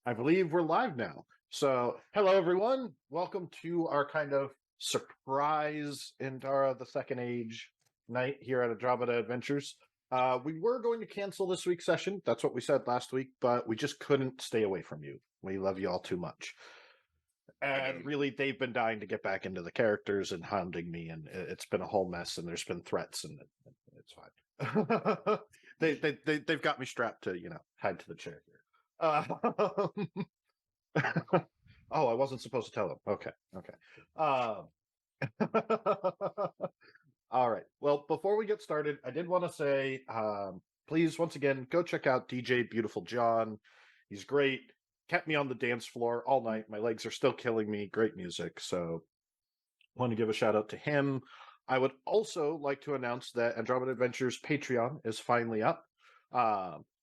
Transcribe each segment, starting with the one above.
I believe we're live now. So, hello everyone. Welcome to our kind of surprise Endara the Second Age night here at Andromeda Adventures. We were going to cancel this week's session. That's what we said last week, but we just couldn't stay away from you. We love you all too much. And really, they've been dying to get back into the characters and hounding me, and it's been a whole mess, and there's been threats, and it's fine. They've got me strapped to, tied to the chair here. Oh, I wasn't supposed to tell him. Okay. All right. Well, before we get started, I did want to say, please, once again, go check out DJ Beautiful John. He's great. Kept me on the dance floor all night. My legs are still killing me. Great music. So, want to give a shout out to him. I would also like to announce that Andromeda Adventures Patreon is finally up.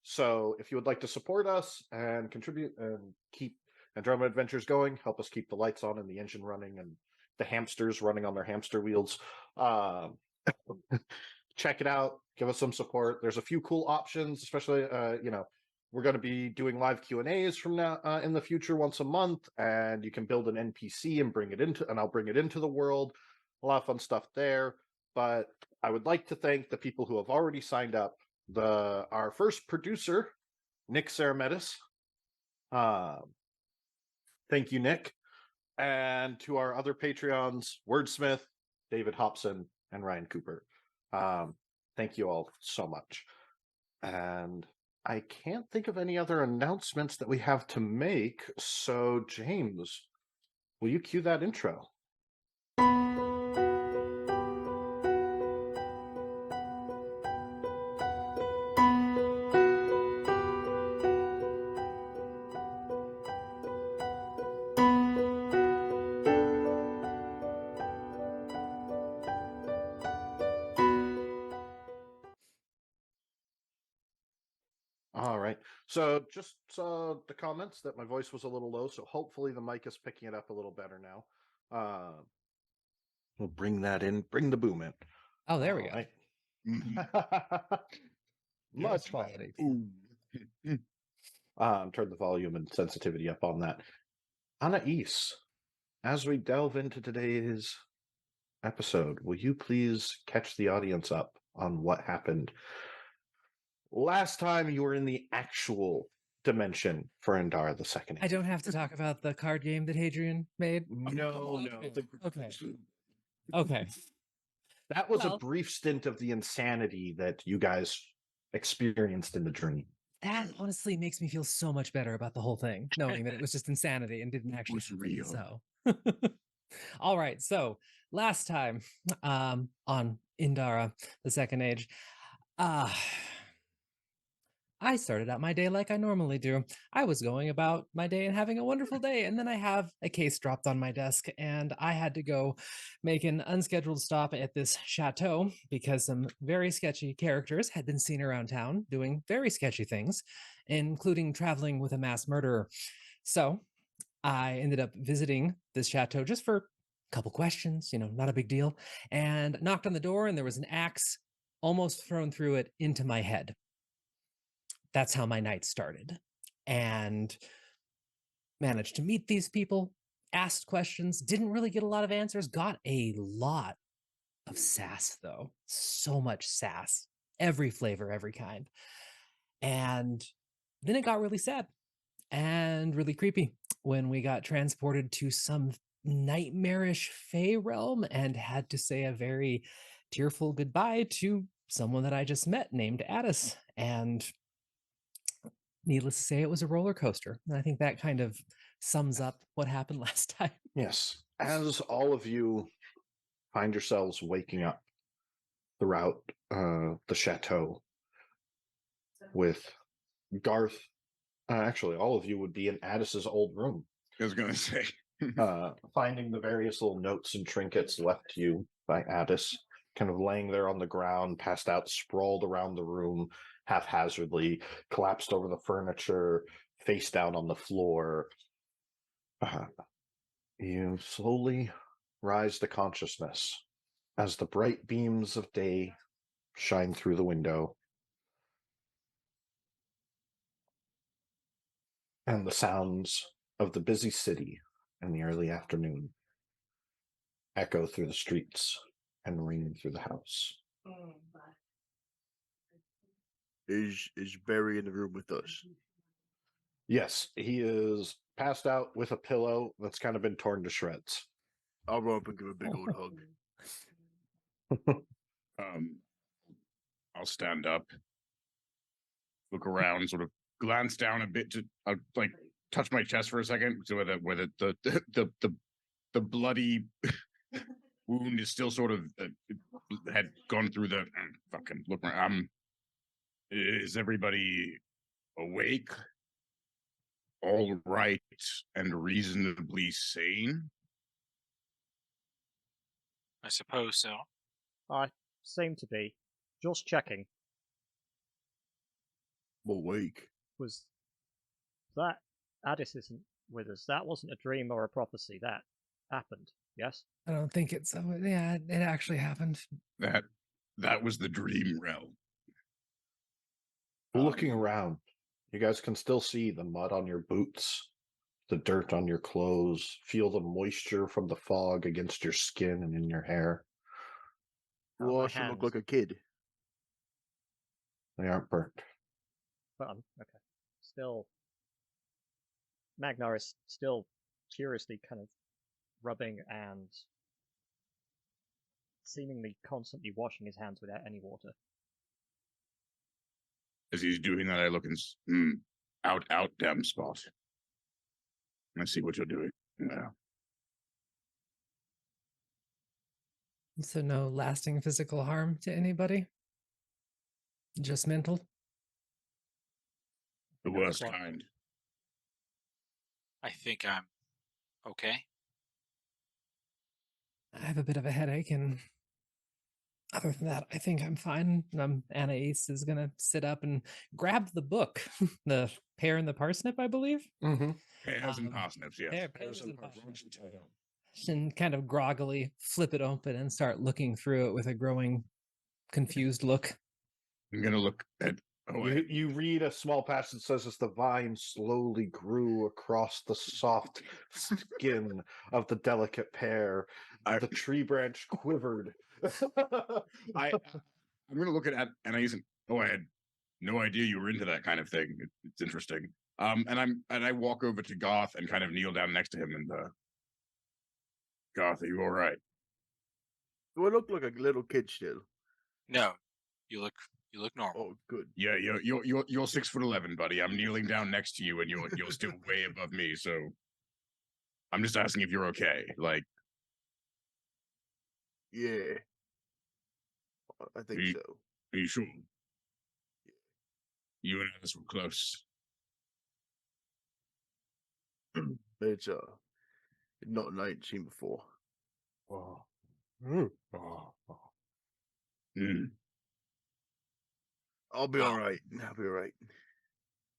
So if you would like to support us and contribute and keep Andromeda Adventures going, help us keep the lights on and the engine running and the hamsters running on their hamster wheels, check it out. Give us some support. There's a few cool options, especially, we're going to be doing live Q&As from now in the future once a month, and you can build an NPC and I'll bring it into the world. A lot of fun stuff there. But I would like to thank the people who have already signed up. Our first producer, Nick Sarametis. Thank you, Nick. And to our other Patreons, Wordsmith, David Hobson, and Ryan Cooper. Thank you all so much. And I can't think of any other announcements that we have to make. So, James, will you cue that intro? All right. So just saw the comments that my voice was a little low, so hopefully the mic is picking it up a little better now. We'll bring that in, bring the boom in. Oh, there we go. Right. Much quality. Turn the volume and sensitivity up on that. Anais, as we delve into today's episode, will you please catch the audience up on what happened last time you were in the actual dimension for Endara the Second Age? I don't have to talk about the card game that Hadrian made? No. Okay. That was a brief stint of the insanity that you guys experienced in the dream. That honestly makes me feel so much better about the whole thing, knowing that it was just insanity and didn't actually happen. Real. So, all right. So last time on Endara the Second Age, I started out my day like I normally do. I was going about my day and having a wonderful day, and then I have a case dropped on my desk, and I had to go make an unscheduled stop at this chateau because some very sketchy characters had been seen around town doing very sketchy things, including traveling with a mass murderer. So I ended up visiting this chateau just for a couple questions, not a big deal, and knocked on the door, and there was an axe almost thrown through it into my head. That's how my night started, and managed to meet these people, asked questions, didn't really get a lot of answers, got a lot of sass though. So much sass, every flavor, every kind. And then it got really sad and really creepy when we got transported to some nightmarish Fey realm and had to say a very tearful goodbye to someone that I just met named Addis. And needless to say, it was a roller coaster. And I think that kind of sums up what happened last time. Yes. As all of you find yourselves waking up throughout the chateau with Garth, actually, all of you would be in Addis's old room. I was going to say. Finding the various little notes and trinkets left to you by Addis, kind of laying there on the ground, passed out, sprawled around the room, haphazardly, collapsed over the furniture, face down on the floor. You slowly rise to consciousness as the bright beams of day shine through the window. and the sounds of the busy city in the early afternoon echo through the streets and ring through the house. Is Barry in the room with us? Yes, he is passed out with a pillow that's kind of been torn to shreds. I'll run up and give a big old hug. I'll stand up, look around, sort of glance down a bit to like touch my chest for a second, so where the bloody wound is still sort of had gone through the fucking look. Is everybody awake, all right, and reasonably sane? I suppose so. I seem to be. Just checking. Awake. Was that Addis isn't with us? That wasn't a dream or a prophecy. That happened. Yes. I don't think it's. Yeah, it actually happened. That was the dream realm. Looking around, you guys can still see the mud on your boots, the dirt on your clothes, feel the moisture from the fog against your skin and in your hair. Well, I should look like a kid. They aren't burnt. But okay. Still, Magnar is still curiously kind of rubbing and seemingly constantly washing his hands without any water. As he's doing that, I look and out, damn spot. I see what you're doing. Yeah. So no lasting physical harm to anybody? Just mental? The worst kind. I think I'm okay. I have a bit of a headache, and other than that, I think I'm fine. Anais is going to sit up and grab the book, The Pear and the Parsnip, I believe. Mm-hmm. Pears and parsnips, yes. Pears and parsnips. And kind of groggily flip it open and start looking through it with a growing, confused look. I'm going to look at... You read a small passage that says as the vine slowly grew across the soft skin of the delicate pear, the tree branch quivered. I'm going to look at Anais and I had no idea you were into that kind of thing. It's interesting. And I walk over to Garth and kind of kneel down next to him and Garth, are you all right? Do I look like a little kid still? No, you look normal. Oh, good. Yeah, you're 6'11", buddy. I'm kneeling down next to you, and you're still way above me. So I'm just asking if you're okay. Like, Yeah, I think so. Are you sure? You and Alice were close. It's not a night I ain't seen before. Oh. I'll be all right. I'll be all right.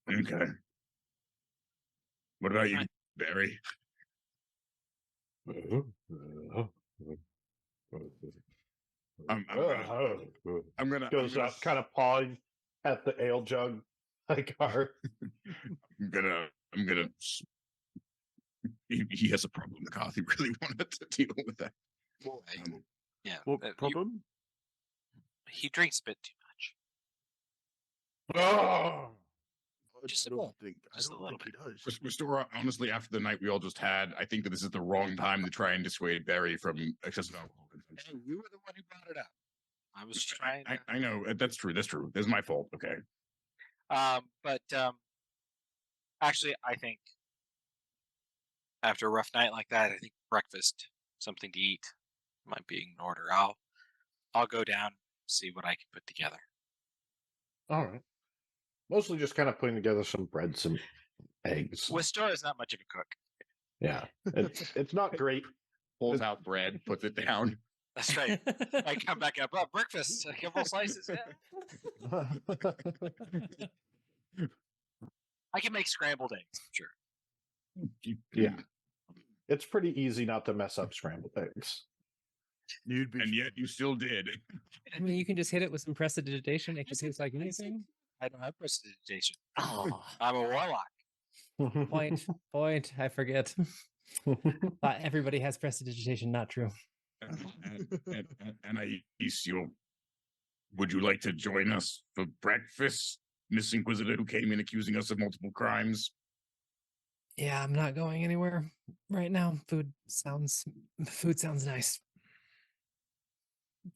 Okay. What about you, Barry? I'm gonna goes up, kind of pawing at the ale jug like our. I'm gonna. He has a problem. Garth. He really wanted to deal with that. Yeah. What problem? He drinks a bit too much. Oh! Just I a don't little. think he does. Restora, honestly, after the night we all just had, I think that this is the wrong time to try and dissuade Barry from excessive alcohol consumption. Hey, you were the one who brought it up. I was trying. I know that's true. That's true. That's my fault. Okay. But actually, I think after a rough night like that, I think breakfast, something to eat, might be in order. I'll go down, see what I can put together. All right. Mostly just kind of putting together some bread, some eggs. Wistar is not much of a cook. Yeah, it's not great. Pulls out bread, puts it down. That's right. I come back up. Oh, breakfast. A couple slices. Yeah. I can make scrambled eggs. Sure. Yeah, it's pretty easy not to mess up scrambled eggs. And yet you still did. I mean, you can just hit it with some prestidigitation. It just tastes like anything. I don't have prestidigitation. Oh. I'm a warlock. Point. I forget. Thought everybody has prestidigitation. Not true. And Aisio, would you like to join us for breakfast, Miss Inquisitor, who came in accusing us of multiple crimes? Yeah, I'm not going anywhere right now. Food sounds nice.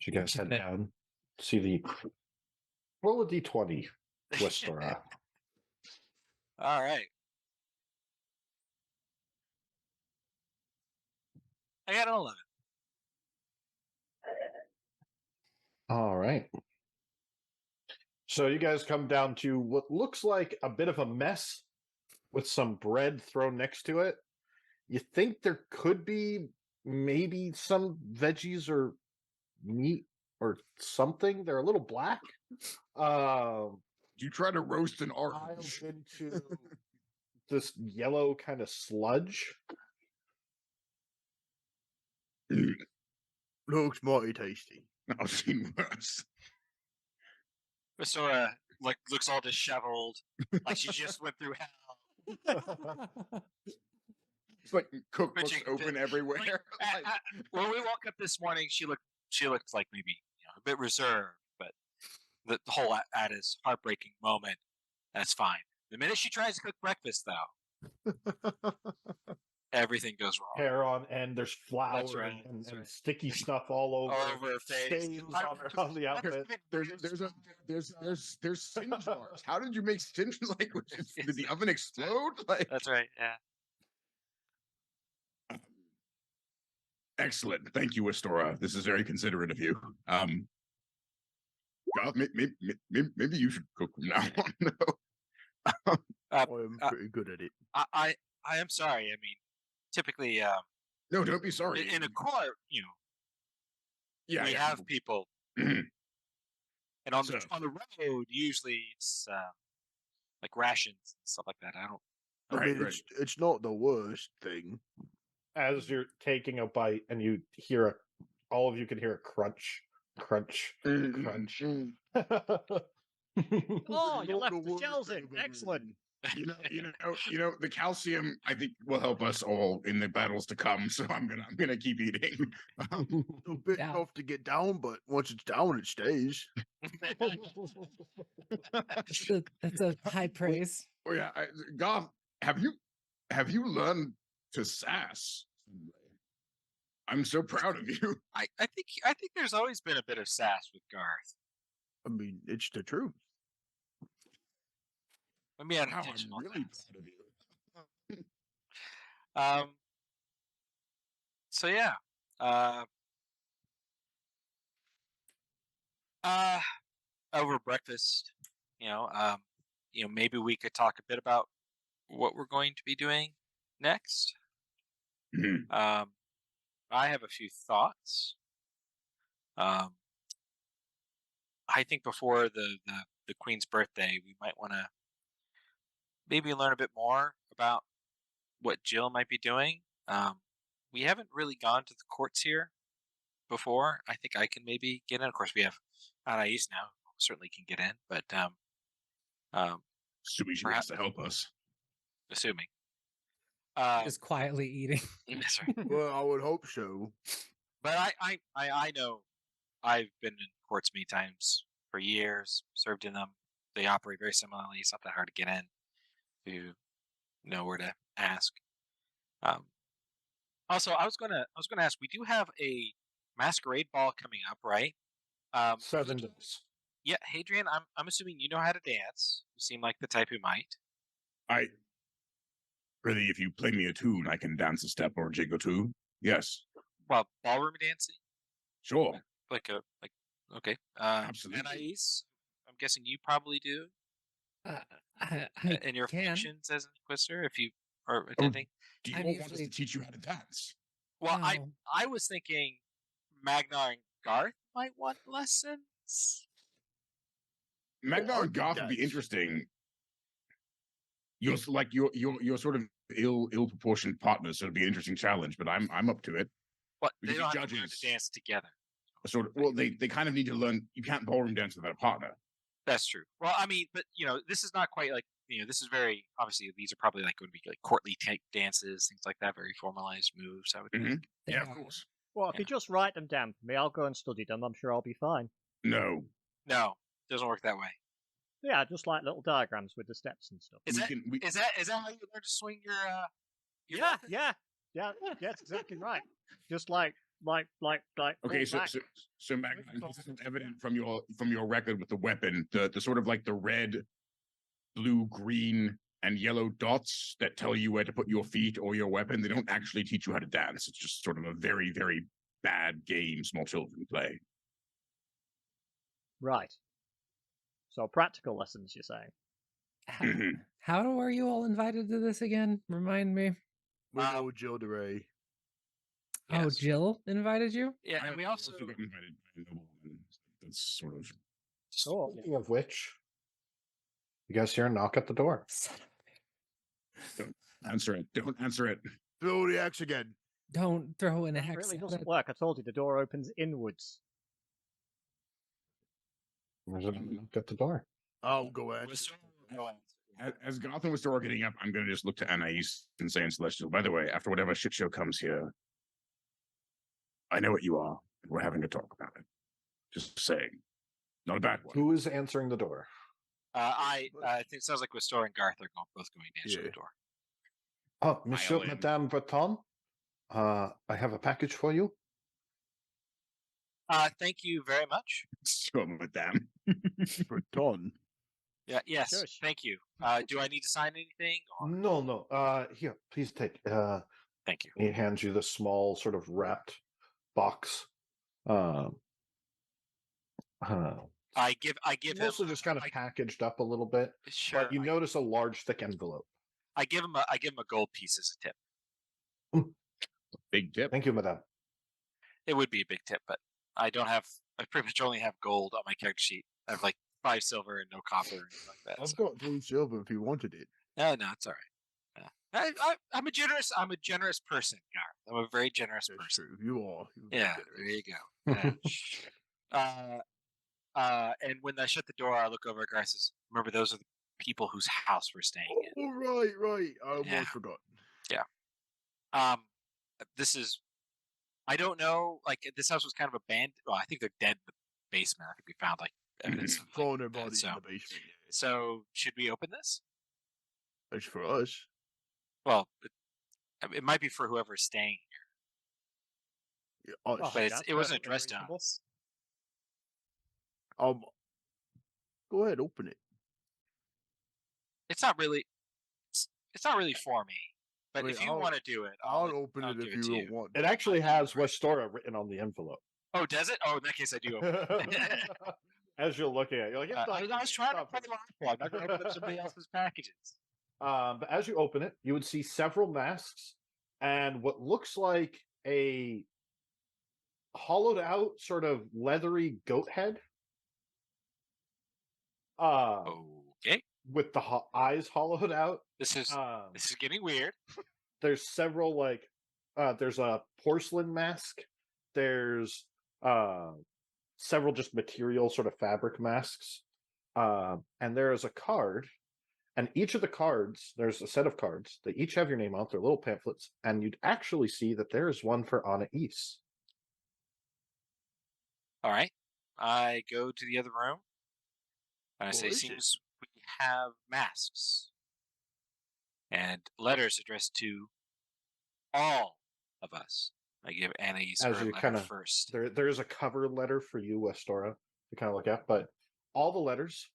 You guys head Keeping it- down. See the roll a d20, Twistora. All right. I got an 11. All right. So you guys come down to what looks like a bit of a mess with some bread thrown next to it. You think there could be maybe some veggies or meat or something. They're a little black. You try to roast an Piled orange. into this yellow kind of sludge. Looks mighty tasty. I've seen worse. Rosora looks all disheveled, like she just went through hell. It's like cookbooks Bitching open fit. everywhere. Like, when we woke up this morning, she looked like maybe a bit reserved, but the whole at his heartbreaking moment, that's fine. The minute she tries to cook breakfast, though, everything goes wrong. Hair on end. There's flour That's right, and, that's and right. sticky stuff all over. All over her face. Stains on the outfit. There's singe marks. How did you make singe like? Did the oven explode? Like, That's right. Yeah. excellent. Thank you, Astora. This is very considerate of you. God, maybe you should cook from now on. No. I'm pretty good at it. I am sorry. I mean, typically, No, don't be sorry. in a court, yeah, we yeah. have people, Mhm. and on So- the road, usually it's like rations and stuff like that. I don't. I Right, mean, right. it's not the worst thing. As you're taking a bite and you hear all of you can hear a crunch, crunch, crunch. Oh, you Not left the the worst shells thing in. I've ever Excellent. The calcium I think will help us all in the battles to come. So I'm gonna keep eating. A bit Yeah. tough to get down, but once it's down, it stays. That's a high praise. Oh yeah, Garth, have you learned to sass? I'm so proud of you. I think there's always been a bit of sass with Garth. I mean, it's the truth. Maybe Wow, unintentional. I'm really sass. proud of you. So yeah. Over breakfast, maybe we could talk a bit about what we're going to be doing next. Mhm. I have a few thoughts. I think before the Queen's birthday, we might want to maybe learn a bit more about what Jill might be doing. We haven't really gone to the courts here before. I think I can maybe get in. Of course, we have Anais now, who certainly can get in, but Sui has Perhaps- to help us. assuming. Just quietly eating. That's right. Well, I would hope so. But I know I've been in courts many times for years, served in them. They operate very similarly. It's not that hard to get in if you know where to ask. Also, I was gonna ask. We do have a masquerade ball coming up, right? 7 days. Yeah, Hadrian, I'm assuming you know how to dance. You seem like the type who might. Really, if you play me a tune, I can dance a step or jig or two. Yes, Well, ballroom dancing, sure. okay. Absolutely. Anais, I'm guessing you probably do I in your can. functions as an inquisitor, if you are attending. Do you I'm all want us usually- to teach you how to dance? Well, No. I was thinking Magnar and Garth might want lessons. Magnar and Goth would be dance. interesting. You're sort of ill proportioned partners, so it'd be an interesting challenge. But I'm up to it. But We they could don't be have to learn judges. to dance together. They kind of need to learn. You can't ballroom dance without a partner. That's true. Well, I mean, but this is not quite like this is very obviously these are probably like going to be like courtly dances, things like that, very formalized moves. I would think. Mhm. Yeah, of Yeah. course. Well, if you just write them down for me, I'll go and study them. I'm sure I'll be fine. No, No, doesn't work that way. Yeah, just like little diagrams with the steps and stuff. Is we that can. We, is that how you learn to swing your Yeah, weapon? yeah, that's exactly right. Just like okay, full back. so Magnus, this is evident from your record with the weapon, the sort of like the red, blue, green, and yellow dots that tell you where to put your feet or your weapon. They don't actually teach you how to dance. It's just sort of a very, very bad game small children play. Right. So practical lessons, you're saying? Mhm. How are you all invited to this again? Remind me. We Um, know Jill DeRay. Oh, Yes. Jill invited you? Yeah, and we also got invited by a nobleman. That's sort of Oh, Speaking of which, you guys hear a knock at the door. Son of a- don't answer it. Don't answer it. Throw the axe again. Don't throw in a that hex. really at doesn't it. work. I told you the door opens inwards. There's a knock at the door. I'll go answer. Whistle, no answer. As Gotham was still getting up, I'm going to just look to Anais and say in Celestial, by the way, after whatever shit show comes here, I know what you are, and we're having a talk about it. Just saying. Not a bad one. Who is answering the door? I think it sounds like Wistor and Garth are both going to answer the Yeah. door. Oh, Monsieur, in. Madame Breton. I have a package for you. Thank you very much. So, madame. Breton. Yeah, yes, Shush. thank you. Do I need to sign anything? Or... No. Here, please take. Thank you. He hands you this small, sort of wrapped box. Uh, I give mostly him just kind of packaged up a little bit, sure. but you notice a large, thick envelope. I give him a gold piece as a tip. Big tip. Thank you, Madame. It would be a big tip, but I pretty much only have gold on my character sheet. I have like 5 silver and no copper or anything like that. I've so- got 3 silver if you wanted it. No, it's all right. I'm a generous person, Garth. I'm a very generous That's person. true. You are. You're Yeah, there you go. Yeah. And when I shut the door, I look over at Garth and says, remember, those are the people whose house we're staying in. Oh, right. I almost Yeah. forgot. This is, I don't know, like, this house was kind of abandoned. Well, I think they're dead in the basement. I think we found, like, evidence of, like, Throwing their that, body so, in the basement. Yeah. so should we open this? That's for us. Well, it might be for whoever's staying here, Yeah, us. Oh, but that's it wasn't perfectly addressed to reasonable. us. Go ahead, open it. It's not really for me. But Wait, if you want to do it, I'll open I'll it give if it you to don't want. It actually has Westora written on the envelope. Oh, does it? Oh, in that case, I do open it. As you're looking at it, you're like, it's not I was trying to not play for me. the I'm not going to open up somebody else's packages. But as you open it, you would see several masks and what looks like a hollowed out, sort of leathery goat head. Okay, With the eyes hollowed out. this is getting weird. There's several there's a porcelain mask. There's several just material sort of fabric masks. And there is a card. And each of the cards, there's a set of cards. They each have your name on it. They're little pamphlets. And you'd actually see that there is one for Anais. All right, I go to the other room and I say, What is it? "Seems we have masks and letters addressed to all of us." I give Anais As her you letter kinda- first. There's a cover letter for you, Westora, to kind of look at. But all the letters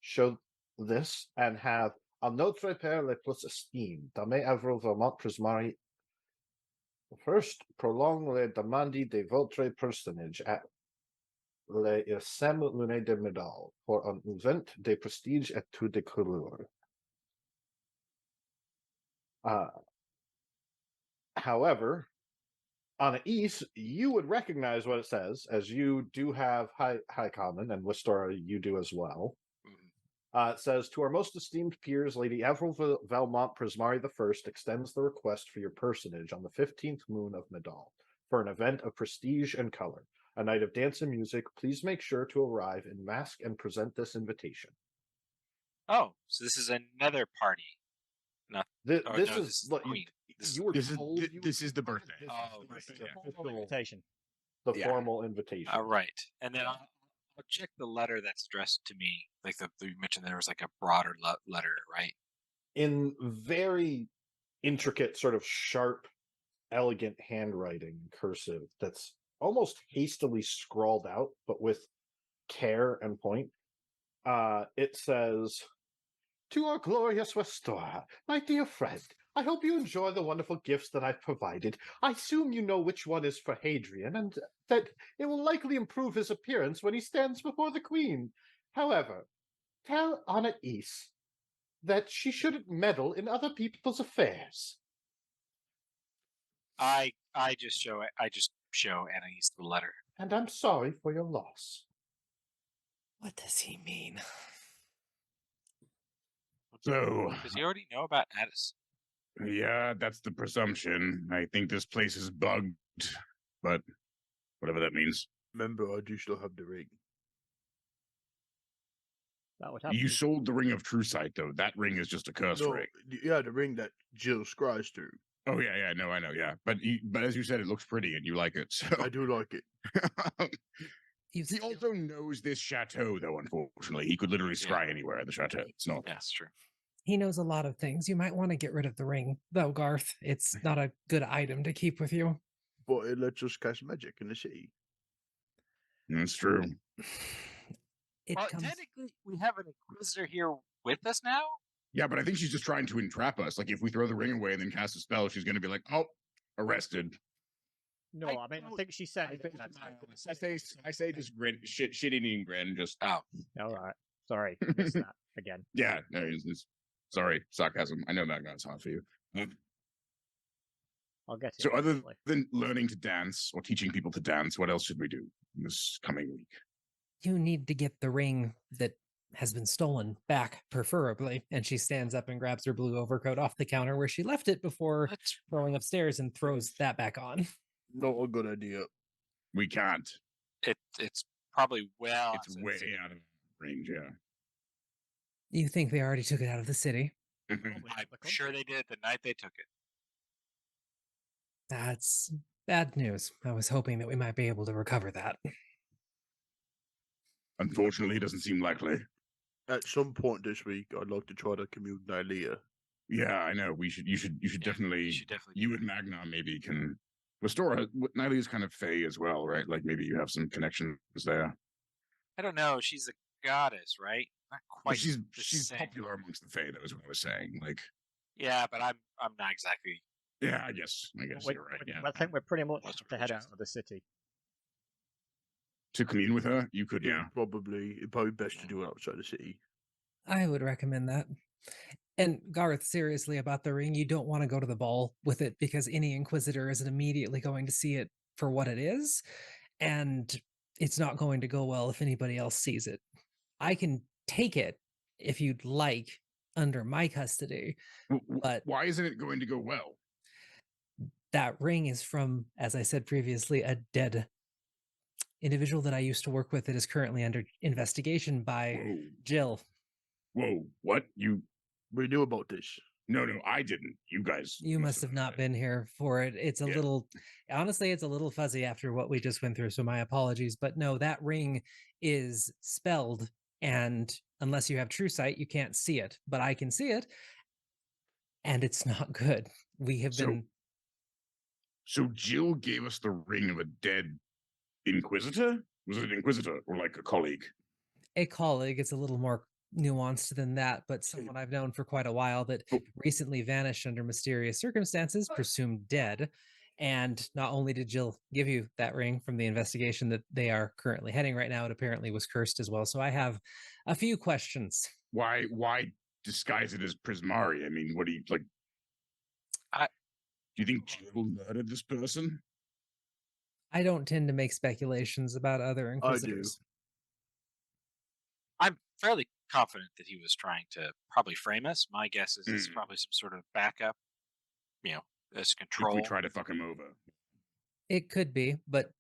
show this and have a notre père le plus estime, dame avro vermont prismari. First, prolong le demandi de votre personnage at le ISM lune de medal for un event de prestige et tout de couleur. However, Anais, you would recognize what it says, as you do have high common, and Wistora, you do as well. Mhm. It says, to our most esteemed peers, Lady Avril Valmont Prismari I extends the request for your personage on the 15th moon of Medal for an event of prestige and color, a night of dance and music. Please make sure to arrive in mask and present this invitation. Oh, so this is another party. Not. This, Oh, this no, is this is what the queen. This you is were This is told. thi- you this were is the told birthday. this Oh, is right, the yeah. Formal invitation. the Yeah. formal invitation. right. And then I'll check the letter that's addressed to me. Like you mentioned, there was like a broader letter, right? In very intricate, sort of sharp, elegant handwriting, cursive, that's almost hastily scrawled out, but with care and point. It says, "To our glorious restorer, my dear friend, I hope you enjoy the wonderful gifts that I've provided. I assume you know which one is for Hadrian, and that it will likely improve his appearance when he stands before the Queen. However, tell Anais that she shouldn't meddle in other people's affairs." I just show Anais the letter. "And I'm sorry for your loss." What does he mean? So, Does he already know about Addis? yeah, that's the presumption. I think this place is bugged, but whatever that means. Remember, I do still have the ring. That would have You to be sold the Ring of True Sight, though. That ring is just a cursed No, ring. yeah, the ring that Jill scries through. Oh yeah, no, I know, yeah. But as you said, it looks pretty and you like it. So I do like it. You've he also knows this chateau, though. Unfortunately, he could literally scry anywhere in the chateau. It's not. Yeah, that's true. He knows a lot of things. You might want to get rid of the ring, though, Garth. It's not a good item to keep with you. But it lets us cast magic in the city. That's true. It Well, comes. technically, we have an inquisitor here with us now. Yeah, but I think she's just trying to entrap us. Like if we throw the ring away and then cast a spell, she's going to be like, "Oh, arrested." no. I mean, I think she said it. I say just grin, shit-eating grin. Just Oh, All right. Sorry, I missed that again. yeah. No, sorry, sarcasm. I know Magna, it's hard for you. I'll get it. So other eventually. than learning to dance or teaching people to dance, what else should we do this coming week? You need to get the ring that has been stolen back, preferably. And she stands up and grabs her blue overcoat off the counter where she left it before let's. going upstairs and throws that back on. Not a good idea. We can't. It's probably well. It's outside the way city. out of range. Yeah. You think they already took it out of the city? Probably I'm not the sure country. they did the night they took it. That's bad news. I was hoping that we might be able to recover that. Unfortunately, it doesn't seem likely. At some point this week, I'd like to try to commute Nylea. Yeah, I know. You should Yeah, definitely. You should definitely. You and Magna maybe can restore. Niley is kind of fey as well, right? Like maybe you have some connections there. I don't know. She's a goddess, right? Not But quite. she's the same. popular amongst the fey. That was what I was saying. Like, Yeah, but I'm not exactly. yeah, I guess you're right. Yeah, I think we're pretty much Most to head out religions. of the city. to commune with her, you could. Yeah, It'd probably best to do it outside the city. I would recommend that. And Garth, seriously about the ring, you don't want to go to the ball with it because any inquisitor isn't immediately going to see it for what it is. And it's not going to go well if anybody else sees it. I can take it if you'd like under my custody, but why isn't it going to go well? that ring is from, as I said previously, a dead individual that I used to work with that is currently under investigation by Whoa, Jill. whoa, what? We knew about this. No, I didn't. You guys. You must have not been here for it. It's a Yeah. little, honestly, it's a little fuzzy after what we just went through. So my apologies. But no, that ring is spelled. And unless you have true sight, you can't see it. But I can see it. And it's not good. We have been. So Jill gave us the ring of a dead inquisitor? Was it an inquisitor or like a colleague? A colleague. It's a little more nuanced than that, but someone I've known for quite a while that recently vanished under mysterious circumstances, presumed dead. And not only did Jill give you that ring from the investigation that they are currently heading right now, it apparently was cursed as well. So I have a few questions. Why disguise it as Prismari? I mean, what do you like? Do you think Jill murdered this person? I don't tend to make speculations about other inquisitors. I'm fairly confident that he was trying to probably frame us. My guess is it's probably some sort of backup, as If control. we try to fuck him over. It could be, but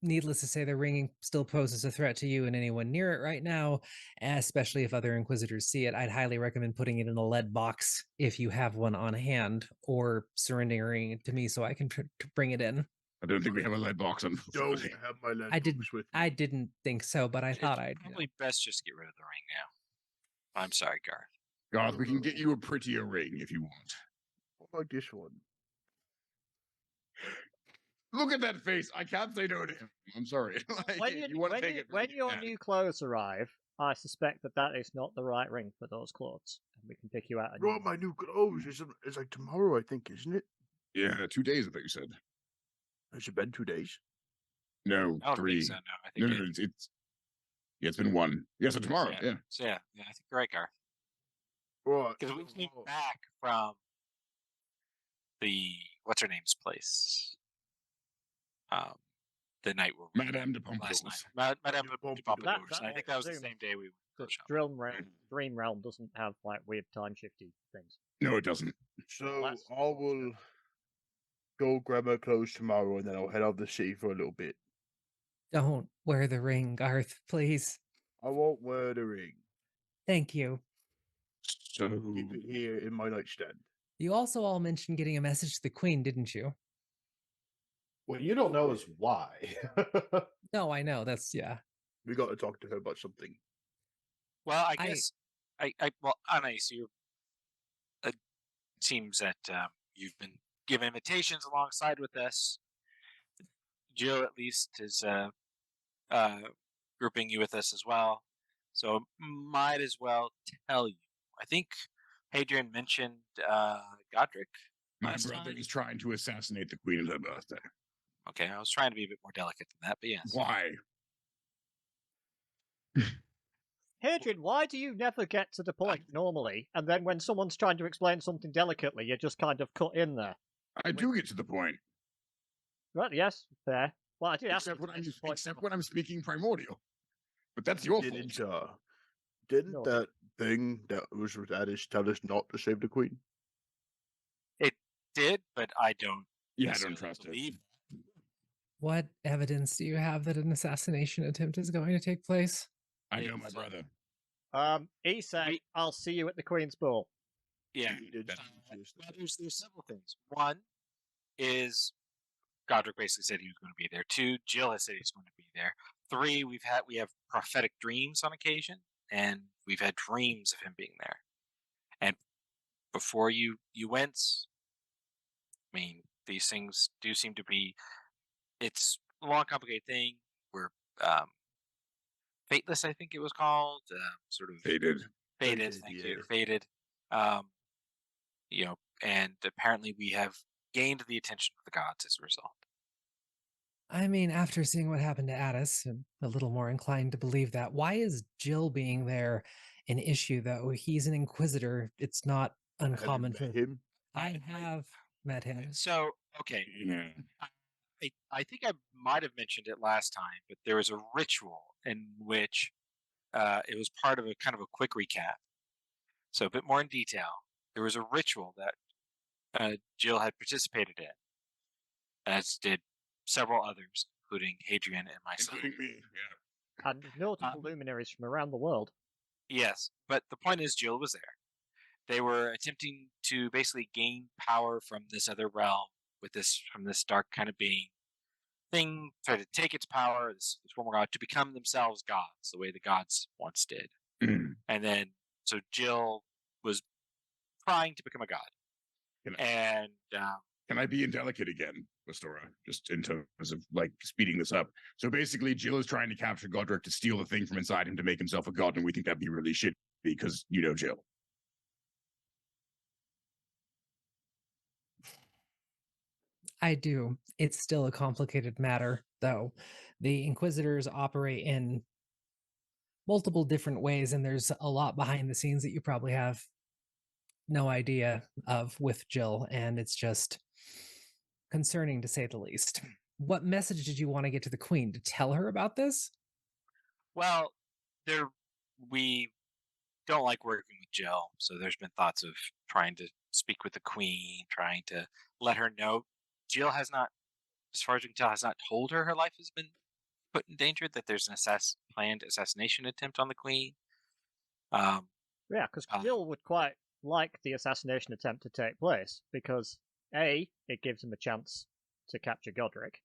needless to say, the ring still poses a threat to you and anyone near it right now, especially if other Inquisitors see it. I'd highly recommend putting it in a lead box if you have one on hand, or surrendering it to me so I can bring it in. I don't think we have a lead box, Don't unfortunately. have my lead I didn't. box with I me. didn't think so, but I thought I'd. Probably best just get rid of the ring now. I'm sorry, Garth. Garth, we can get you a prettier ring if you want. What about this one? Look at that face. I can't say no to him. I'm sorry. Like, When, want to take it? when your new clothes arrive, I suspect that is not the right ring for those clothes, and we can pick you out a new Brought my new clothes. It's like tomorrow, I think, isn't it? Yeah, 2 days. I think you said. Has it been 2 days? No, I don't 3. think so. No, I think No, it's yeah, it's been 1. Yeah, so tomorrow. Yeah. So yeah, I think you're right, Garth. Right. Because we came back from the what's her name's place. The night where Madame de last Pompadour's. night, Madame de de Pompadour's. Pompadour's. That And I think that was the assume same day we went to The the shop. Dream Realm doesn't have like weird time shifty things. No, it doesn't. So That's- I will go grab my clothes tomorrow, and then I'll head out the city for a little bit. Don't wear the ring, Garth, please. I won't wear the ring. Thank you. So Keep it here in my nightstand. You also all mentioned getting a message to the Queen, didn't you? What you don't know is why. No, I know. That's, yeah. We got to talk to her about something. Well, I guess well, Anna, so you it seems that you've been given invitations alongside with us. Jill, at least, is grouping you with us as well. So might as well tell you. I think Hadrian mentioned Godric. my last brother time. is trying to assassinate the Queen on her birthday. Okay, I was trying to be a bit more delicate than that, but yes. Why? Hadrian, why do you never get to the point normally, and then when someone's trying to explain something delicately, you just kind of cut in there? I do get to the point. Right? Yes, fair. Well, I did ask you Except when to I'm get to the point. except when I'm speaking primordial. But that's your fault. Didn't No. that thing that was with Addis tell us not to save the Queen? It did, but I don't. Yeah, I don't necessarily trust it. believe. What evidence do you have that an assassination attempt is going to take place? I know my It's, brother. He said, we- "I'll see you at the Queen's Ball." Yeah. He did Well, suggest that. there's several things. One is Godric basically said he was going to be there. 2, Jill has said he's going to be there. 3, we have prophetic dreams on occasion, and we've had dreams of him being there. And before you went, I mean, these things do seem to be. It's a long, complicated thing. We're fateless, I think it was called. Sort of Fated. Fated. Fated, Thank yeah. you. Fated. And apparently we have gained the attention of the gods as a result. I mean, after seeing what happened to Addis, I'm a little more inclined to believe that. Why is Jill being there an issue, though? He's an Inquisitor. It's not Have you uncommon met for. him? I have met him. So, okay, Yeah. I think I might have mentioned it last time, but there was a ritual in which it was part of a kind of a quick recap. So a bit more in detail. There was a ritual that Jill had participated in, as did several others, including Hadrian and myself. Including me. Yeah. And notable luminaries from around the world. Yes, but the point is Jill was there. They were attempting to basically gain power from this other realm from this dark kind of being thing, try to take its power, this former god, to become themselves gods, the way the gods once did. And then, so Jill was trying to become a god. Can And Can I be indelicate again, Astora? Just in terms of like speeding this up. So basically, Jill is trying to capture Godric to steal the thing from inside him to make himself a god, and we think that'd be really shitty because you know Jill. I do. It's still a complicated matter, though. The Inquisitors operate in multiple different ways, and there's a lot behind the scenes that you probably have no idea of with Jill, and it's just concerning to say the least. What message did you want to get to the Queen? To tell her about this? well, we don't like working with Jill, so there's been thoughts of trying to speak with the Queen, trying to let her know. Jill has not, as far as we can tell, has not told her life has been put in danger, that there's an planned assassination attempt on the queen. Um, Yeah, because uh, Jill would quite like the assassination attempt to take place because A, it gives him a chance to capture Godric,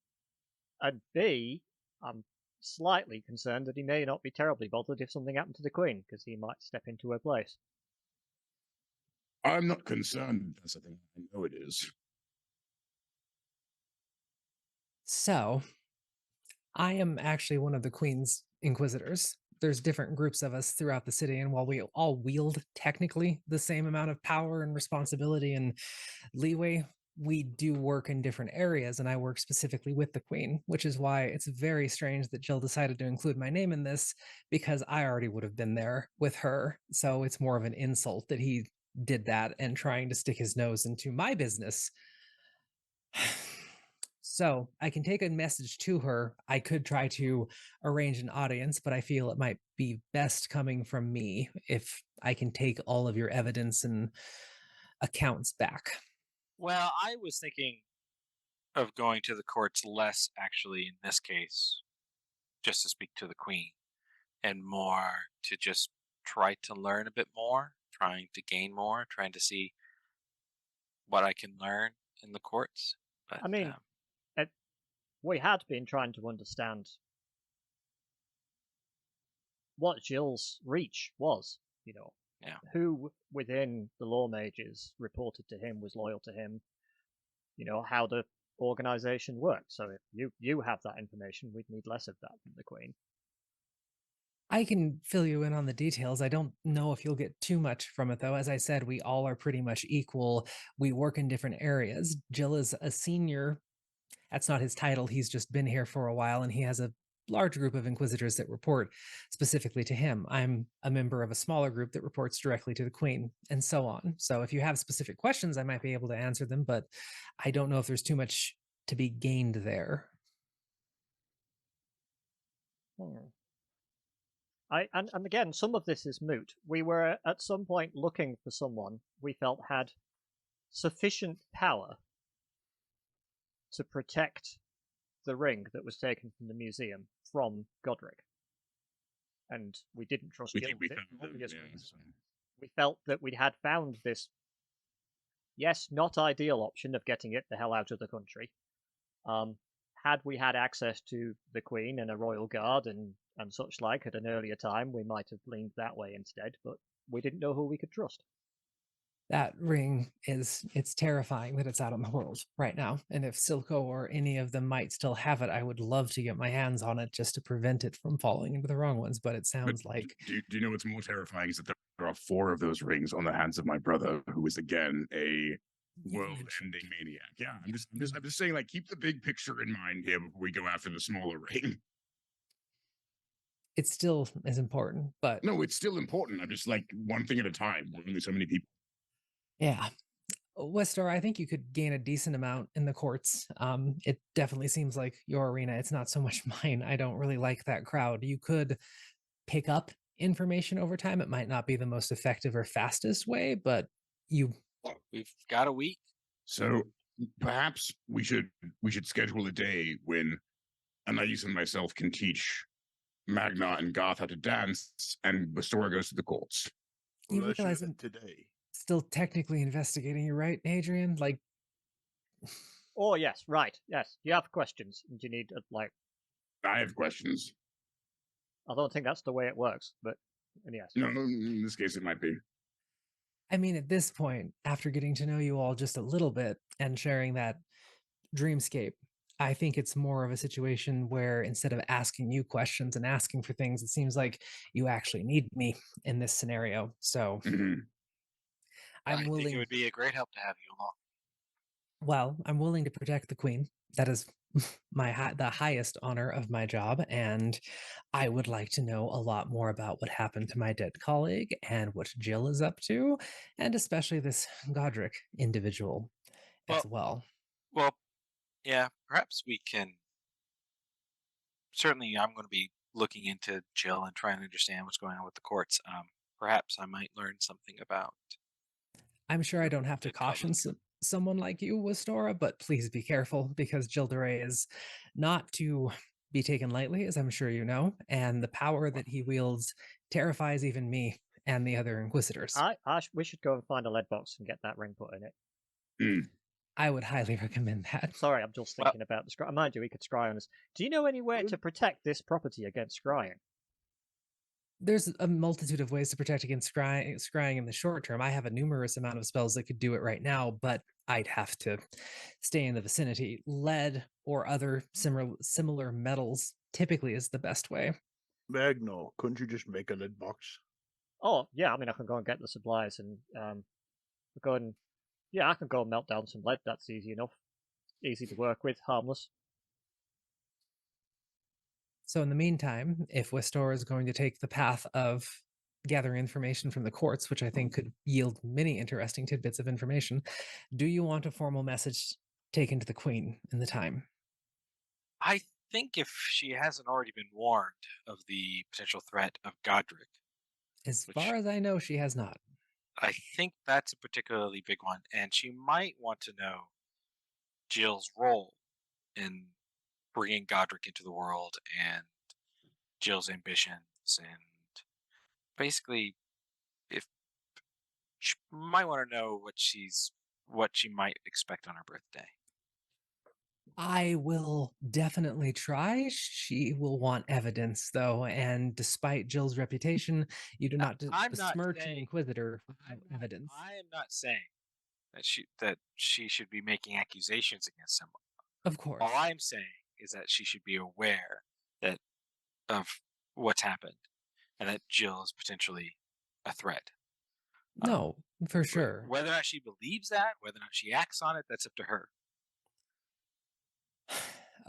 and B, I'm slightly concerned that he may not be terribly bothered if something happened to the Queen, because he might step into her place. I'm not concerned. That's the thing. I know it is. So, I am actually one of the Queen's Inquisitors. There's different groups of us throughout the city, and while we all wield technically the same amount of power and responsibility and leeway, we do work in different areas, and I work specifically with the Queen, which is why it's very strange that Jill decided to include my name in this, because I already would have been there with her. So it's more of an insult that he did that and trying to stick his nose into my business. So I can take a message to her. I could try to arrange an audience, but I feel it might be best coming from me if I can take all of your evidence and accounts back. well, I was thinking of going to the courts less, actually, in this case, just to speak to the queen, and more to just try to learn a bit more, trying to gain more, trying to see what I can learn in the courts. But I mean, we had been trying to understand what Jill's reach was, Yeah. who within the Law Mages reported to him, was loyal to him, how the organization worked. So if you have that information, we'd need less of that from the Queen. I can fill you in on the details. I don't know if you'll get too much from it, though. As I said, we all are pretty much equal. We work in different areas. Jill is a senior. That's not his title. He's just been here for a while, and he has a large group of inquisitors that report specifically to him. I'm a member of a smaller group that reports directly to the Queen, and so on. So if you have specific questions, I might be able to answer them, but I don't know if there's too much to be gained there. And again, some of this is moot. We were at some point looking for someone we felt had sufficient power to protect the ring that was taken from the museum from Godric. And we didn't trust We Jill think we with it found for them, obvious yeah, reasons. so. We felt that we had found this, yes, not ideal option of getting it the hell out of the country. Had we had access to the Queen and a royal guard and such like at an earlier time, we might have leaned that way instead, but we didn't know who we could trust. That ring it's terrifying that it's out in the world right now. And if Silco or any of them might still have it, I would love to get my hands on it just to prevent it from falling into the wrong ones. But it sounds like Do you know what's more terrifying is that there are 4 of those rings on the hands of my brother, who is again a world-ending maniac. Yeah, I'm just saying, like, keep the big picture in mind here before we go after the smaller ring. it still is important, but No, it's still important. I'm just like one thing at a time. We're only so many people. yeah. Westor, I think you could gain a decent amount in the courts. It definitely seems like your arena. It's not so much mine. I don't really like that crowd. You could pick up information over time. It might not be the most effective or fastest way, but we've got a week. So perhaps we should schedule a day when Anais and myself can teach Magna and Garth how to dance, and Bastora goes to the courts. You Well, let's realize do I'm it today. still technically investigating you, right, Adrian? Like, Oh, yes, right, yes. You have questions, and you need, I have questions. I don't think that's the way it works, but yes. No, in this case it might be. I mean, at this point, after getting to know you all just a little bit and sharing that dreamscape, I think it's more of a situation where instead of asking you questions and asking for things, it seems like you actually need me in this scenario. So Mhm. I I'm think it willing. would be a great help to have you along. Well, I'm willing to protect the queen. That is the highest honor of my job, and I would like to know a lot more about what happened to my dead colleague and what Jill is up to, and especially this Godric individual Well, as well. well, yeah, perhaps we can. Certainly, I'm going to be looking into Jill and trying to understand what's going on with the courts. Perhaps I might learn something about. I'm sure I don't have to dead caution colleague. someone like you, Wistora, but please be careful because Jill de Rey is not to be taken lightly, as I'm sure you know, and the power that he wields terrifies even me and the other Inquisitors. We should go and find a lead box and get that ring put in it. I would highly recommend that. Sorry, I'm just thinking about the scry. Mind you, we could scry on us. Do you know anywhere to protect this property against scrying? There's a multitude of ways to protect against scrying in the short term. I have a numerous amount of spells that could do it right now, but I'd have to stay in the vicinity. Lead or other similar metals typically is the best way. Magno, couldn't you just make a lead box? Oh, yeah, I mean, I can go and get the supplies and go and... Yeah, I can go and melt down some lead. That's easy enough. Easy to work with, harmless. So in the meantime, if Westor is going to take the path of gathering information from the courts, which I think could yield many interesting tidbits of information, do you want a formal message taken to the Queen in the time? I think if she hasn't already been warned of the potential threat of Godric, As which far as I know, she has not. I think that's a particularly big one, and she might want to know Jill's role in bringing Godric into the world and Jill's ambitions, and basically, if she might want to know what she might expect on her birthday. I will definitely try. She will want evidence, though, and despite Jill's reputation, you do not I'm not besmirch an saying- Inquisitor without evidence. I am not saying that she should be making accusations against someone. Of course. All I'm saying is that she should be aware of what's happened, and that Jill is potentially a threat. No, for sure. Whether or not she believes that, whether or not she acts on it, that's up to her.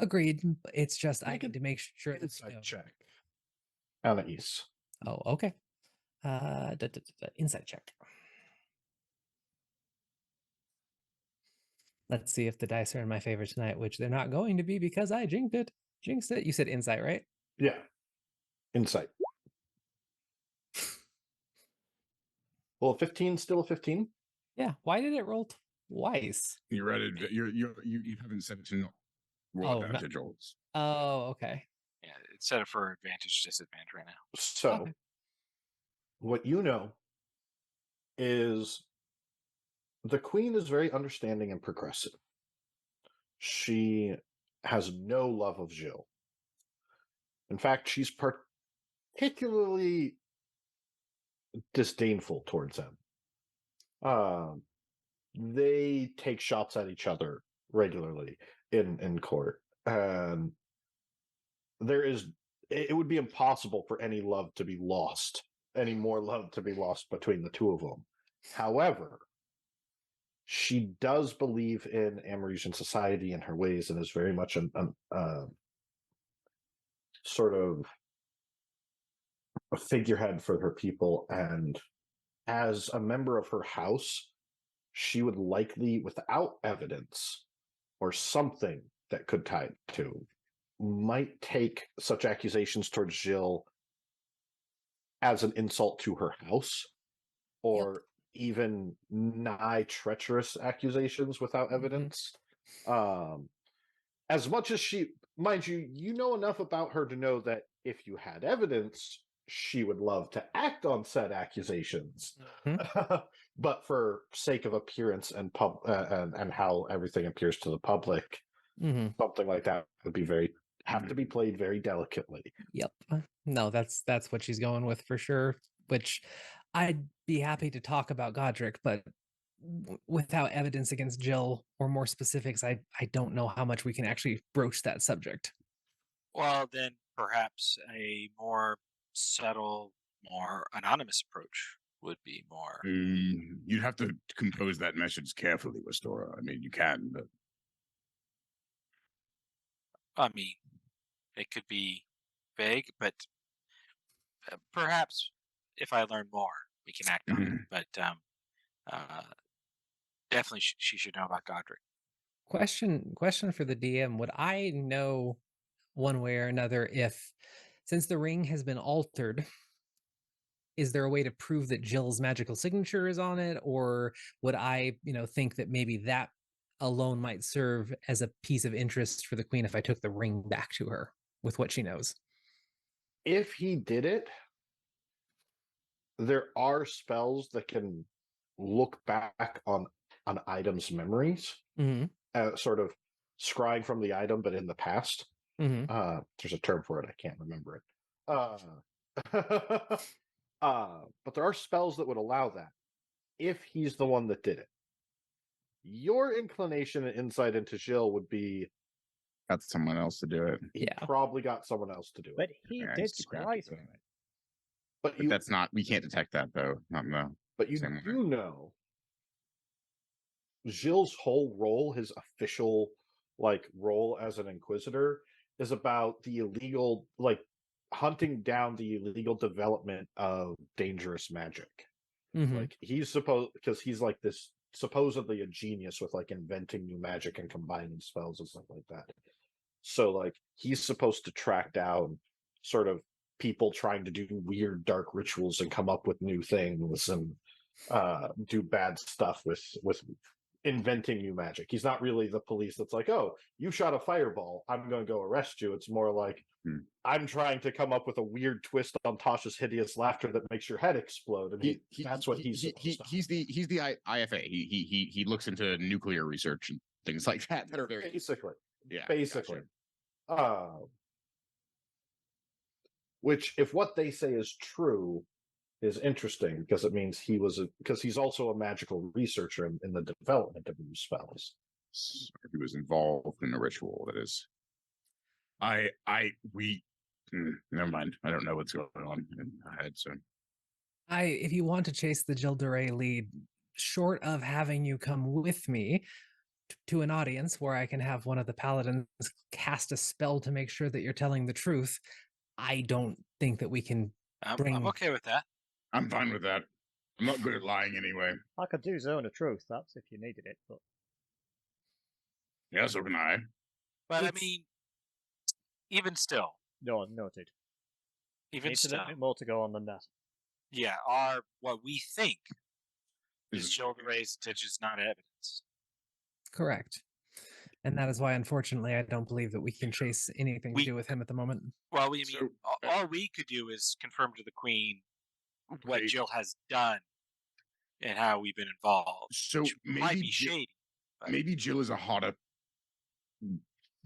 Agreed. It's just I Make need to make sure that Insight check. Anais. Oh, okay. Insight check. Let's see if the dice are in my favor tonight, which they're not going to be because I jinxed it. Jinxed it. You said insight, right? Yeah. Insight. Well, 15 still a 15? Yeah. Why did it roll twice? You're at it. You haven't set it to roll Oh, no. advantage rolls. Oh, okay. Yeah, it's set up for advantage, disadvantage right now. So, Okay. what you know is the Queen is very understanding and progressive. She has no love of Jill. In fact, she's particularly disdainful towards them. They take shots at each other regularly in court, and it would be impossible for any love to be lost, any more love to be lost between the two of them. However, she does believe in Ameresian society and her ways, and is very much a sort of a figurehead for her people. And as a member of her house, she would likely, without evidence or something that could tie it to, might take such accusations towards Jill as an insult to her house, or even nigh treacherous accusations without evidence. As much as she, mind you, you know enough about her to know that if you had evidence, she would love to act on said accusations. But for sake of appearance and and how everything appears to the public, something like that would be have to be played very delicately. Yep. No, that's what she's going with for sure. Which I'd be happy to talk about Godric, but without evidence against Jill or more specifics, I don't know how much we can actually broach that subject. Well, then perhaps a more subtle, more anonymous approach would be more. You'd have to compose that message carefully, Westora. I mean, you can, but I mean, it could be vague, but perhaps if I learn more, we can act on it. But definitely, she should know about Godric. Question for the DM: would I know one way or another if, since the ring has been altered, is there a way to prove that Jill's magical signature is on it, or would I, think that maybe that alone might serve as a piece of interest for the Queen if I took the ring back to her? with what she knows. If he did it, there are spells that can look back on an item's memories, Mm-hmm. sort of scrying from the item, but in the past. Mm-hmm. There's a term for it. I can't remember it. But there are spells that would allow that if he's the one that did it. Your inclination and insight into Jill would be Got someone else to do it. he Yeah. probably got someone else to do it. But he Yeah, did he's too crafty scry for through that. it. But But that's not. We can't detect that though. Not no. But you Same way. do know Jill's whole role, his official role as an inquisitor, is about the illegal, hunting down the illegal development of dangerous magic. Mm-hmm. He's supposed, because he's this supposedly a genius with inventing new magic and combining spells and stuff like that. So he's supposed to track down sort of people trying to do weird dark rituals and come up with new things and do bad stuff with inventing new magic. He's not really the police that's oh, you shot a fireball, I'm going to go arrest you. It's more I'm trying to come up with a weird twist on Tasha's hideous laughter that makes your head explode, and that's what he's the IFA. He looks into nuclear research and things like that are very basically. Gotcha. Which, if what they say is true, is interesting because it means because he's also a magical researcher in the development of new spells. He was involved in a ritual. That is, never mind. I don't know what's going on in my head. So, If you want to chase the Jill Duray lead, short of having you come with me to an audience where I can have one of the paladins cast a spell to make sure that you're telling the truth, I don't think that we can bring... I'm okay with that. I'm fine with that. I'm not good at lying anyway. I could do Zone of Truth, that's if you needed it, but... Yeah, so can I. But I mean, even still. No, noted. Even Needs still. a bit more to go on than that. Yeah, what we think is Jill Duray's stitch is not evidence. Correct. And that is why, unfortunately, I don't believe that we can chase anything to do with him at the moment. Well, all we could do is confirm to the Queen what Jill has done and how we've been involved. So maybe might be shady. Maybe Jill is a hotter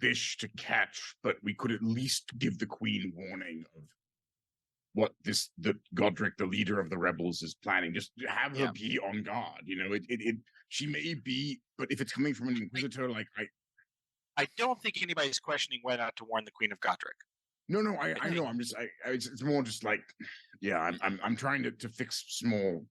fish to catch, but we could at least give the Queen warning of what the Godric, the leader of the rebels, is planning. Just have her be on guard. She may be, but if it's coming from an inquisitor, I don't think anybody's questioning whether or not to warn the Queen of Godric. No, I know. I'm just, it's more just I'm trying to fix small.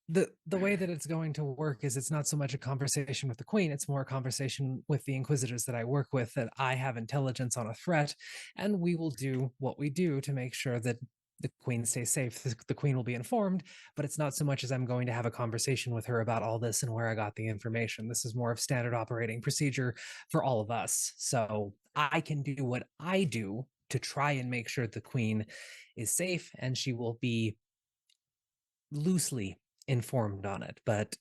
The way that it's going to work is it's not so much a conversation with the Queen, it's more a conversation with the Inquisitors that I work with, that I have intelligence on a threat, and we will do what we do to make sure that the Queen stays safe. The Queen will be informed, but it's not so much as I'm going to have a conversation with her about all this and where I got the information. This is more of standard operating procedure for all of us. So I can do what I do to try and make sure the Queen is safe, and she will be loosely informed on it, but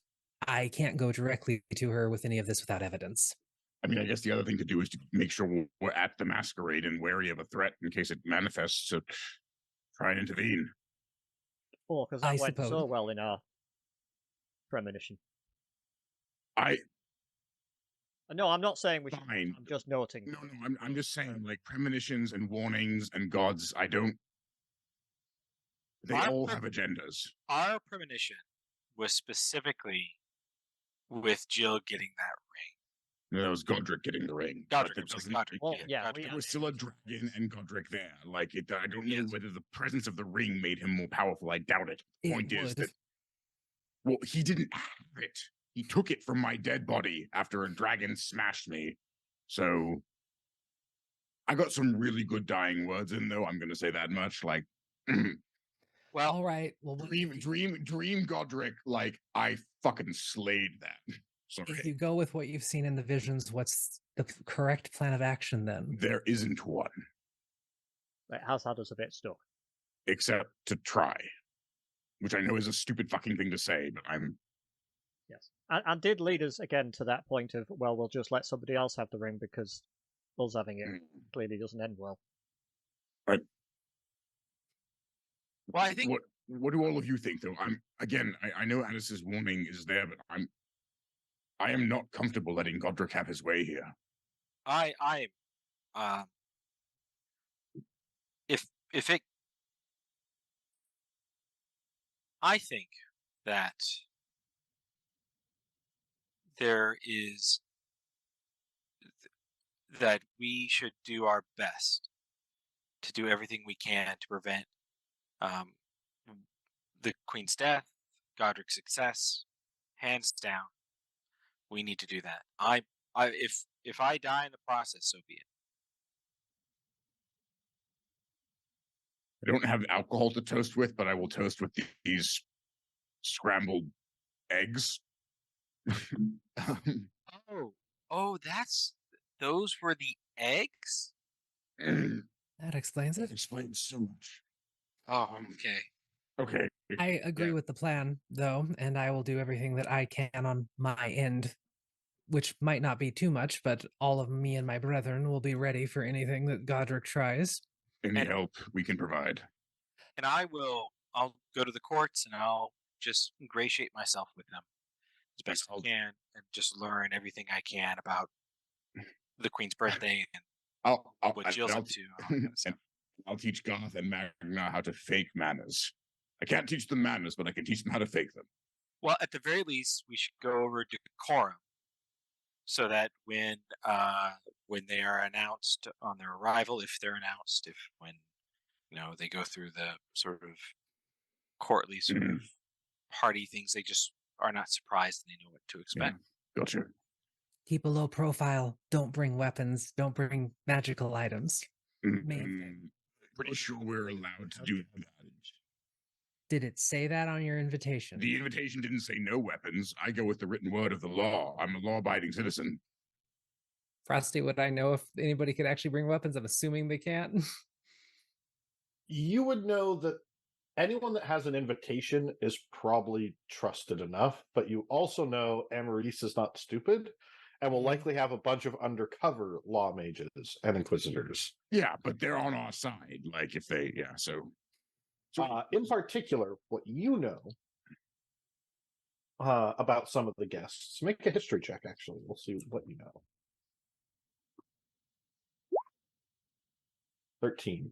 I can't go directly to her with any of this without evidence. I mean, I guess the other thing to do is to make sure we're at the masquerade and wary of a threat in case it manifests, to try and intervene. Oh, because that went so well in our premonition. No, I'm not saying we should. I'm just noting. No, I'm just saying, premonitions and warnings and gods, they all have agendas. Our premonition was specifically with Jill getting that ring. No, that was Godric getting the ring. Godric. Well, yeah, there was still a dragon and Godric there. I don't know whether the presence of the ring made him more powerful. I doubt it. The point is that, well, he didn't have it. He took it from my dead body after a dragon smashed me. So I got some really good dying words in, though. I'm going to say that much. Well, all right. Well, dream Godric, I fucking slayed that. Sorry. If you go with what you've seen in the visions, what's the correct plan of action then? There isn't one. House had us a bit stuck. Except to try. Which I know is a stupid fucking thing to say, but I'm... Yes. And did lead us again to that point of, well, we'll just let somebody else have the ring because us having it clearly doesn't end well. Right. Well, I think What do all of you think, though? I know Alice's warning is there, but I am not comfortable letting Godric have his way here. um, if it, I think that there is that we should do our best to do everything we can to prevent um, the Queen's death, Godric's success, hands down. We need to do that. If I die in the process, so be it. I don't have alcohol to toast with, but I will toast with these scrambled eggs. Oh, those were the eggs. That explains That it. explains so much. Oh, okay. Okay. I agree Yeah. with the plan, though, and I will do everything that I can on my end, which might not be too much, but all of me and my brethren will be ready for anything that Godric tries. Any And- help we can provide. And I'll go to the courts and I'll just ingratiate myself with them as best I can and just learn everything I can about the Queen's birthday and what Jill's up to. and all that kind of stuff. I'll teach Garth and Magna how to fake manners. I can't teach them manners, but I can teach them how to fake them. Well, at the very least, we should go over decorum, so that when they are announced on their arrival, if they're announced, if when they go through the sort of courtly sort of party things, they just are not surprised and they know what to expect. Gotcha. Keep a low profile. Don't bring weapons. Don't bring magical items. Pretty sure we're allowed to do that. Did it say that on your invitation? The invitation didn't say no weapons. I go with the written word of the law. I'm a law-abiding citizen. Frosty, would I know if anybody could actually bring weapons? I'm assuming they can't. You would know that anyone that has an invitation is probably trusted enough, but you also know Amaris is not stupid and will likely have a bunch of undercover law mages and inquisitors. Yeah, but they're on our side. Like if they, so in particular, what you know about some of the guests, make a history check, actually. We'll see what you know. 13.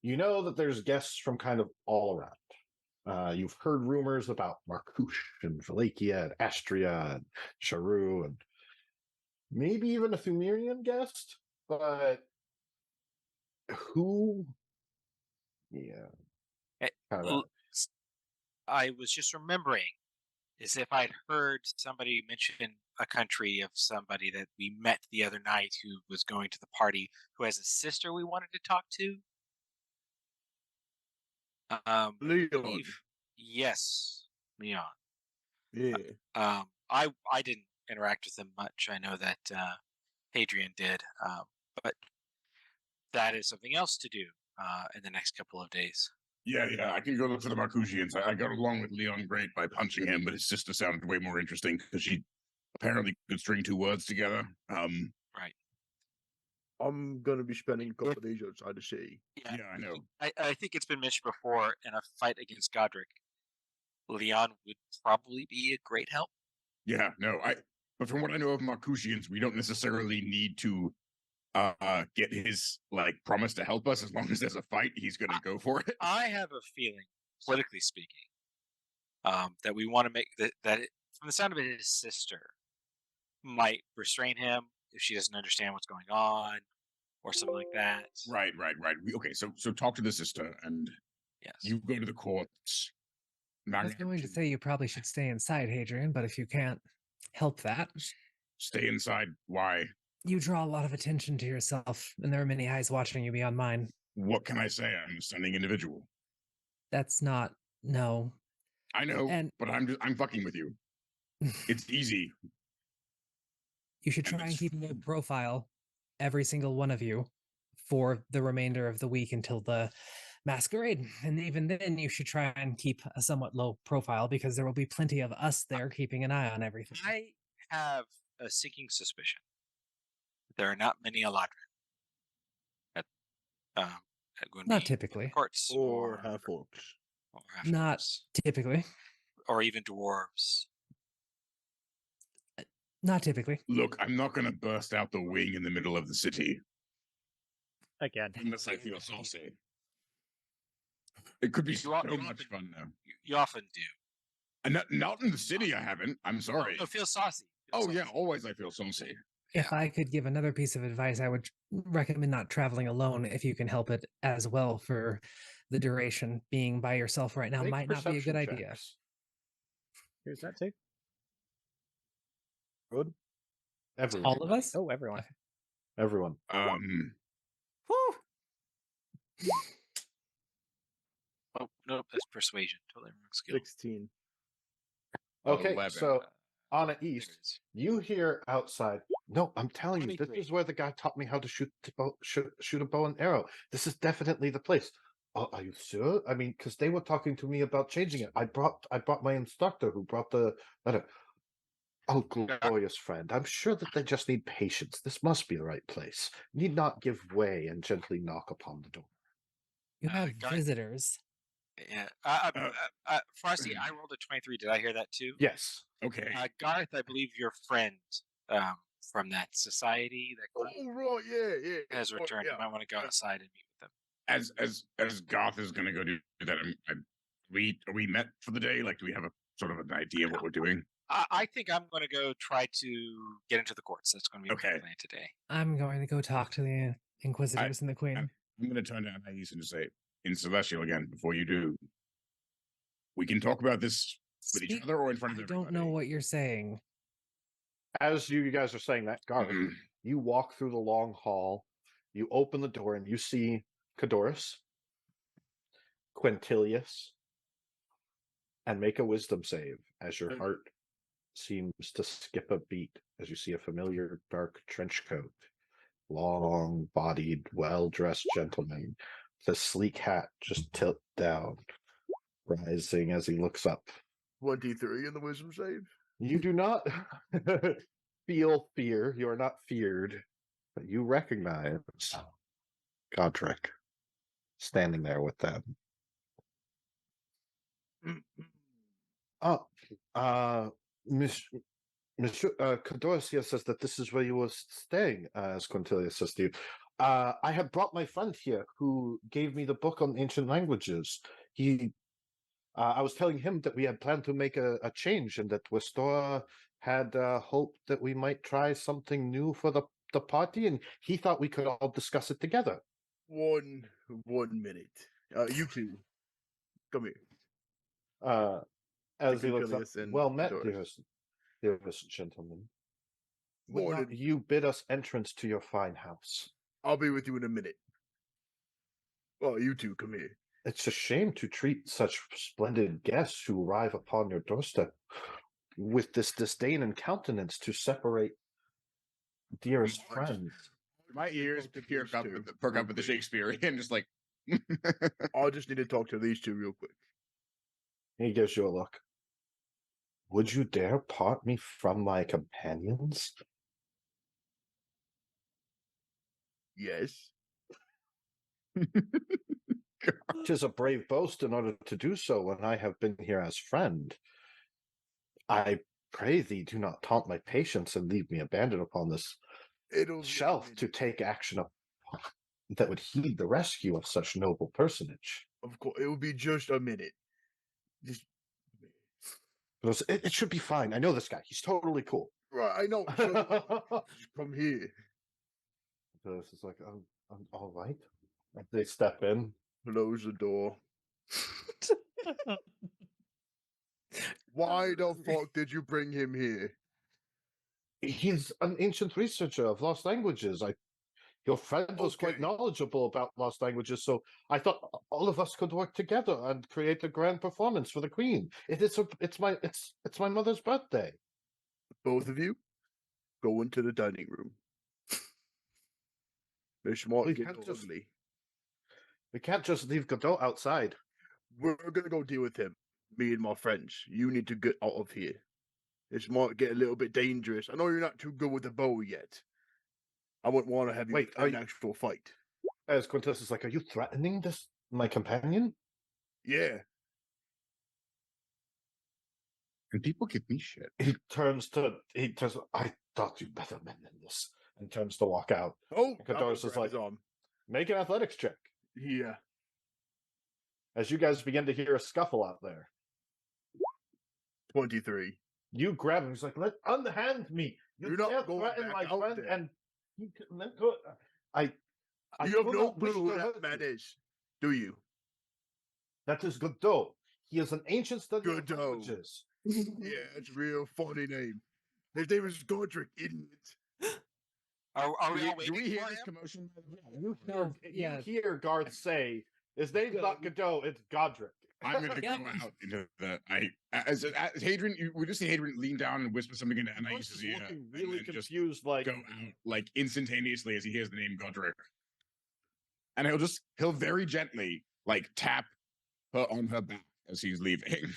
You know that there's guests from kind of all around. You've heard rumors about Marcouche and Valakia and Astria and Charu and maybe even a Thumerian guest, but who? Yeah. I was just remembering, as if I'd heard somebody mention a country of somebody that we met the other night who was going to the party, who has a sister we wanted to talk to. Leon. Yes, Leon. Yeah. I didn't interact with him much. I know that Hadrian did, but that is something else to do in the next couple of days. Yeah, I can go look for the Marcusians. I got along with Leon great by punching him, but his sister sounded way more interesting because she apparently could string two words together. Right. I'm gonna be spending a couple of days outside the city. Yeah, I know. I think it's been mentioned before, in a fight against Godric, Leon would probably be a great help. Yeah, no, but from what I know of Marcusians, we don't necessarily need to get his promise to help us. As long as there's a fight, he's gonna go for it. I have a feeling, politically speaking, that we want to make that from the sound of it, his sister might restrain him if she doesn't understand what's going on or something like that. Right. Okay, so talk to the sister, and yes, you go to the courts. I was going to say you probably should stay inside, Hadrian, but if you can't help that, stay inside. Why? You draw a lot of attention to yourself, and there are many eyes watching you beyond mine. What can I say? I'm a stunning individual. That's not no. I know, but I'm fucking with you. It's easy. You should try and keep a low profile, every single one of you, for the remainder of the week until the masquerade. And even then, you should try and keep a somewhat low profile because there will be plenty of us there keeping an eye on everything. I have a sinking suspicion there are not many Eladrin Going to Not be typically. courts Or half orcs. or half Not orcs, typically. or even dwarves. Not typically. Look, I'm not going to burst out the wing in the middle of the city Again. unless I feel saucy. It could be You so often- much fun though. You often do. And not in the city. I haven't. I'm sorry. No, feel saucy. Feel Oh yeah, saucy. always I feel saucy. If I could give another piece of advice, I would recommend not traveling alone if you can help it as well for the duration. Being by yourself right now Make might not be a good perception idea. checks. Who's that too? Good. Everyone. All of us? Oh, everyone. Everyone. Whew. Oh, nope, that's persuasion. Totally wrong skill. 16. Okay, 11. so on There the it east, is. you hear outside. No, I'm telling you, this 23. is where the guy taught me how to shoot a bow and arrow. This is definitely the place. Oh, are you sure? I mean, because they were talking to me about changing it. I brought my instructor who brought the letter. Oh, glorious friend! I'm sure that they just need patience. This must be the right place. Need not give way and gently knock upon the door. You have Guy- visitors. Yeah. Frosty, I rolled a 23. Did I hear that too? Yes. Okay. Garth, I believe your friend from that society that Oh, right, yeah. has right, returned. yeah. You might want to go outside and meet with them. As Goth is going to go do that, are we met for the day? Like, do we have a sort of an idea of what we're doing? I think I'm going to go try to get into the courts. That's going to be my Okay. plan today. I'm going to go talk to the Inquisitors and the Queen. I'm going to turn down Hayes and just say, in Celestial again, before you do, we can talk about this with each Speak- other or in front of I everybody. don't know what you're saying. As you guys are saying that, Garth, Mhm. you walk through the long hall. You open the door and you see Cadorus, Quintilius, and make a wisdom save as your heart seems to skip a beat as you see a familiar dark trench coat, long-bodied, well-dressed gentleman with a sleek hat just tilt down, rising as he looks up. 23 in the wisdom save. You do not feel fear. You are not feared, but you recognize Godric standing there with them. Oh, Monsieur Cadorus here says that this is where you were staying, as Quintilius says to you. I have brought my friend here who gave me the book on ancient languages. I was telling him that we had planned to make a change and that Westora had hoped that we might try something new for the party, and he thought we could all discuss it together. 1 minute. You two, come here. As he looks up, Quintilius and well met, Cadorus. dearest gentlemen. Would not Morning. you bid us entrance to your fine house? I'll be with you in a minute. Oh, you two, come here. It's a shame to treat such splendid guests who arrive upon your doorstep with this disdain and countenance to separate dearest I just- friends. My ears Talk to perk these up, two perk real up with the quick. Shakespearean, just like. I just need to talk to these two real quick. He gives you a look. Would you dare part me from my companions? Yes. 'Tis a brave boast in order to do so when I have been here as friend. I pray thee do not taunt my patience and leave me abandoned upon this It'll be a shelf to minute. take action that would heed the rescue of such noble personage. Of course, it will be just a minute. Just It should be fine. I know this guy. He's totally cool. right. I know. So just come here. This is like, I'm all right. And they step in. Close the door. Why the fuck did you bring him here? He's an ancient researcher of lost languages. Your friend was quite Okay. knowledgeable about lost languages, so I thought all of us could work together and create a grand performance for the Queen. It's my mother's birthday. Both of you, go into the dining room. Miss Mark, We get can't just- ugly. We can't just leave Godot outside. We're gonna go deal with him. Me and my friends. You need to get out of here. This might get a little bit dangerous. I know you're not too good with the bow yet. I wouldn't want to have you Wait, in an actual fight. As Quintus is like, "Are you threatening my companion?" Yeah. And people give me shit. He turns. I thought you'd better men than this, and turns to walk out. Oh, Cadoris is like, arm. "Make an athletics check." Yeah. As you guys begin to hear a scuffle out there, 23. you grab him. He's like, unhand me. You You're not can't going threaten back my out friend, there. and you can let go. I You have do no not wish clue to who hurt that man you. is, do you? That is Godot. He is an ancient study of Godot. languages. Yeah, it's a real funny name. His name is Godric, idiot. Are we all Do waiting we hear for this him? commotion? You hear Garth say, his name's not Godot, it's Godric. I'm gonna Yep. go out into the. As Hadrian, we just see Hadrian lean down and whisper something into Anais's ear, looking and really then just confused, like, go out like instantaneously as he hears the name Godric, and he'll very gently like tap her on her back as he's leaving.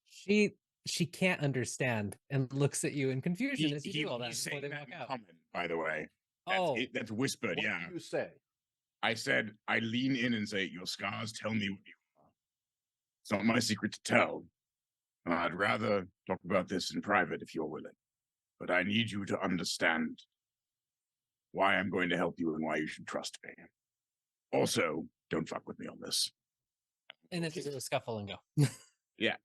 She can't understand and looks at you in confusion as you do all that He's before saying they that walk in out. common, by the way. Oh, That's whispered. what Yeah, do you say? I said I lean in and say, "Your scars tell me what you are. It's not my secret to tell. I'd rather talk about this in private if you're willing. But I need you to understand why I'm going to help you and why you should trust me. Also, don't fuck with me on this." and then just a scuffle and go. Yeah.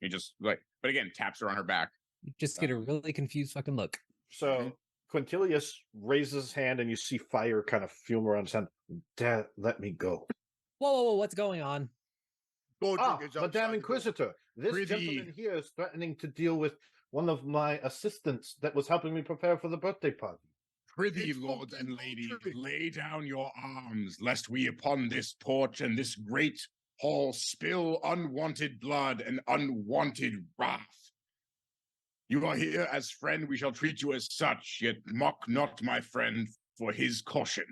He just but again, taps her on her back. You just get a really confused fucking look. So Quintilius raises his hand and you see fire kind of fume around his hand. Dad, let me go. Whoa, what's going on? Godric is outside Madame the door. Inquisitor, this Prithee. gentleman here is threatening to deal with one of my assistants that was helping me prepare for the birthday party. Prithee, It's lords fucking and ladies, Godric. lay down your arms, lest we upon this porch and this great hall spill unwanted blood and unwanted wrath. You are here as friend, we shall treat you as such, yet mock not my friend for his caution.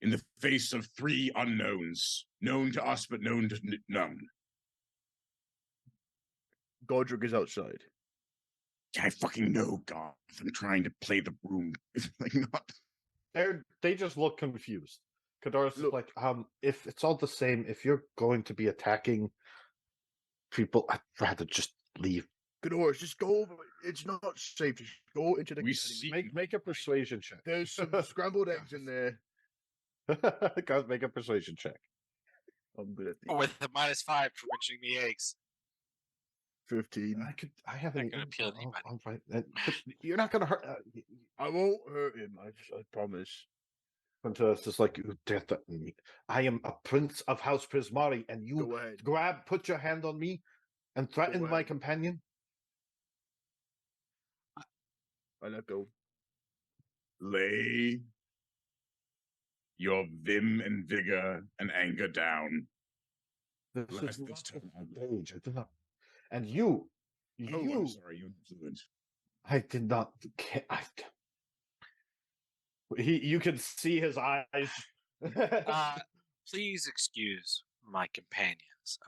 In the face of 3 unknowns, known to us but known to none. Godric is outside. I fucking know, God. I'm trying to play the room. It's like not. They just look confused. Cadoris is Look. like, if it's all the same, if you're going to be attacking people, I'd rather just leave. Cadoris, just go over. It's not safe. Just go into the We academy. see. Make a persuasion check. There's some scrambled eggs in there. Guys, make a persuasion check. I'm good at these. With the -5 for mentioning the eggs. 15. I haven't. gonna appeal to anybody. I'm fine. But you're not gonna hurt. I won't hurt him. I promise. Quintus is like, you dare threaten me. I am a prince of House Prismari, and you Go ahead. put your hand on me, and threaten my ahead. companion. I let go. Lay your vim and vigor and anger down. This Lest is this not turn the ugly. stage. I did not. And you, Oh, I'm you. sorry, you're fluent. I did not. You can see his eyes. Please excuse my companions.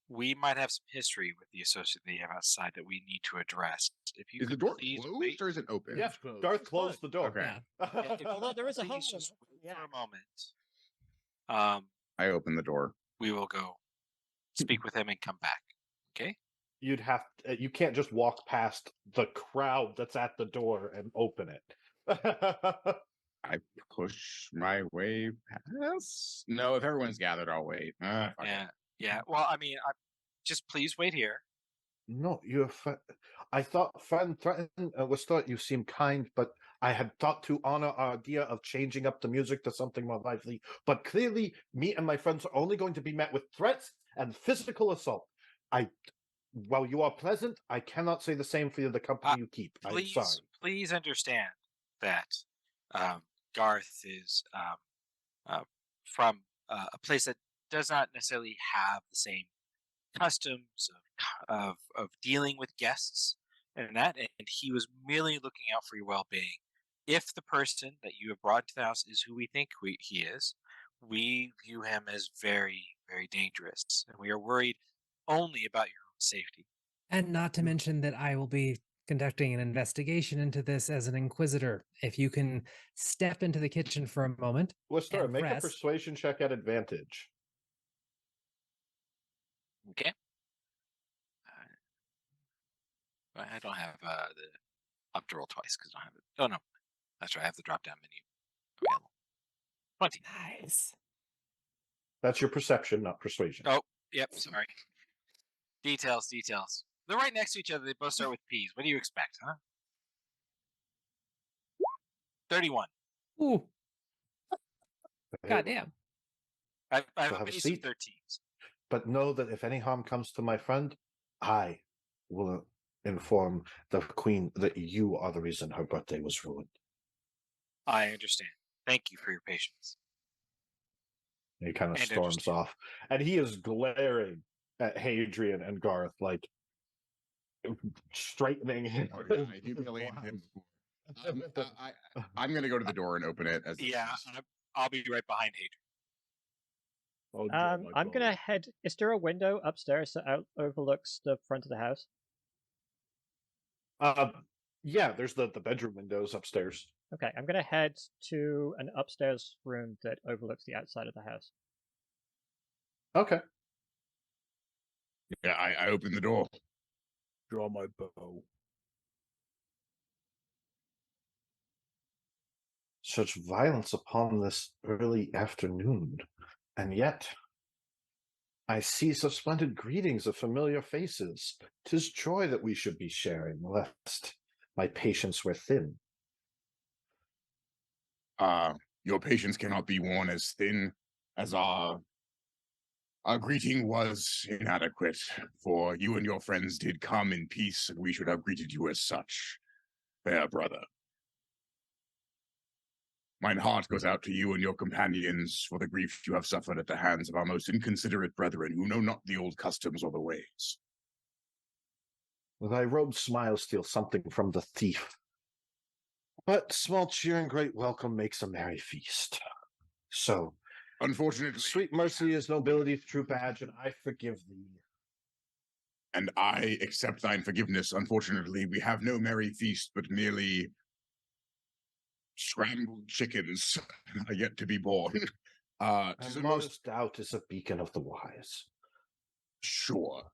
We might have some history with the associate that you have outside that we need to address. If you Is the could door please closed wait, or is it open? Yeah, It's closed. Garth It's closed the door. Okay. if you Although there is a please hole in just it. wait Yeah. for a moment. I open the door. We will go speak with him and come back. Okay. You'd have. You can't just walk past the crowd that's at the door and open it. I push my way past. No, if everyone's gathered, I'll wait. Fuck it. Yeah. Well, I mean, just please wait here. No, you're. I thought friend threatened was thought you seemed kind, but I had thought to honor our idea of changing up the music to something more lively. But clearly, me and my friends are only going to be met with threats and physical assault. While you are pleasant, I cannot say the same for the company you keep. I'm sorry. Please understand that Garth is from a place that does not necessarily have the same customs of dealing with guests and that, and he was merely looking out for your well-being. If the person that you have brought to the house is who we think he is, we view him as very, very dangerous, and we are worried only about your own safety. And not to mention that I will be conducting an investigation into this as an inquisitor. If you can step into the kitchen for a moment. Lister, and make a rest. persuasion check at advantage. Okay. I don't have the up to roll twice because I don't have it. Oh no, that's right. I have the drop down menu available. 20. Nice. That's your perception, not persuasion. Oh, yep. Sorry. Details. They're right next to each other. They both start with P's. What do you expect, huh? 31. Ooh, Hey, goddamn. I have So a have a base of seat. 13s. but know that if any harm comes to my friend, I will inform the queen that you are the reason her birthday was ruined. I understand. Thank you for your patience. And he kind of And storms understand. off. And he is glaring at Hadrian and Garth, like straightening him. Oh, yeah, I humiliated him before. I'm going to go to the door and open it. As Yeah, I'll be right behind Hadrian. I'll draw my I'm gonna bow. head. Is there a window upstairs that overlooks the front of the house? Yeah, there's the bedroom windows upstairs. Okay, I'm gonna head to an upstairs room that overlooks the outside of the house. Okay. Yeah, I open the door. Draw my bow. Such violence upon this early afternoon, and yet I see such splendid greetings of familiar faces. 'Tis joy that we should be sharing, lest my patience were thin. Your patience cannot be worn as thin as our greeting was inadequate, for you and your friends did come in peace, and we should have greeted you as such, fair brother. Mine heart goes out to you and your companions for the grief you have suffered at the hands of our most inconsiderate brethren who know not the old customs or the ways. Thy robed smile steals something from the thief. But small cheer and great welcome makes a merry feast. So, Unfortunately, sweet mercy is nobility's true badge, and I forgive thee. and I accept thine forgiveness. Unfortunately, we have no merry feast, but merely scrambled chickens are yet to be born. And The most modest doubt is a beacon of the wise. sure.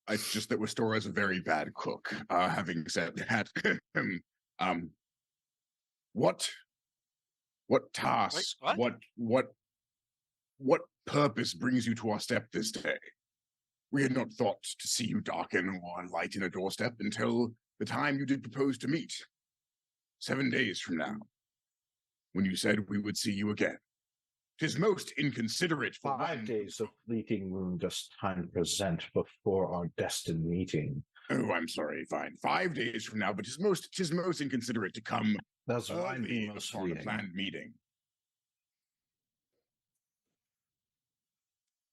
It's just that Restora's a very bad cook. Having said that, um, what task, What? what purpose brings you to our step this day? We had not thought to see you darken or lighten a doorstep until the time you did propose to meet. 7 days from now, when you said we would see you again. 'Tis most inconsiderate for 5 one. days of fleeting moon does time present before our destined meeting. Oh, I'm sorry, fine. 5 days from now, but 'tis most inconsiderate to come That's why early be most upon a fleeting. planned meeting.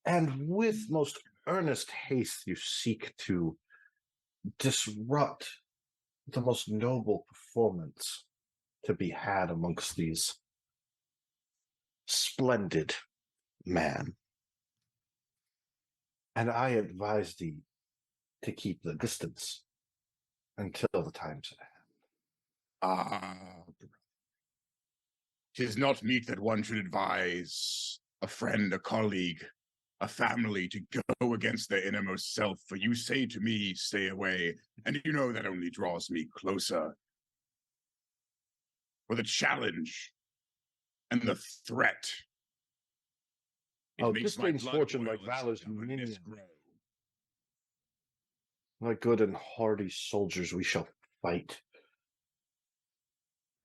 And with most earnest haste you seek to disrupt the most noble performance to be had amongst these splendid man. And I advise thee to keep the distance until the time's at hand. 'Tis not meet that one should advise a friend, a colleague, a family to go against their innermost self, for you say to me, stay away, and you know that only draws me closer. For the challenge and the threat. It Oh, makes this my gains blood fortune boil like and valor's stubbornness minion. grow. Like good and hardy soldiers we shall fight.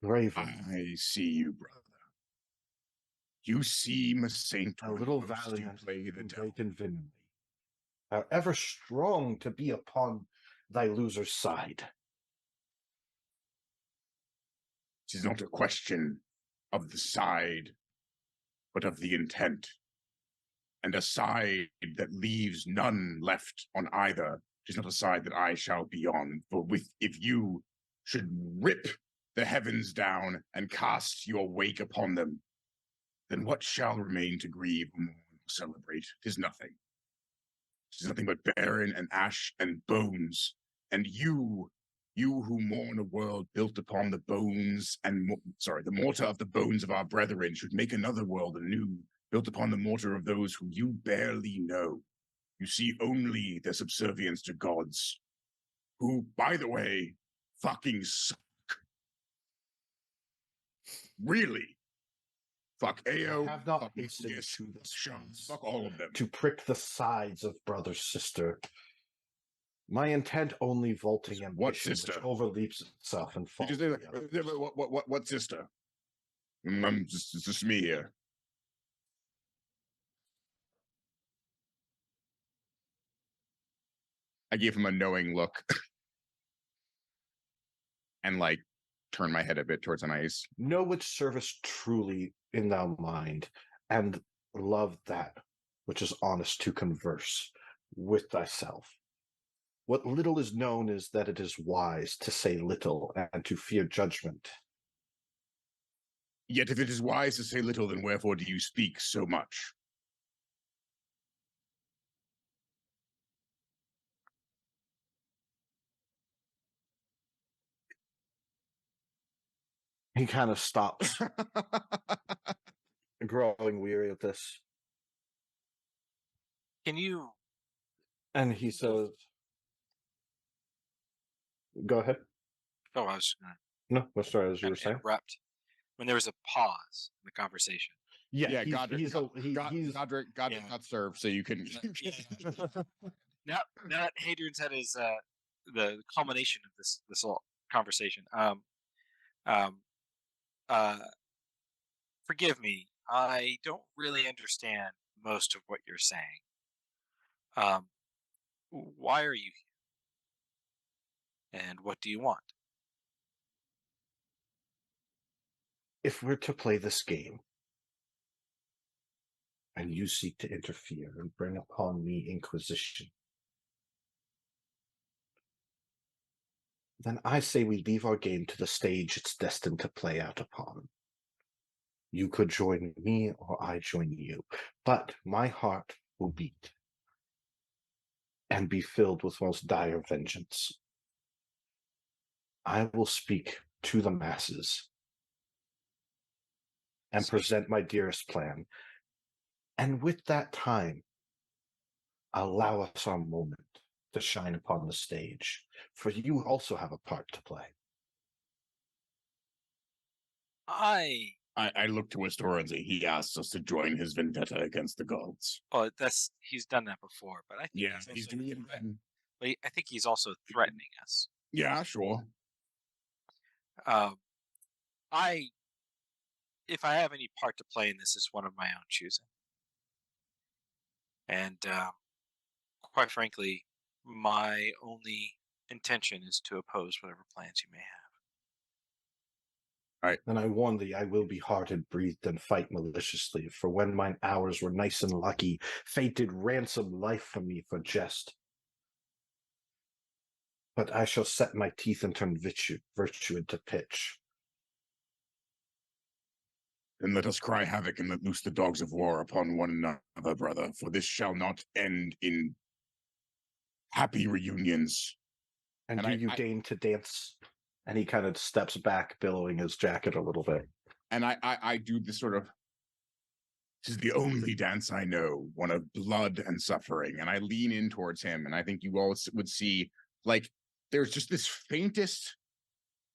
Raven, I see you, brother. You seem a saint a when little most valiant you play the and devil. great in villainy. Ever strong to be upon thy loser's side. It is not a question of the side, but of the intent. And a side that leaves none left on either is not a side that I shall be on. For if you should rip the heavens down and cast your wake upon them, then what shall remain to grieve or mourn or celebrate? 'Tis nothing. 'Tis nothing but barren and ash and bones. And you You who mourn a world built upon the bones and the mortar of the bones of our brethren should make another world anew, built upon the mortar of those whom you barely know. You see only their subservience to gods, who, by the way, fucking suck. Really? Fuck Ao. I have not fuck listened Aegis, to the Sean, streets fuck all of them. to prick the sides of brother sister. My intent only vaulting ambition, What sister? which overleaps itself and falls. Just, what sister? It's just me here. I gave him a knowing look and like turn my head a bit towards an ice. Know which service truly in thou mind, and love that which is honest to converse with thyself. What little is known is that it is wise to say little and to fear judgment. Yet if it is wise to say little, then wherefore do you speak so much? He kind of stops, growing weary of this. Can you? And he says, go ahead. Oh, I was going No, let's start as you were to saying. interrupt when there was a pause in the conversation. Yeah, Godric Yeah. not served, so you can. Now that Hadrian's had his the culmination of this whole conversation. Forgive me, I don't really understand most of what you're saying. Why are you here? And what do you want? If we're to play this game, and you seek to interfere and bring upon me inquisition, then I say we leave our game to the stage it's destined to play out upon. You could join me or I join you, but my heart will beat and be filled with most dire vengeance. I will speak to the masses and present my dearest plan. And with that time, allow us our moment to shine upon the stage, for you also have a part to play. I look to Astora and say he asks us to join his vendetta against the gods. Oh, he's done that before, but I think He's doing it again. But I think he's also threatening us. Yeah, sure. If I have any part to play in this, it's one of my own choosing. And quite frankly, my only intention is to oppose whatever plans you may have. Right. And I warn thee, I will be hearted, breathed, and fight maliciously, for when mine hours were nice and lucky, fate did ransom life from me for jest. But I shall set my teeth and turn virtue into pitch. Then let us cry havoc and let loose the dogs of war upon one another, brother, for this shall not end in happy reunions. And do you deign to dance? And he kind of steps back, billowing his jacket a little bit. And I do this sort of, this is the only dance I know, one of blood and suffering. And I lean in towards him, and I think you all would see, like, there's just this faintest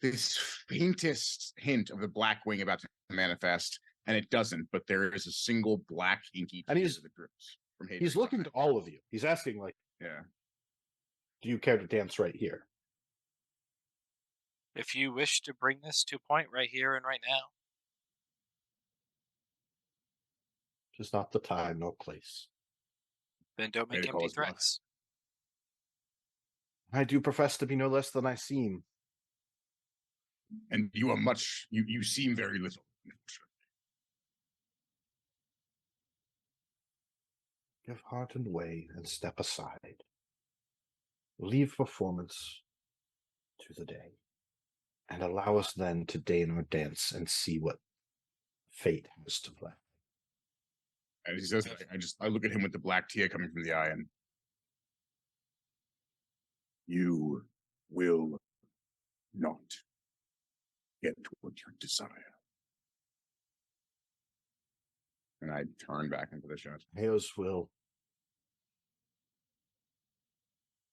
hint of the black wing about to manifest, and it doesn't, but there is a single black inky and tear that drips from Hadrian's he's looking eye. to all of you. He's asking, like, yeah, do you care to dance right here? If you wish to bring this to a point right here and right now. Tis not the time nor place. Then don't make empty threats. I do profess to be no less than I seem. And you are much, you seem very little. Give heart and way and step aside. Leave performance to the day. And allow us then to deign our dance and see what fate has to play. And he says, I look at him with the black tear coming from the eye, and you will not get what you desire. And I turn back into the shadows. Eos will.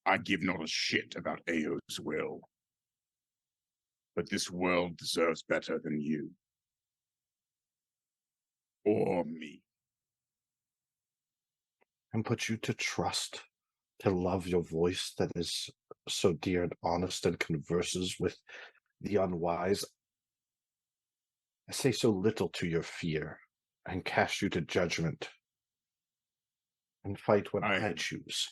I give not a shit about Ao's will. But this world deserves better than you. Or me. And put you to trust, to love your voice that is so dear and honest and converses with the unwise. I say so little to your fear and cast you to judgment and fight when I choose.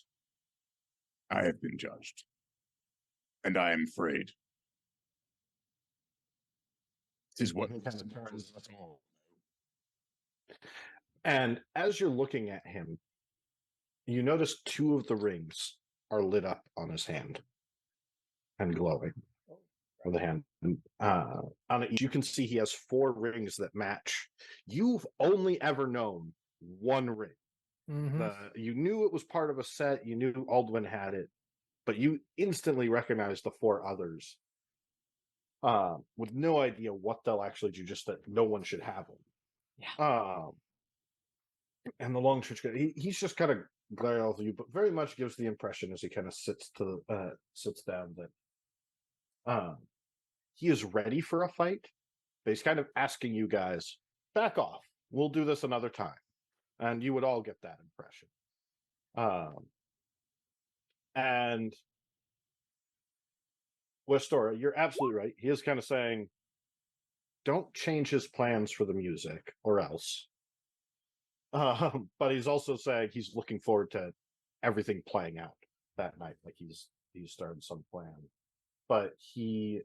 I have been judged. And I am afraid. This is what turns us all. And as you're looking at him, you notice 2 of the rings are lit up on his hand and glowing. Or the hand. On it, you can see he has 4 rings that match. You've only ever known 1 ring. Mm-hmm. You knew it was part of a set. You knew Aldwin had it, but you instantly recognized the 4 others. With no idea what they'll actually do, just that no one should have them. Yeah. And the long church, he's just kind of glaring off at you, but very much gives the impression as he kind of sits down that he is ready for a fight, but he's kind of asking you guys, back off. We'll do this another time. And you would all get that impression. And Westora, you're absolutely right. He is kind of saying, don't change his plans for the music or else. But he's also saying he's looking forward to everything playing out that night. Like he's started some plan. But he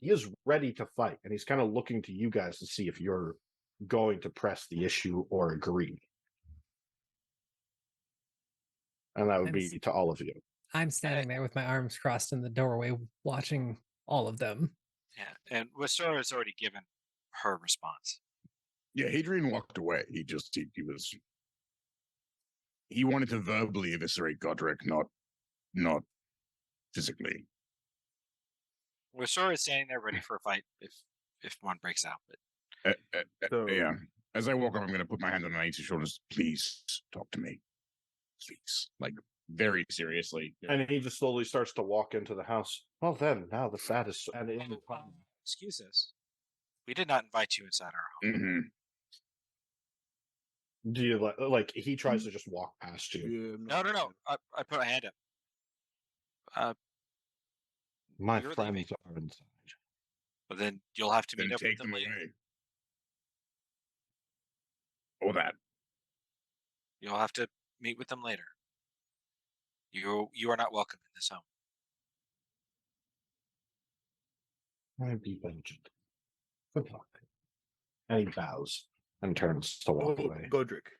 is ready to fight, and he's kind of looking to you guys to see if you're going to press the issue or agree. And that would be to all of you. I'm standing there with my arms crossed in the doorway, watching all of them. Yeah, and Westora has already given her response. Yeah, Hadrian walked away. He wanted to verbally eviscerate Godric, not physically. Westora is standing there ready for a fight if one breaks out. But Yeah. As I walk up, I'm going to put my hand on Anita's shoulders. Please talk to me. Please. Like, very seriously. And he just slowly starts to walk into the house. Well, then, now the fat is... And excuse us. We did not invite you inside our home. Mm-hmm. Do you like he tries to just walk past you? Yeah, no. I put my hand up. My you're friends leaving. are inside. But then you'll have to meet up with Take them them later. away. Or that. You'll have to meet with them later. You are not welcome in this home. I'd be vengeant. Good luck. And he bows and turns to walk away. Godric.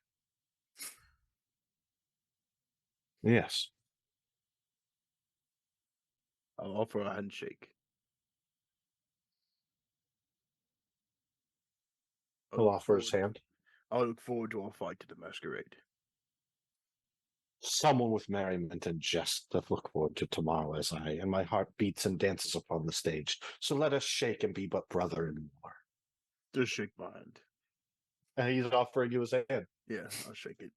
Yes. I'll offer a handshake. He'll offer his hand. I look forward to our fight at the masquerade. Someone with merriment and jest to look forward to tomorrow as I, and my heart beats and dances upon the stage. So let us shake and be but brother and more. Just shake my hand. And he's offering you his hand. Yeah, I'll shake it.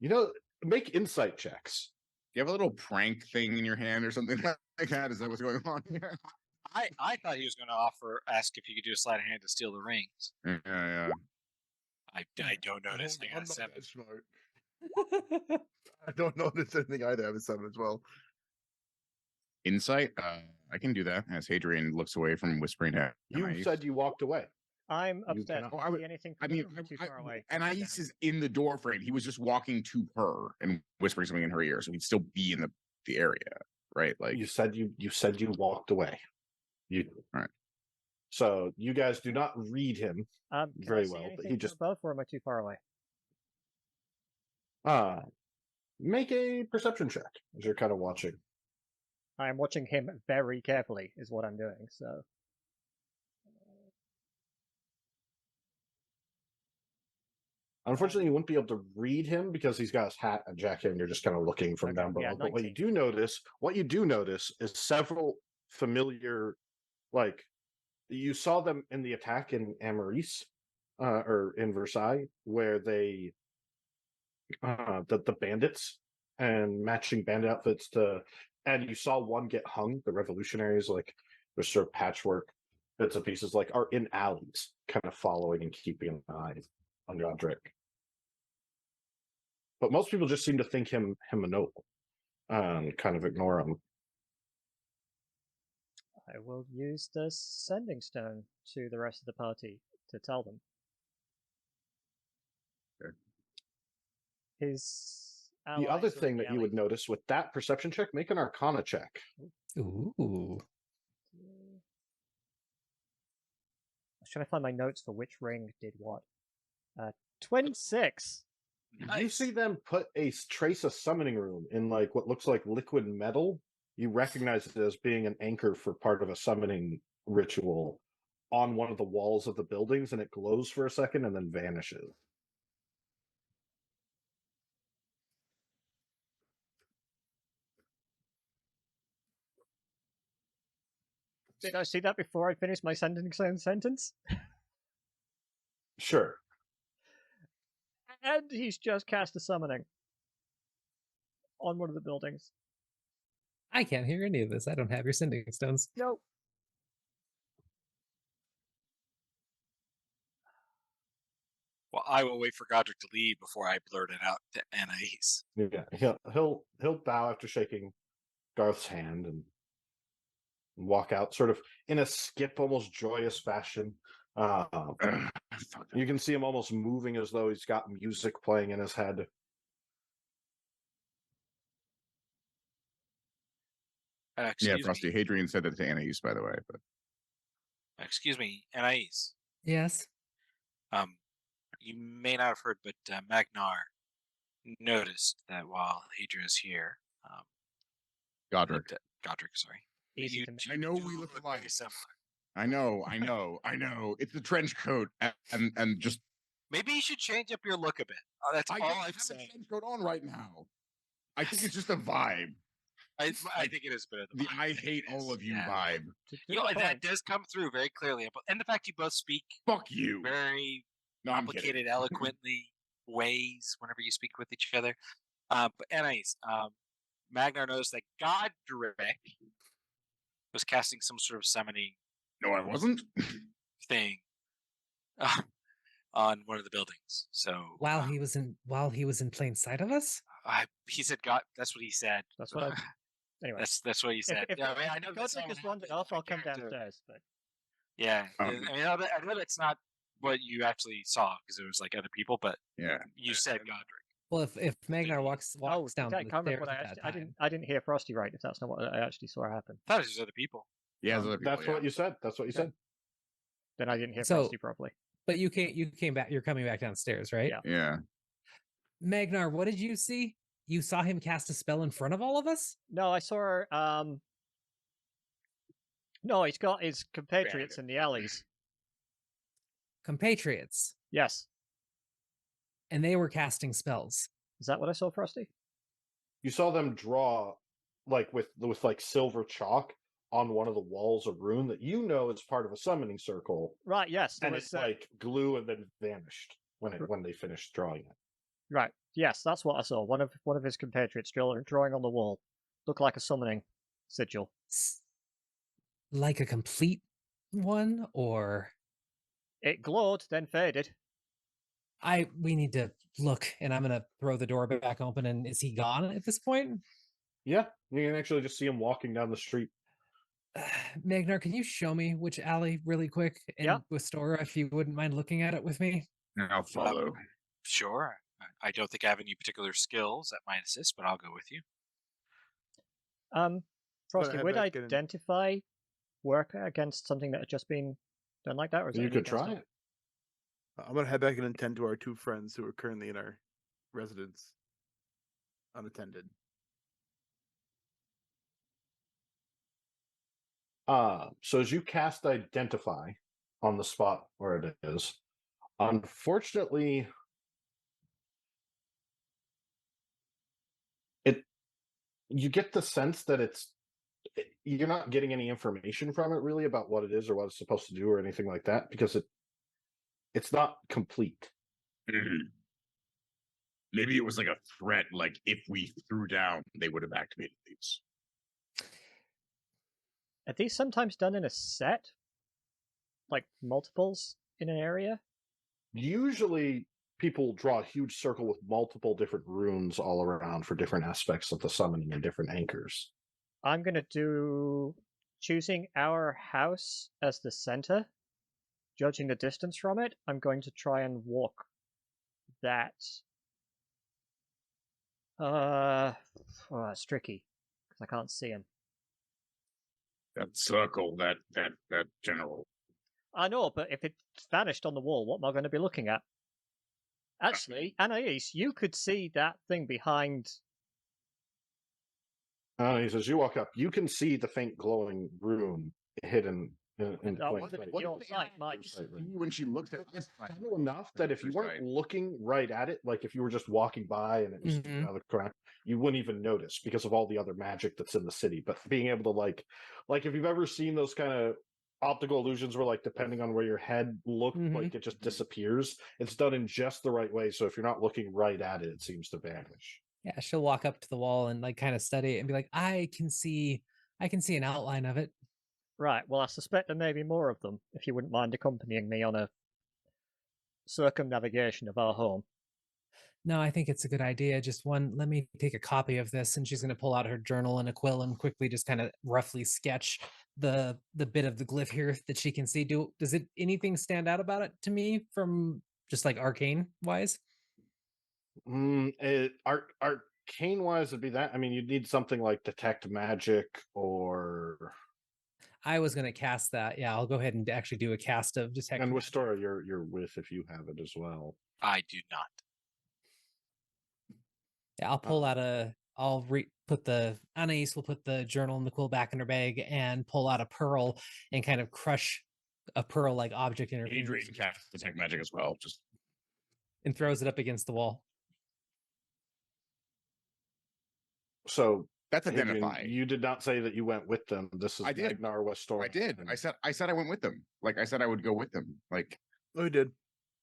You know, make insight checks. Do you have a little prank thing in your hand or something like that? Is that what's going on here? I thought he was going to ask if he could do a sleight of hand to steal the rings. Yeah. I don't notice. I got a 7. Smart. I don't notice anything either. I have a 7 as well. Insight? I can do that. As Hadrian looks away from whispering to You said you walked away. I'm You upset. cannot- Do I see anything from too far away? And Anais is in the door frame. He was just walking to her and whispering something in her ear, so he'd still be in the area, right? Like You said you walked away. All right. So you guys do not read him Can very I see well, but anything he just from above, or am I too far away? make a perception check as you're kind of watching. I am watching him very carefully, is what I'm doing. So Unfortunately, you wouldn't be able to read him because he's got his hat and jacket, and you're just kind of looking from Okay, down below. yeah, But what you 19. do notice is several familiar, like you saw them in the attack in Amaris, or in Versailles, where they the bandits and matching bandit outfits and you saw one get hung. The revolutionaries, like there's sort of patchwork bits and pieces, like are in alleys, kind of following and keeping an eye on Godric. But most people just seem to think him a noble, and kind of ignore him. I will use the sending stone to the rest of the party to tell them. Sure. His The other allies are in thing the that you would alley. notice with that perception check, make an Arcana check. Ooh. I was trying to find my notes for which ring did what. 26. You see them put a trace of summoning room in like what looks like liquid metal. You recognize it as being an anchor for part of a summoning ritual on one of the walls of the buildings, and it glows for a second and then vanishes. Did I see that before I finished my sentence? Sure. And he's just cast a summoning on one of the buildings. I can't hear any of this. I don't have your sending stones. Nope. Well, I will wait for Godric to leave before I blurt it out to Anais. Yeah, he'll bow after shaking Garth's hand and walk out, sort of in a skip, almost joyous fashion. You can see him almost moving as though he's got music playing in his head. Yeah, Excuse Frosty. me. Hadrian said that to Anais, by the way. But Excuse me, Anais. Yes. You may not have heard, but Magnar noticed that while Hadrian is here, Godric. Godric, sorry. Easy You to I know do we look very alike. similar. I know. It's the trench coat and just. Maybe you should change up your look a bit. That's I all don't I'm have a saying. trench coat on right now. I think it's just a vibe. I think it is better than The mine. I hate all of you vibe. That does come through very clearly, and the fact you both speak Fuck you. very No, I'm kidding. complicated, eloquently ways whenever you speak with each other. But anyways, Magnar noticed that Godric was casting some sort of summoning No, I wasn't. thing on one of the buildings. So While he was in plain sight of us? he said God. That's what he said. That's what I. Anyway, That's what he said. if Yeah, I mean, I know that's Godric not has what wandered happened. off, I'll I come can't, downstairs. But Yeah, I mean, I know that's not what you actually saw because it was like other people, but Yeah. you said Godric. Well, if Magnar walks down I the can't remember stairs what at that time. I didn't hear Frosty right. If that's not what I actually saw happen, I thought it was other people. Yeah, other people, That's what you said. That's what you said. then I didn't hear So- Frosty properly. But you came back. You're coming back downstairs, right? Yeah. Yeah. Magnar, what did you see? You saw him cast a spell in front of all of us? No, I saw. No, he's got his compatriots in the alleys. Compatriots. Yes, And they were casting spells. is that what I saw, Frosty? You saw them draw like with like silver chalk on one of the walls of rune that you know is part of a summoning circle, Right. Yes. There and was, it's like glue and then vanished when they finished drawing it. right. Yes, that's what I saw. One of his compatriots drawing on the wall looked like a summoning sigil. Like a complete one, or It glowed, then faded. we need to look, and I'm gonna throw the door back open. And is he gone at this point? Yeah, you can actually just see him walking down the street. Magnar, can you show me which alley really quick? And Yeah. with Stora, if you wouldn't mind looking at it with me. I'll follow. Sure. I don't think I have any particular skills that might assist, but I'll go with you. Frosty, head would back in. identify work against something that had just been done like that, or is it You only could against try us? it. I'm gonna head back and attend to our two friends who are currently in our residence, unattended. So as you cast Identify on the spot where it is, unfortunately, you get the sense that you're not getting any information from it really about what it is or what it's supposed to do or anything like that because it's not complete. Mhm. Maybe it was like a threat, like if we threw down, they would have activated these. Are these sometimes done in a set? Like multiples in an area? Usually people draw a huge circle with multiple different runes all around for different aspects of the summoning and different anchors. I'm going to do choosing our house as the center, judging the distance from it. I'm going to try and walk that. It's tricky because I can't see him. That circle, that general. I know, but if it's vanished on the wall, what am I going to be looking at? Actually, Anais, you could see that thing behind. He says, you walk up, you can see the faint glowing rune hidden in plain sight. Your sight might. When she looked at It's subtle enough that if you weren't Right. looking right at it, like if you were just walking by and it was Mhm. out of the corner, you wouldn't even notice because of all the other magic that's in the city. But being able to like if you've ever seen those kind of optical illusions where like depending on where your head looked, like it just disappears. It's done in just the right way. So if you're not looking right at it, it seems to vanish. Yeah, she'll walk up to the wall and like kind of study it and be like, I can see an outline of it. Right, well, I suspect there may be more of them, if you wouldn't mind accompanying me on a circumnavigation of our home. No, I think it's a good idea. Just one, let me take a copy of this. And she's going to pull out her journal and a quill and quickly just kind of roughly sketch the bit of the glyph here that she can see. Does it anything stand out about it to me from just like arcane wise? Arcane wise would be that. I mean, you'd need something like detect magic or. I was going to cast that. Yeah, I'll go ahead and actually do a cast of detect. And with Stora, you're with if you have it as well. I do not. Yeah, I'll pull out put the Anais will put the journal and the quill back in her bag and pull out a pearl and kind of crush a pearl like object in her fingers Adrian cast detect magic as well. Just and throws it up against the wall. So that's Adrian, identifying. you did not say that you went with them. This is I did. Magnar Westor. I did. I said I went with them. Like I said I would go with them. Like We did.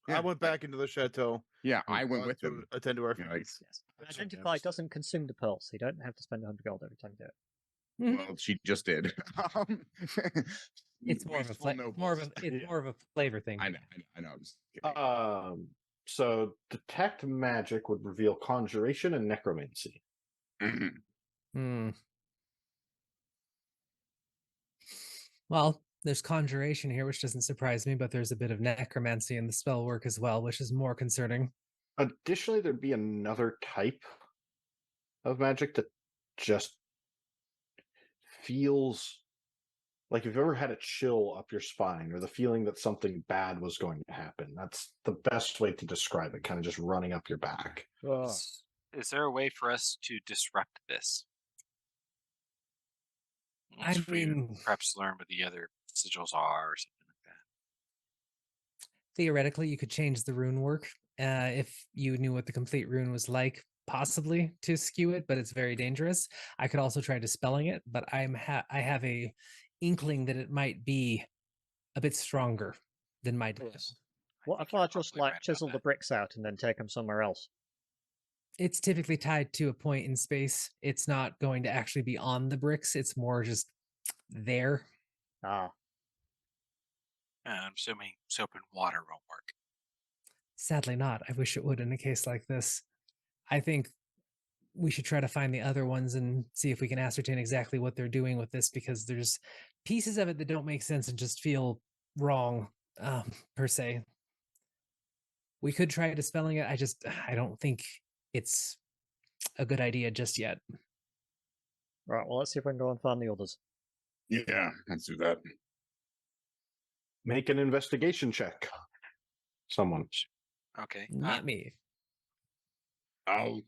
Yeah, I went back into the chateau. yeah, I went with to them. attend to our. You know, like, Yes. Identify doesn't consume the pearl, so you don't have to spend 100 gold every time you do it. well, she just did. It's more of a flavor thing. I know. I'm just kidding. So detect magic would reveal conjuration and necromancy. Mhm. Hmm. Well, there's conjuration here, which doesn't surprise me, but there's a bit of necromancy in the spell work as well, which is more concerning. Additionally, there'd be another type of magic that just feels like if you've ever had a chill up your spine or the feeling that something bad was going to happen. That's the best way to describe it, kind of just running up your back. Is there a way for us to disrupt this? I mean, perhaps learn what the other sigils are or something like that. Theoretically, you could change the rune work if you knew what the complete rune was like, possibly to skew it, but it's very dangerous. I could also try dispelling it, but I have a inkling that it might be a bit stronger than my dispel. What if I just like chisel the bricks out and then take them somewhere else? It's typically tied to a point in space. It's not going to actually be on the bricks. It's more just there. Ah. I'm assuming soap and water won't work. Sadly not. I wish it would in a case like this. I think we should try to find the other ones and see if we can ascertain exactly what they're doing with this, because there's pieces of it that don't make sense and just feel wrong, per se. We could try dispelling it. I don't think it's a good idea just yet. Right, well, let's see if we can go and find the others. Yeah, let's do that. Make an investigation check. Someone. Okay. Not me. Oh,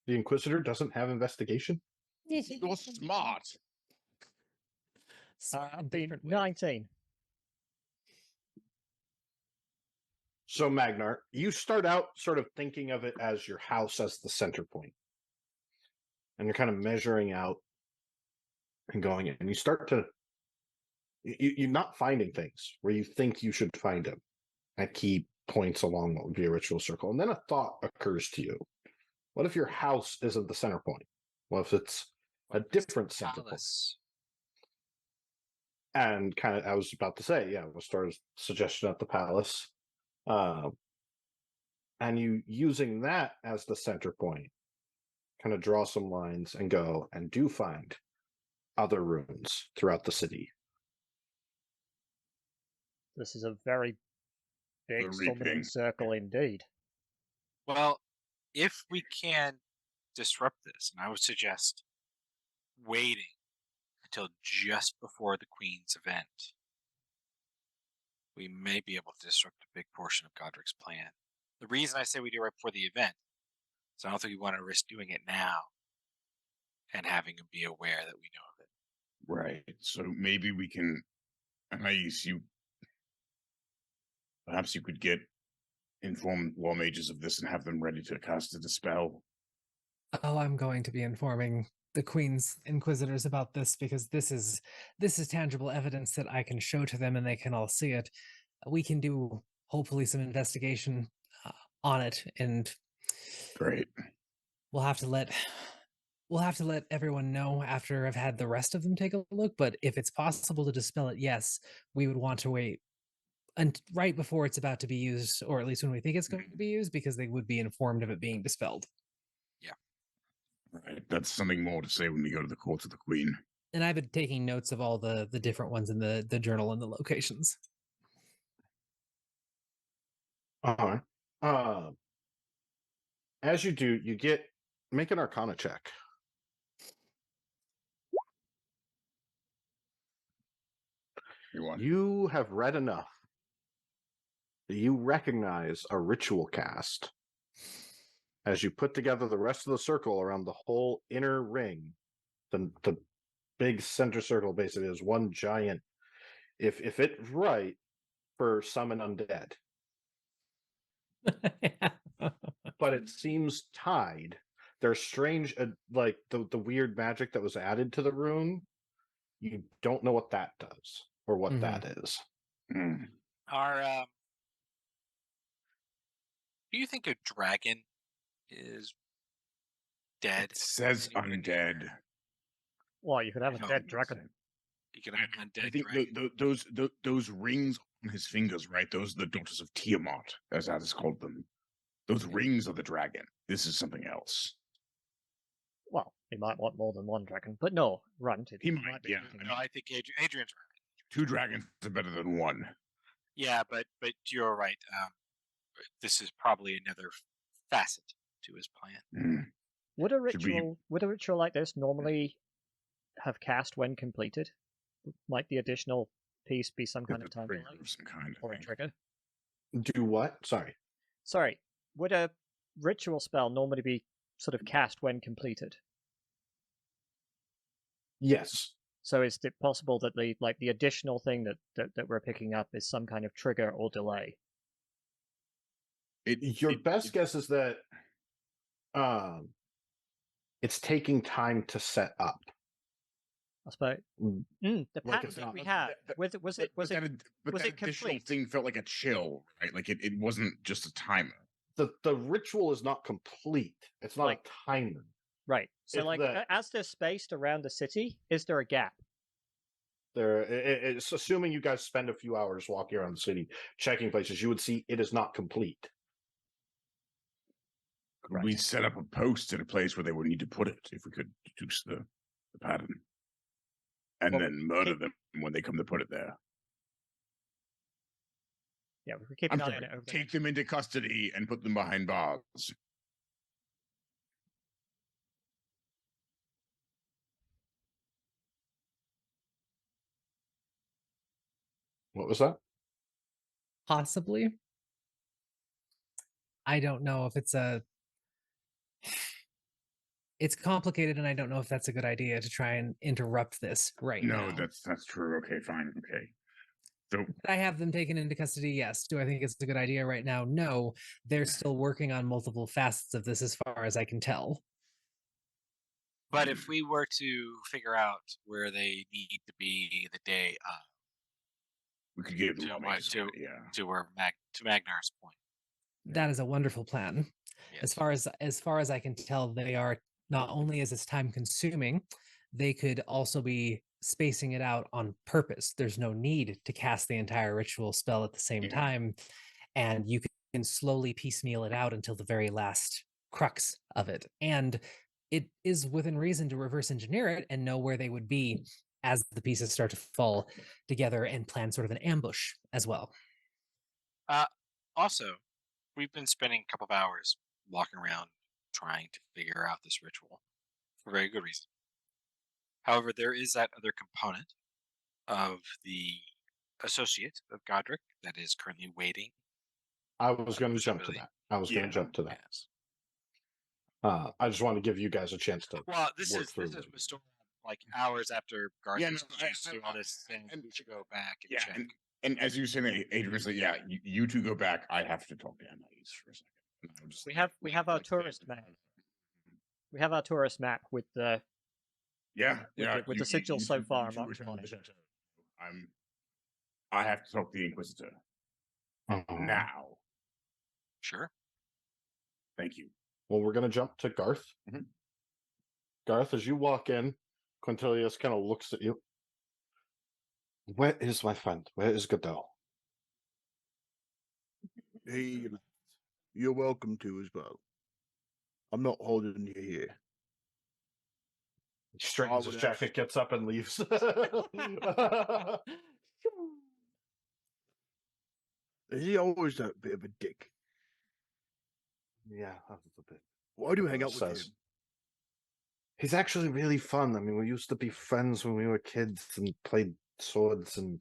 The Inquisitor doesn't have investigation? you're smart. I've been 19. So, Magnar, you start out sort of thinking of it as your house as the center point. and you're kind of measuring out and going in, and you start to you're not finding things where you think you should find them at key points along what would be a ritual circle. And then a thought occurs to you. What if your house isn't the center point? What if it's a different center point? And kind of, I was about to say, yeah, we'll start a suggestion at the palace. And you using that as the center point, kind of draw some lines and go and do find other runes throughout the city. This is a very big summoning circle indeed. Well, if we can disrupt this, and I would suggest waiting until just before the Queen's event, we may be able to disrupt a big portion of Godric's plan. The reason I say we do it right before the event is I don't think we want to risk doing it now and having him be aware that we know of it. Right. So maybe we can, perhaps you could get informed war mages of this and have them ready to cast a dispel. Oh, I'm going to be informing the Queen's Inquisitors about this because this is tangible evidence that I can show to them and they can all see it. We can do hopefully some investigation on it, and great. We'll have to let everyone know after I've had the rest of them take a look. But if it's possible to dispel it, yes, we would want to wait and right before it's about to be used, or at least when we think it's going to be used, because they would be informed of it being dispelled. Yeah. Right. That's something more to say when we go to the court of the Queen. And I've been taking notes of all the different ones in the journal and the locations. All right. As you do, make an Arcana check. You have read enough that you recognize a ritual cast as you put together the rest of the circle around the whole inner ring. The big center circle basically is one giant, if it's right, for summon undead. But it seems tied. There's strange, like the weird magic that was added to the rune. You don't know what that does or what that is. Do you think a dragon is dead? It says undead. Well, you could have a dead dragon. You can have an undead I think dragon. those rings on his fingers, right? Those are the daughters of Tiamat, as Alice called them. Those rings are the dragon. This is something else. Well, he might want more than one dragon, but no, Runt. He might, yeah. No, I think Adrian's right. 2 dragons are better than 1. Yeah, but you're right. This is probably another facet to his plan. Would a ritual like this normally have cast when completed? Might the additional piece be some kind of time delay or a trigger? Do what? Sorry. Would a ritual spell normally be sort of cast when completed? Yes. So is it possible that the additional thing that we're picking up is some kind of trigger or delay? Your best guess is that it's taking time to set up. I suppose the pattern that we had was it complete? Thing felt like a chill, right? Like it wasn't just a timer. The ritual is not complete. It's not a timer. Right. So as they're spaced around the city, is there a gap? It's assuming you guys spend a few hours walking around the city, checking places, you would see it is not complete. Could we set up a post in a place where they would need to put it if we could deduce the pattern? And then murder them when they come to put it there. Yeah, we could keep an eye on it. Take them into custody and put them behind bars. What was that? Possibly. I don't know if it's complicated, and I don't know if that's a good idea to try and interrupt this now. No, that's true. Okay, fine. Okay. So Could I have them taken into custody? Yes. Do I think it's a good idea right now? No. They're still working on multiple facets of this as far as I can tell. But if we were to figure out where they need to be the day We could give them to all my makes to yeah. to where to Magnar's point. That is a wonderful plan. Yes. As far as I can tell, they are not only is this time consuming, they could also be spacing it out on purpose. There's no need to cast the entire ritual spell at the same Yeah. time, and you can slowly piecemeal it out until the very last crux of it. And it is within reason to reverse engineer it and know where they would be as the pieces start to fall together and plan sort of an ambush as well. Also, we've been spending a couple of hours walking around trying to figure out this ritual for very good reason. However, there is that other component of the associate of Godric that is currently waiting. I was going to jump to presumably. that. I was going Yeah. to jump to that. Yes. I just want to give you guys a chance to. Well, this work is through this is it. restored like hours after Garth Yeah, no, introduced I- to all this, and and- we should go back and Yeah, check. and as you say, Adrian said, yeah, you two go back. I have to talk to Annalise for a second. And I'll just, We have our tourist map. We have our tourist map with the Yeah, with yeah. the- with the sigil so far marked on it. I have to talk to the Inquisitor now. Sure. Thank you. Well, we're going to jump to Garth. Mhm. Garth, as you walk in, Quintilius kind of looks at you. Where is my friend? Where is Godot? Hey, you're welcome to as well. I'm not holding you here. He straightens his would jacket, gets up, and leaves. Is he always a bit of a dick? Yeah, a little bit. Why do you hang out with Says. him? He's actually really fun. I mean, we used to be friends when we were kids and played swords and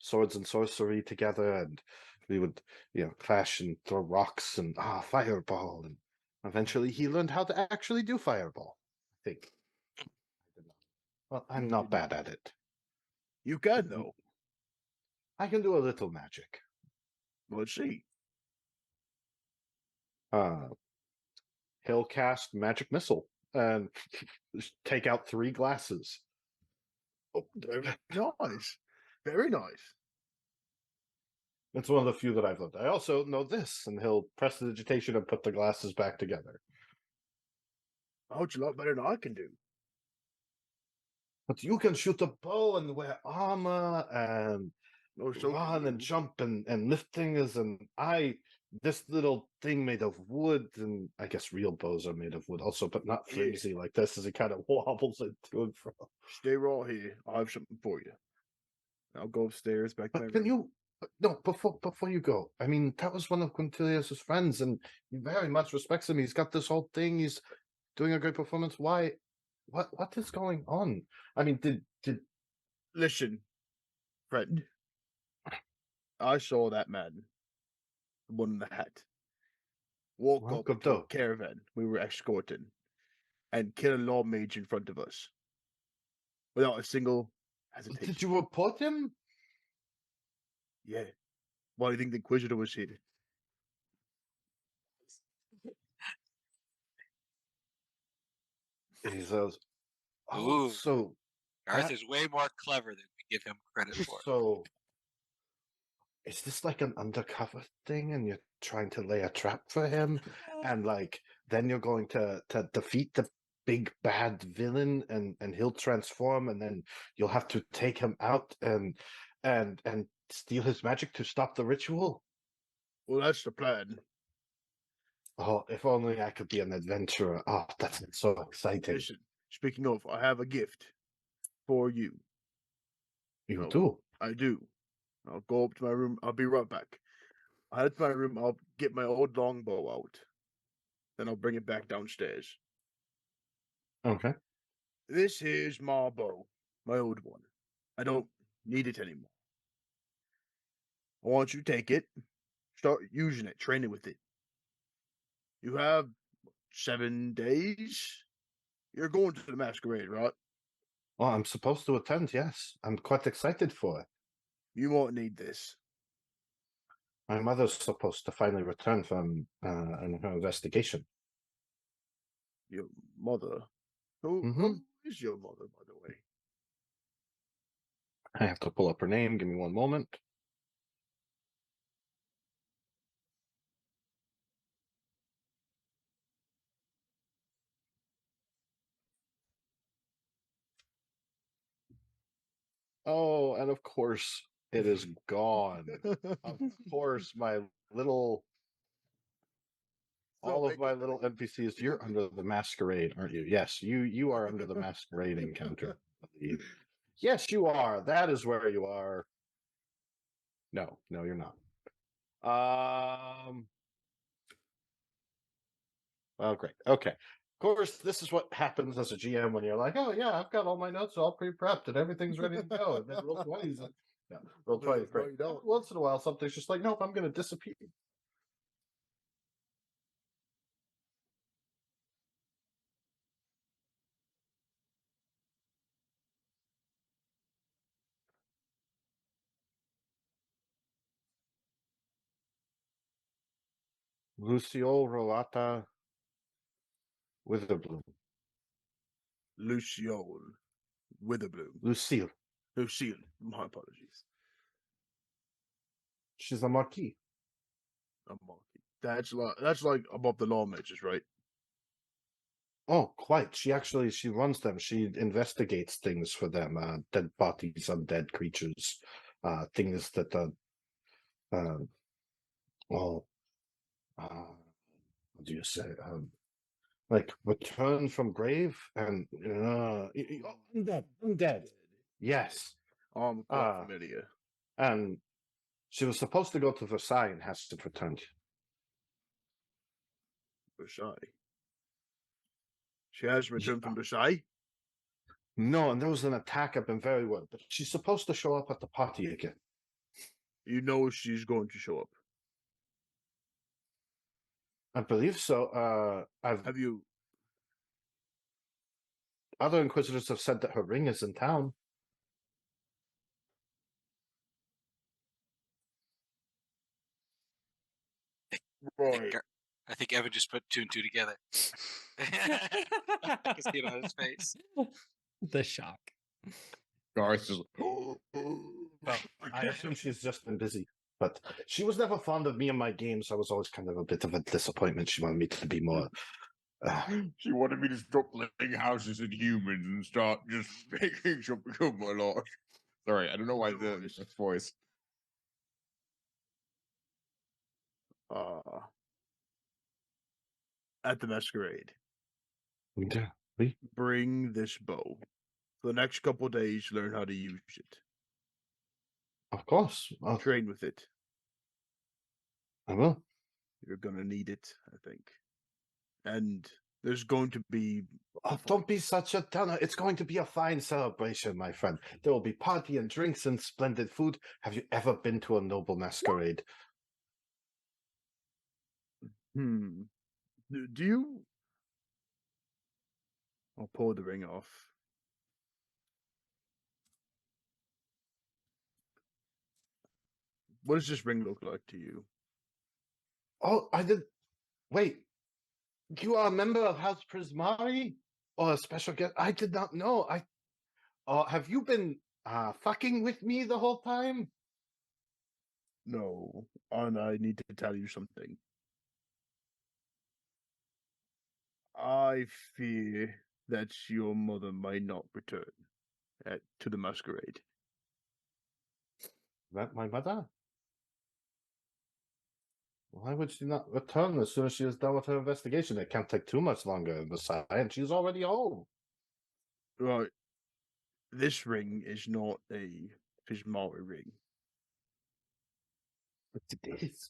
sorcery together, and we would, clash and throw rocks and fireball, and eventually he learned how to actually do fireball. I think. Well, I'm not bad at it. You can though. I can do a little magic. Let's see. He'll cast magic missile and take out 3 glasses. Oh, nice. Very nice. It's one of the few that I've learned. I also know this, and he'll press the digitation and put the glasses back together. Ouch, a lot better than I can do. But you can shoot a bow and wear armor and No, so can run and you. jump and lift things, and this little thing made of wood, and I guess real bows are made of wood also, but not Yeah. flimsy like this, as he kind of wobbles into and from. Stay right here. I have something for you. I'll go upstairs back to my But can room. no, before you go, I mean, that was one of Quintilius's friends, and he very much respects him. He's got this whole thing. He's doing a great performance. Why? What is going on? I mean, did Listen, friend. I saw that man, the one in the hat, walk Well, up good to a though. caravan we were escorting and kill a law mage in front of us without a single hesitation. Did you report him? Yeah. Why do you think the Inquisitor was here? He says, Ooh. so Garth that- is way more clever than we give him credit for. so is this like an undercover thing, and you're trying to lay a trap for him, and then you're going to defeat the big bad villain, and he'll transform, and then you'll have to take him out and steal his magic to stop the ritual? Well, that's the plan. Oh, if only I could be an adventurer. Oh, that's so exciting. Listen, speaking of, I have a gift for you. You Oh. do? I do. I'll go up to my room. I'll be right back. I head to my room. I'll get my old longbow out. Then I'll bring it back downstairs. Okay. This here's my bow, my old one. I don't need it anymore. I want you to take it, start using it, training with it. You have 7 days. You're going to the masquerade, right? Oh, I'm supposed to attend, yes. I'm quite excited for it. You won't need this. My mother's supposed to finally return from her investigation. Your mother. Who is your mother, by the way? I have to pull up her name. Give me one moment. Oh, and of course it is gone. Of course, my little all of my little NPCs. You're under the masquerade, aren't you? Yes, you are under the masquerade encounter. I believe. Yes, you are. That is where you are. No, you're not. Well, great. Okay. Of course, this is what happens as a GM when you're like, oh yeah, I've got all my notes all pre-prepped and everything's ready to go. And then roll 20s. Yeah, roll 20 is great. No, you don't. Once in a while, something's just like, nope, I'm going to disappear. Lucio Roata Witherbloom. Luciole Witherbloom. Lucille. Lucille. My apologies. She's a marquis. A monkey. That's like above the law mages, right? Oh, quite. She runs them. She investigates things for them. Dead bodies, undead creatures, things that well, what do you say? Like return from grave and undead. Yes. I'm quite familiar. And she was supposed to go to Versailles and hasn't returned. Versailles. She has returned from Versailles? No, and there was an attack up in very well, but she's supposed to show up at the party again. You know she's going to show up. I believe so. Have you? Other inquisitors have said that her ring is in town. Right. I think Evan just put two and two together. I can see it on his face. The shock. Garth is Well, I assume she's just been busy. But she was never fond of me and my games. I was always kind of a bit of a disappointment. She wanted me to be more. she wanted me to stop living houses and humans and start just making something of my life. Sorry, I don't know why the voice. At the masquerade. Yeah. Bring this bow. For the next couple of days, learn how to use it. Of course. Train with it. I will. You're gonna need it, I think. And there's going to be... Oh, don't be such a downer. It's going to be a fine celebration, my friend. There will be party and drinks and splendid food. Have you ever been to a noble masquerade? Do you... I'll pull the ring off. What does this ring look like to you? Oh, I did. Wait. You are a member of House Prismari? Or a special guest? I did not know. Have you been fucking with me the whole time? No, and I need to tell you something. I fear that your mother might not return to the masquerade. That my mother? Why would she not return as soon as she is done with her investigation? It can't take too much longer in Versailles, and she's already home. Right. This ring is not a Prismari ring. It is.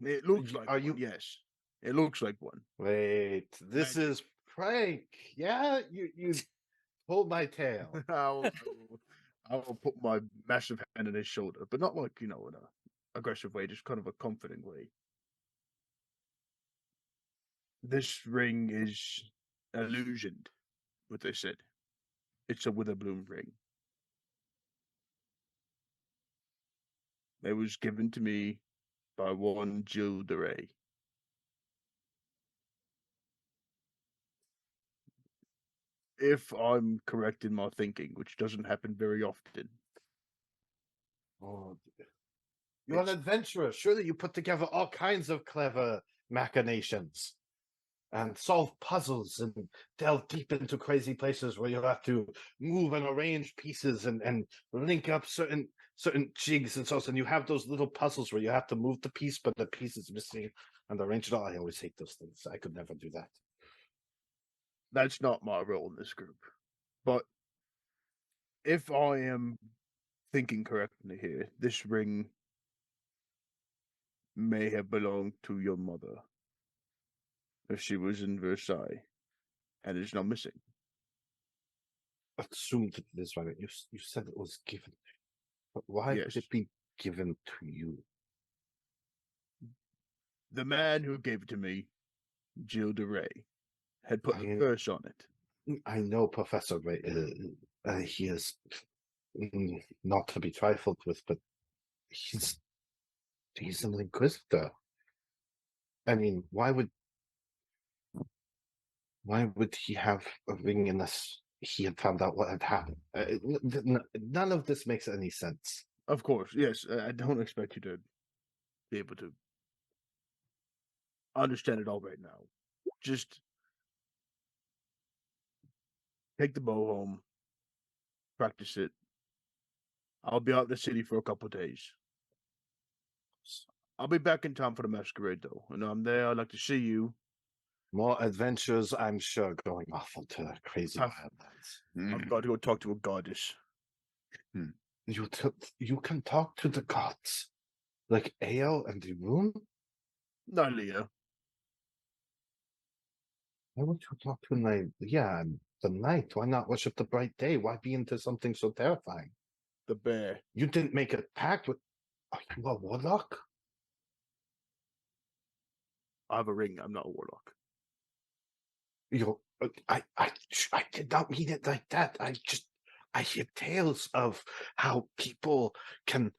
It looks like Are one, you? yes. It looks like one. Wait, this is prank. Yeah, you pulled my tail. I will put my massive hand on his shoulder, but not like, in an aggressive way, just kind of a comforting way. This ring is illusioned, what they said. It's a Witherbloom ring. It was given to me by one Jill DeRay. if I'm correct in my thinking, which doesn't happen very often. Oh, you're an It's- adventurer. Surely you put together all kinds of clever machinations and solve puzzles and delve deep into crazy places where you have to move and arrange pieces and link up certain jigs and so on. And you have those little puzzles where you have to move the piece, but the piece is missing and arrange it all. I always hate those things. I could never do that. That's not my role in this group. But if I am thinking correctly here, this ring may have belonged to your mother if she was in Versailles and is now missing. Assumed it is right. You said it was given, but why Yes. would it be given to you? The man who gave it to me, Gilles de Rais, had put the I- curse on it. I know Professor Ray. He is not to be trifled with, but he's an inquisitor. I mean, why would he have a ring unless he had found out what had happened? None of this makes any sense. Of course, yes. I don't expect you to be able to understand it all right now. Just take the bow home, practice it. I'll be out in the city for a couple days. I'll be back in time for the masquerade, though. And I'm there. I'd like to see you. More adventures, I'm sure, going off into crazy Tough. wildlands. I've got to go talk to a goddess. You can talk to the gods, like Ao and the Rune. Not Leah. Why would you talk to the night? Why not worship the bright day? Why be into something so terrifying? The bear. You didn't make a pact with. Are you a warlock? I have a ring. I'm not a warlock. I did not mean it like that. I hear tales of how people can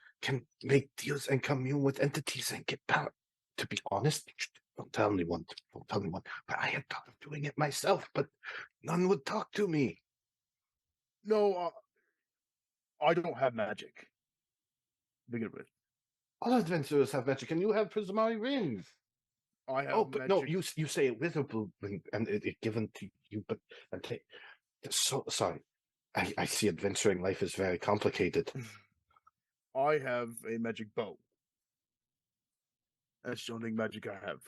make deals and commune with entities and get power. To be honest, don't tell anyone. Don't tell anyone. But I had thought of doing it myself, but none would talk to me. No, I don't have magic. To begin with. All adventurers have magic, and you have Prismari rings. I have Oh, but magic. no, you say a witherable ring, and it given to you, but so sorry. I see adventuring life is very complicated. I have a magic bow. That's the only magic I have.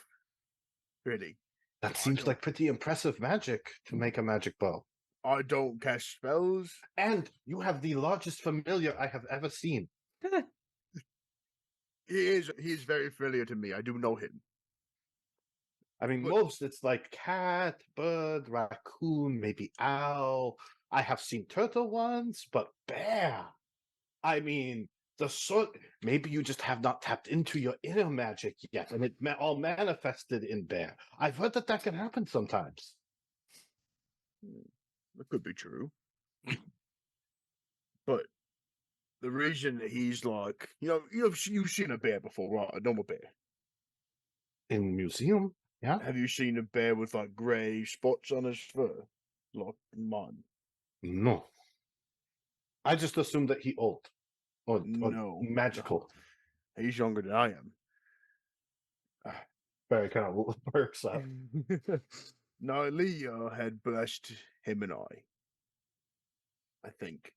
Really. That seems like pretty impressive magic to make a magic bow. I don't cast spells. And you have the largest familiar I have ever seen. He is very familiar to me. I do know him. I mean, But- most it's like cat, bird, raccoon, maybe owl. I have seen turtle once, but bear. I mean, the sort. Maybe you just have not tapped into your inner magic yet, and it all manifested in bear. I've heard that can happen sometimes. That could be true. But the reason that he's like, you've seen a bear before, right? A normal bear. In museum, yeah. Have you seen a bear with like grey spots on his fur, like mine? No. I just assumed that he old or No, magical. He's younger than I am. Very kind of works out. No, Leah had blessed him and I think.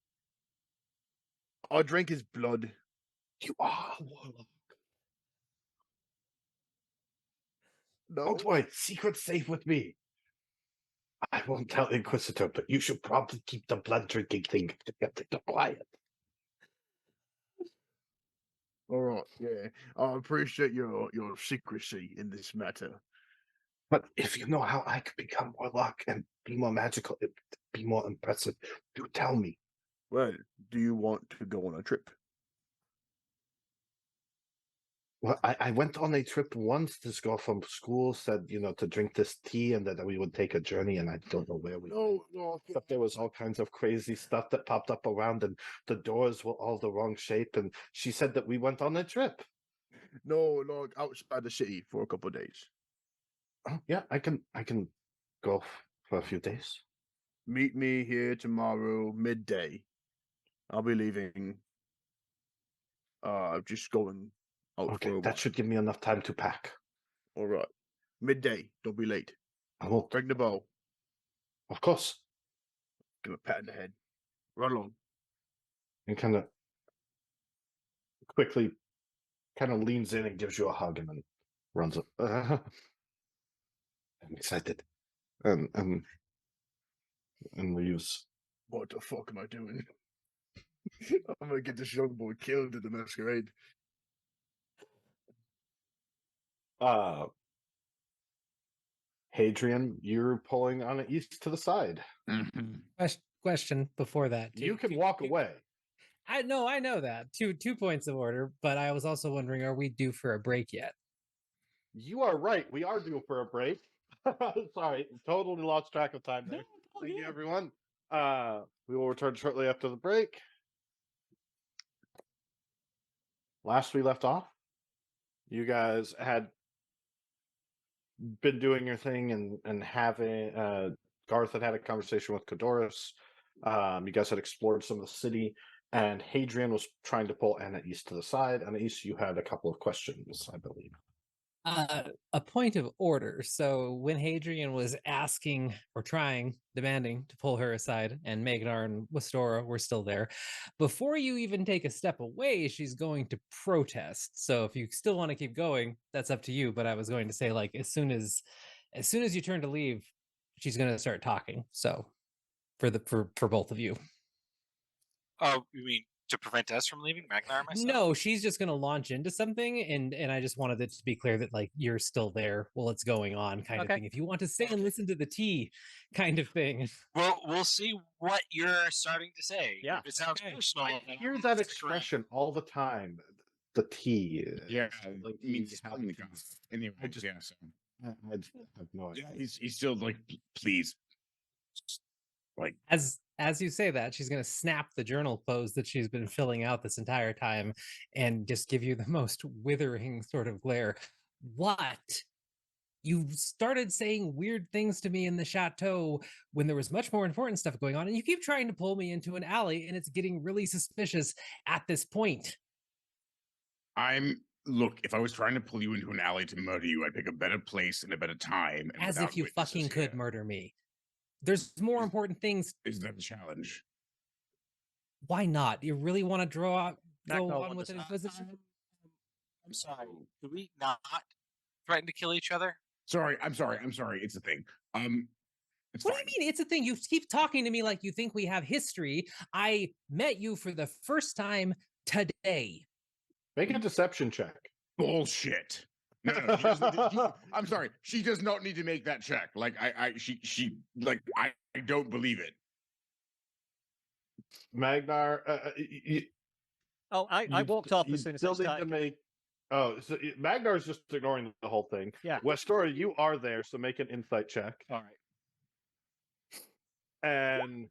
I drank his blood. You are a warlock. No, Don't worry, secret safe with me. I won't tell Inquisitor, but you should probably keep the blood drinking thing quiet. all right, yeah. I appreciate your secrecy in this matter. But if you know how I could become warlock and be more magical, it'd be more impressive, do tell me. Well, do you want to go on a trip? Well, I went on a trip once. This girl from school said, to drink this tea and that we would take a journey, and I don't know where we went. No, But there was all kinds of crazy stuff that popped up around, and the doors were all the wrong shape. And she said that we went on a trip. no, like outside the city for a couple of days. Oh, yeah, I can go for a few days. Meet me here tomorrow midday. I'll be leaving. Just going out Okay, for a that while. should give me enough time to pack. All right. Midday. Don't be late. I won't. Bring the bow. Of course. Give him a pat in the head. Run along. And kind of quickly kind of leans in and gives you a hug and then runs up. I'm excited. And leaves. What the fuck am I doing? I'm gonna get this young boy killed at the masquerade. Hadrian, you're pulling on it east to the side. Mhm. Question before that. You can walk away. I know that. Two points of order, but I was also wondering, are we due for a break yet? You are right. We are due for a break. Sorry, totally lost track of time there. Thank you, everyone. We will return shortly after the break. Last we left off, you guys had been doing your thing and having Garth had a conversation with Kodoris. You guys had explored some of the city, and Hadrian was trying to pull Anna East to the side. Anna East, you had a couple of questions, I believe. A point of order. So when Hadrian was asking or demanding to pull her aside, and Magnar and Westora were still there, before you even take a step away, she's going to protest. So if you still want to keep going, that's up to you. But I was going to say, like, as soon as you turn to leave, she's going to start talking. So for both of you. Oh, you mean to prevent us from leaving, Magnar and myself? No, she's just going to launch into something, and I just wanted it to be clear that, like, you're still there while it's going on, kind of thing. If you want to stay and listen to the tea, kind of thing. Well, we'll see what you're starting to say. Yeah. If it sounds personal, I then hear it's that correct. expression all the time. The tea. Yeah, like it means he spilling the had- gossip. Anyway, I just- yeah, so, I have no idea. yeah, he's still like, please, like, As you say that, she's going to snap the journal close that she's been filling out this entire time and just give you the most withering sort of glare. What? You started saying weird things to me in the chateau when there was much more important stuff going on, and you keep trying to pull me into an alley, and it's getting really suspicious at this point. Look, if I was trying to pull you into an alley to murder you, I'd pick a better place and a better time. And As without if you witnesses fucking could here. murder me. There's more important things. Is that a challenge? Why not? You really want to go Magnar on wants with to an say- inquisition? I'm sorry. Could we not threaten to kill each other? I'm sorry. It's a thing. It's What fine. do you mean? It's a thing. You keep talking to me like you think we have history. I met you for the first time today. Make a deception check. Bullshit. No, she doesn't I'm sorry. She does not need to make that check. Like I don't believe it. Magnar, Oh, I you- walked off you as soon as still it need started. to make. Oh, so Magnar's just ignoring the whole thing. Yeah. Westora, you are there, so make an insight check. All right. And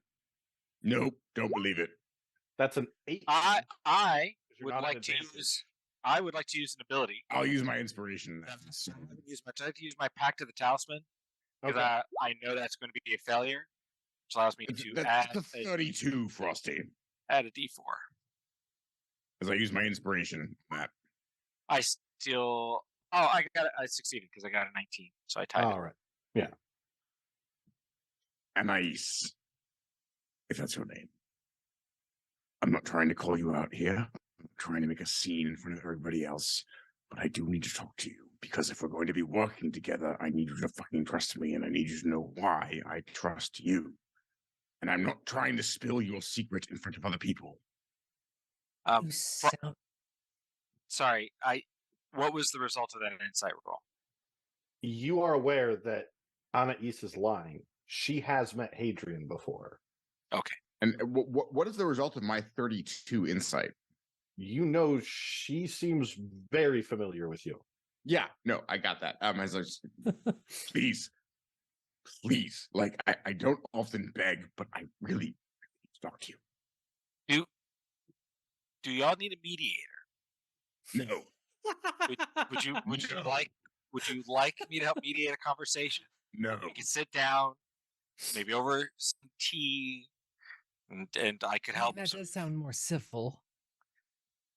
Nope, don't believe it. that's an 8. I You're would not at like to advantage. use. I would like to use an ability. I'll use my inspiration. I'd like to use my Pact of the Talisman because Okay. I know that's going to be a failure, which allows me to That's add a 32, Frosty. add a D4. As I use my inspiration. That I still. Oh, I succeeded because I got a 19, so I tied All right. Anais, if that's your name. I'm not trying to call you out here. I'm not trying to make a scene in front of everybody else. But I do need to talk to you. Because if we're going to be working together, I need you to fucking trust me. And I need you to know why I trust you. And I'm not trying to spill your secret in front of other people. You sound... Sorry, What was the result of that insight roll? You are aware that Anais is lying. She has met Hadrian before. And what is the result of my 32 insight? You know she seems very familiar with you. Yeah, no, I got that. As I was, please, like I don't often beg, but I really need to talk to you. Do y'all need a mediator? No, Would you No. like me to help mediate a conversation? no. We can sit down, maybe over some tea, and I could help. That does sound more civil.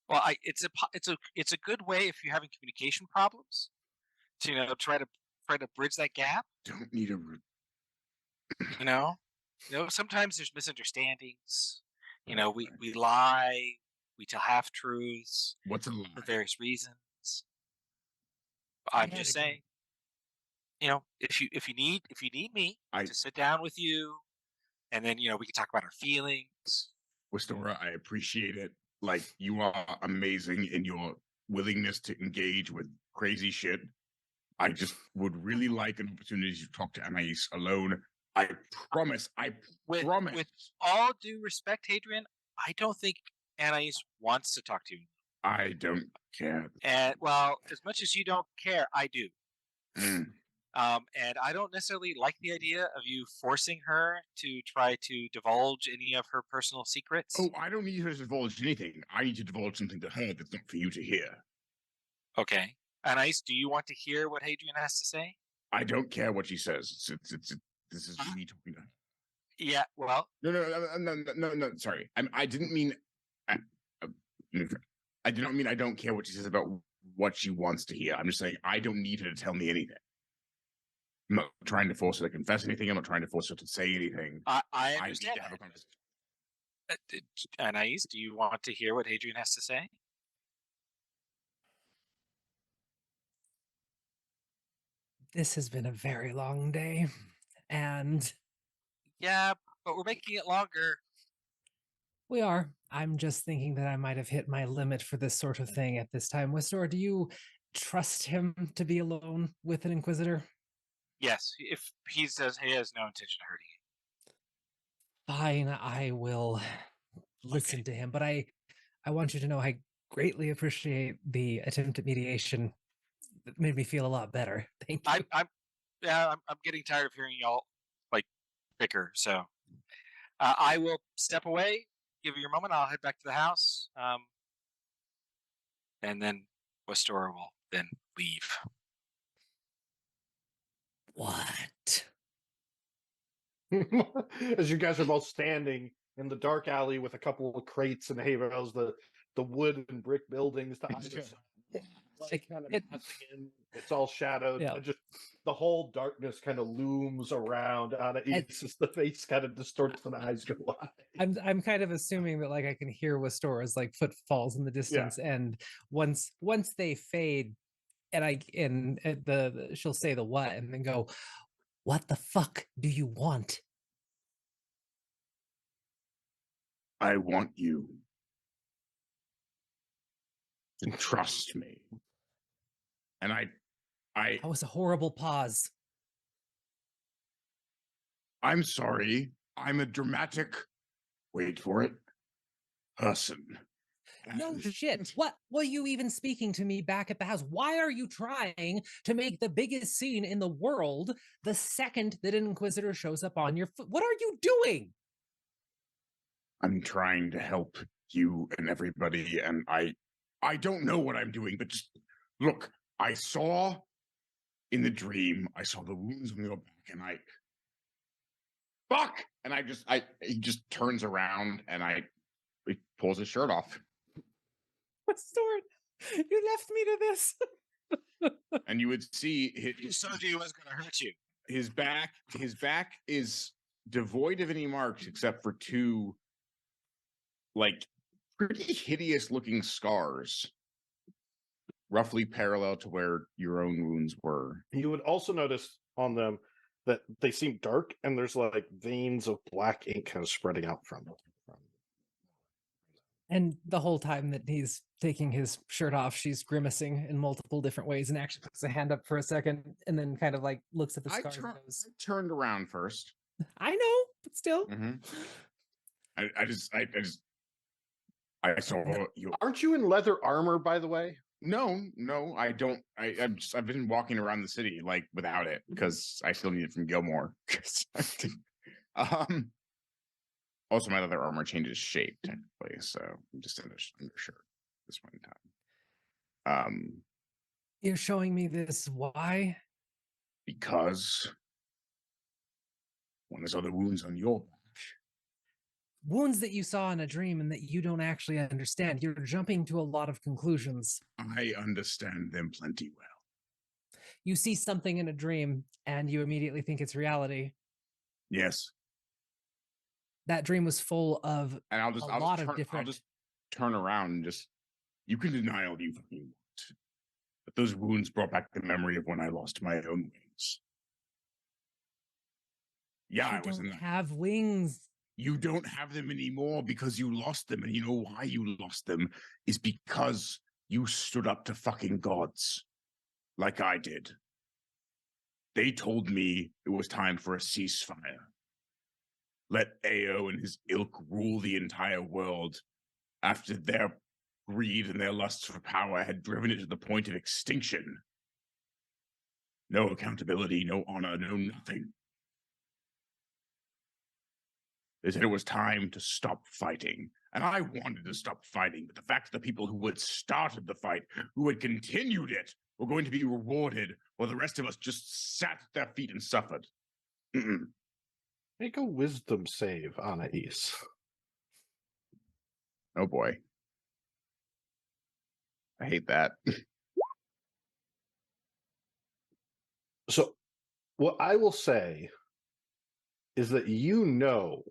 Well, it's a good way if you're having communication problems to try to bridge that gap. Don't need a. You know, sometimes there's misunderstandings. We lie, we tell half truths What's a for lie? various reasons. I'm just saying, if you need me to sit down with you, and then we can talk about our feelings. Wistora, I appreciate it. Like, you are amazing in your willingness to engage with crazy shit. I just would really like an opportunity to talk to Anais alone. I promise. With all due respect, Hadrian, I don't think Anais wants to talk to you. I don't care. And well, as much as you don't care, I do. Mm. And I don't necessarily like the idea of you forcing her to try to divulge any of her personal secrets. Oh, I don't need her to divulge anything. I need to divulge something to her that's not for you to hear. Okay. Anais, do you want to hear what Hadrian has to say? I don't care what she says. This is me talking to her. Yeah, well. No. Sorry, I didn't mean. I did not mean I don't care what she says about what she wants to hear. I'm just saying I don't need her to tell me anything. I'm not trying to force her to confess anything. I'm not trying to force her to say anything. I understand. I need to have a conversation. Anais, do you want to hear what Hadrian has to say? This has been a very long day, and yeah, but we're making it longer. We are. I'm just thinking that I might have hit my limit for this sort of thing at this time. Wistor, do you trust him to be alone with an Inquisitor? Yes, if he says he has no intention of hurting you. Fine, I will listen to him, but I want you to know I greatly appreciate the attempt at mediation. It made me feel a lot better. Thank you. I'm getting tired of hearing y'all bicker, so I will step away. Give you your moment. I'll head back to the house, and then Westora will then leave. What? As you guys are both standing in the dark alley with a couple of crates and hay bales, the wood and brick buildings to either side, like kind of passing in, it's all shadowed. Yeah. And just the whole darkness kind of looms around on it. It's just the face kind of distorts and the eyes go wide. I'm kind of assuming that I can hear Westora's footfalls in the distance, and once they fade, and she'll say the what, and then go, "What the fuck do you want?" I want you to trust me. And That was a horrible pause. I'm sorry. I'm a dramatic, wait for it, person. No shit. What were you even speaking to me back at the house? Why are you trying to make the biggest scene in the world the second that an Inquisitor shows up on your foot? What are you doing? I'm trying to help you and everybody, and I don't know what I'm doing, but just look, I saw in the dream, I saw the wounds on your back, and fuck! And he just turns around and he pulls his shirt off. Sword, you left me to this. And you would see he told you he was going to hurt you. His back is devoid of any marks except for two pretty hideous looking scars, roughly parallel to where your own wounds were. You would also notice on them that they seem dark, and there's veins of black ink kind of spreading out from them. And the whole time that he's taking his shirt off, she's grimacing in multiple different ways and actually puts a hand up for a second and then kind of looks at the scars and goes, I turned around first. I know, but still. Mm-hmm. I saw you. Aren't you in leather armor, by the way? No, I don't. I've been walking around the city without it because I still need it from Gilmore. Also, my leather armor changes shape technically, so I'm just in a undershirt this one time. You're showing me this. Why? Because when I saw the wounds on your back. Wounds that you saw in a dream and that you don't actually understand. You're jumping to a lot of conclusions. I understand them plenty well. You see something in a dream and you immediately think it's reality. Yes. That dream was full of And I'll just turn around and just, you can deny all you fucking want. But those wounds brought back the memory of when I lost my own wings. Yeah, I don't have wings. You don't have them anymore because you lost them. And you know why you lost them is because you stood up to fucking gods like I did. They told me it was time for a ceasefire. Let Ao and his ilk rule the entire world after their greed and their lust for power had driven it to the point of extinction. No accountability, no honor, no nothing. They said it was time to stop fighting. And I wanted to stop fighting, but the fact that the people who had started the fight, who had continued it, were going to be rewarded, while the rest of us just sat at their feet and suffered. Make a wisdom save, Anais. Oh boy. I hate that. So, what I will say is that you know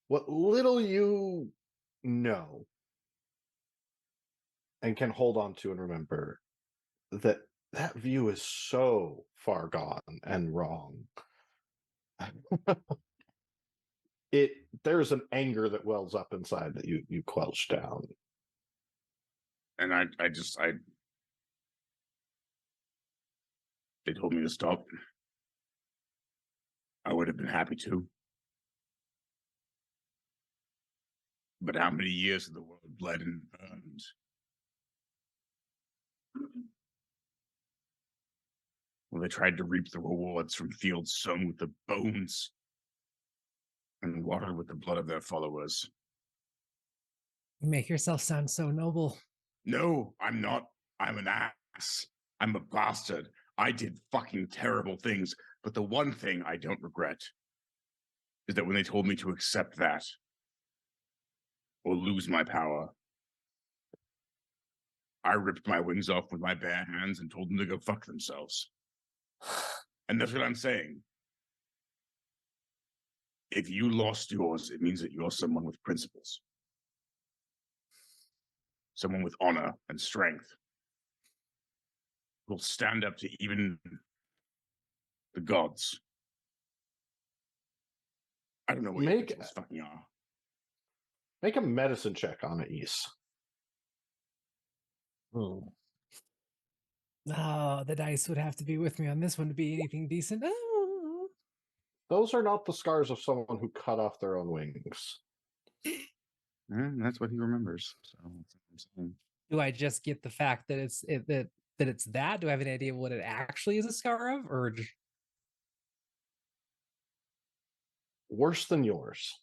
what little you know and can hold on to and remember that that view is so far gone and wrong. There's an anger that wells up inside that you quelch down. And they told me to stop. I would have been happy to. But how many years of the world bled and burned? Well, they tried to reap the rewards from fields sown with the bones and watered with the blood of their followers. You make yourself sound so noble. No, I'm not. I'm an ass. I'm a bastard. I did fucking terrible things. But the one thing I don't regret is that when they told me to accept that or lose my power, I ripped my wings off with my bare hands and told them to go fuck themselves. And that's what I'm saying. If you lost yours, it means that you're someone with principles. Someone with honor and strength. Who'll stand up to even the gods. I don't know what your principles fucking are. Make a medicine check on Anais. Oh, the dice would have to be with me on this one to be anything decent. Oh. Those are not the scars of someone who cut off their own wings. That's what he remembers. So that's what I'm saying. Do I just get the fact that it's that? Do I have an idea of what it actually is a scar of, or Worse than yours?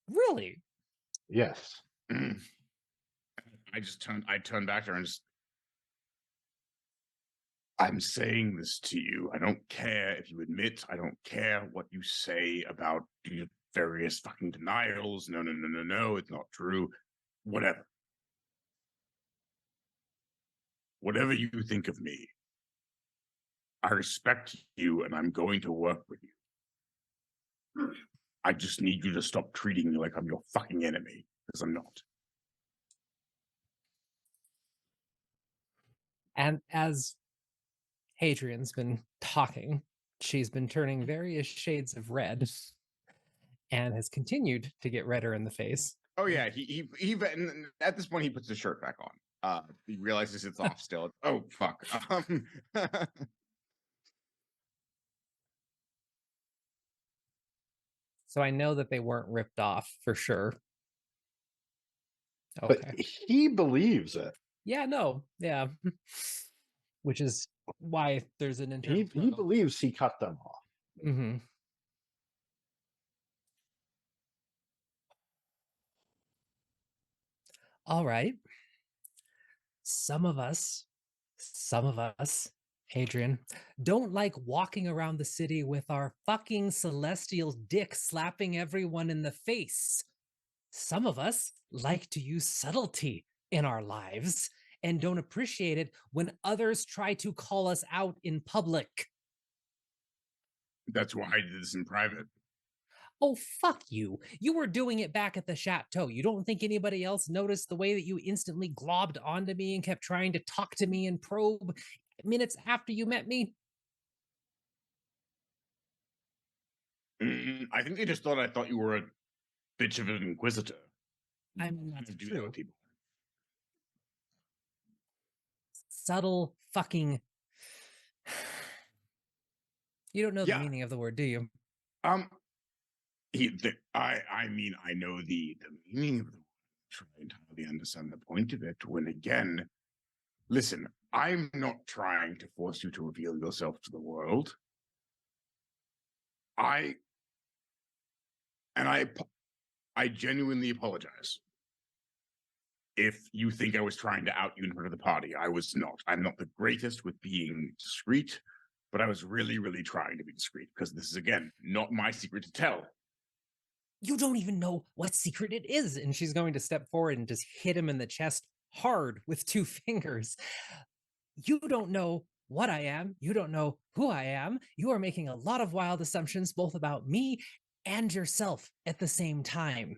Really? Yes. I turned back to her and just, I'm saying this to you. I don't care if you admit. I don't care what you say about your various fucking denials. No, it's not true. Whatever. Whatever you think of me, I respect you and I'm going to work with you. I just need you to stop treating me like I'm your fucking enemy, because I'm not. And as Hadrian's been talking, she's been turning various shades of red and has continued to get redder in the face. Oh yeah, he at this point he puts the shirt back on. He realizes it's off still. Oh fuck. So I know that they weren't ripped off for sure. Okay. But he believes it. Yeah, no. Yeah. Which is why there's an internal He believes he cut them off. Mm-hmm. All right. Some of us, Adrian, don't like walking around the city with our fucking celestial dick slapping everyone in the face. Some of us like to use subtlety in our lives and don't appreciate it when others try to call us out in public. That's why I did this in private. Oh, fuck you. You were doing it back at the chateau. You don't think anybody else noticed the way that you instantly globbed onto me and kept trying to talk to me and probe minutes after you met me? I think they just I thought you were a bitch of an inquisitor. I mean, that's do that true. with people. Subtle fucking. You don't know Yeah. the meaning of the word, do you? I mean, I know the meaning of the word. Try entirely understand the point of it. When again, listen, I'm not trying to force you to reveal yourself to the world. I genuinely apologize. If you think I was trying to out you in front of the party, I was not. I'm not the greatest with being discreet, but I was really, really trying to be discreet because this is, again, not my secret to tell. You don't even know what secret it is. And she's going to step forward and just hit him in the chest hard with 2 fingers. You don't know what I am. You don't know who I am. You are making a lot of wild assumptions, both about me and yourself at the same time.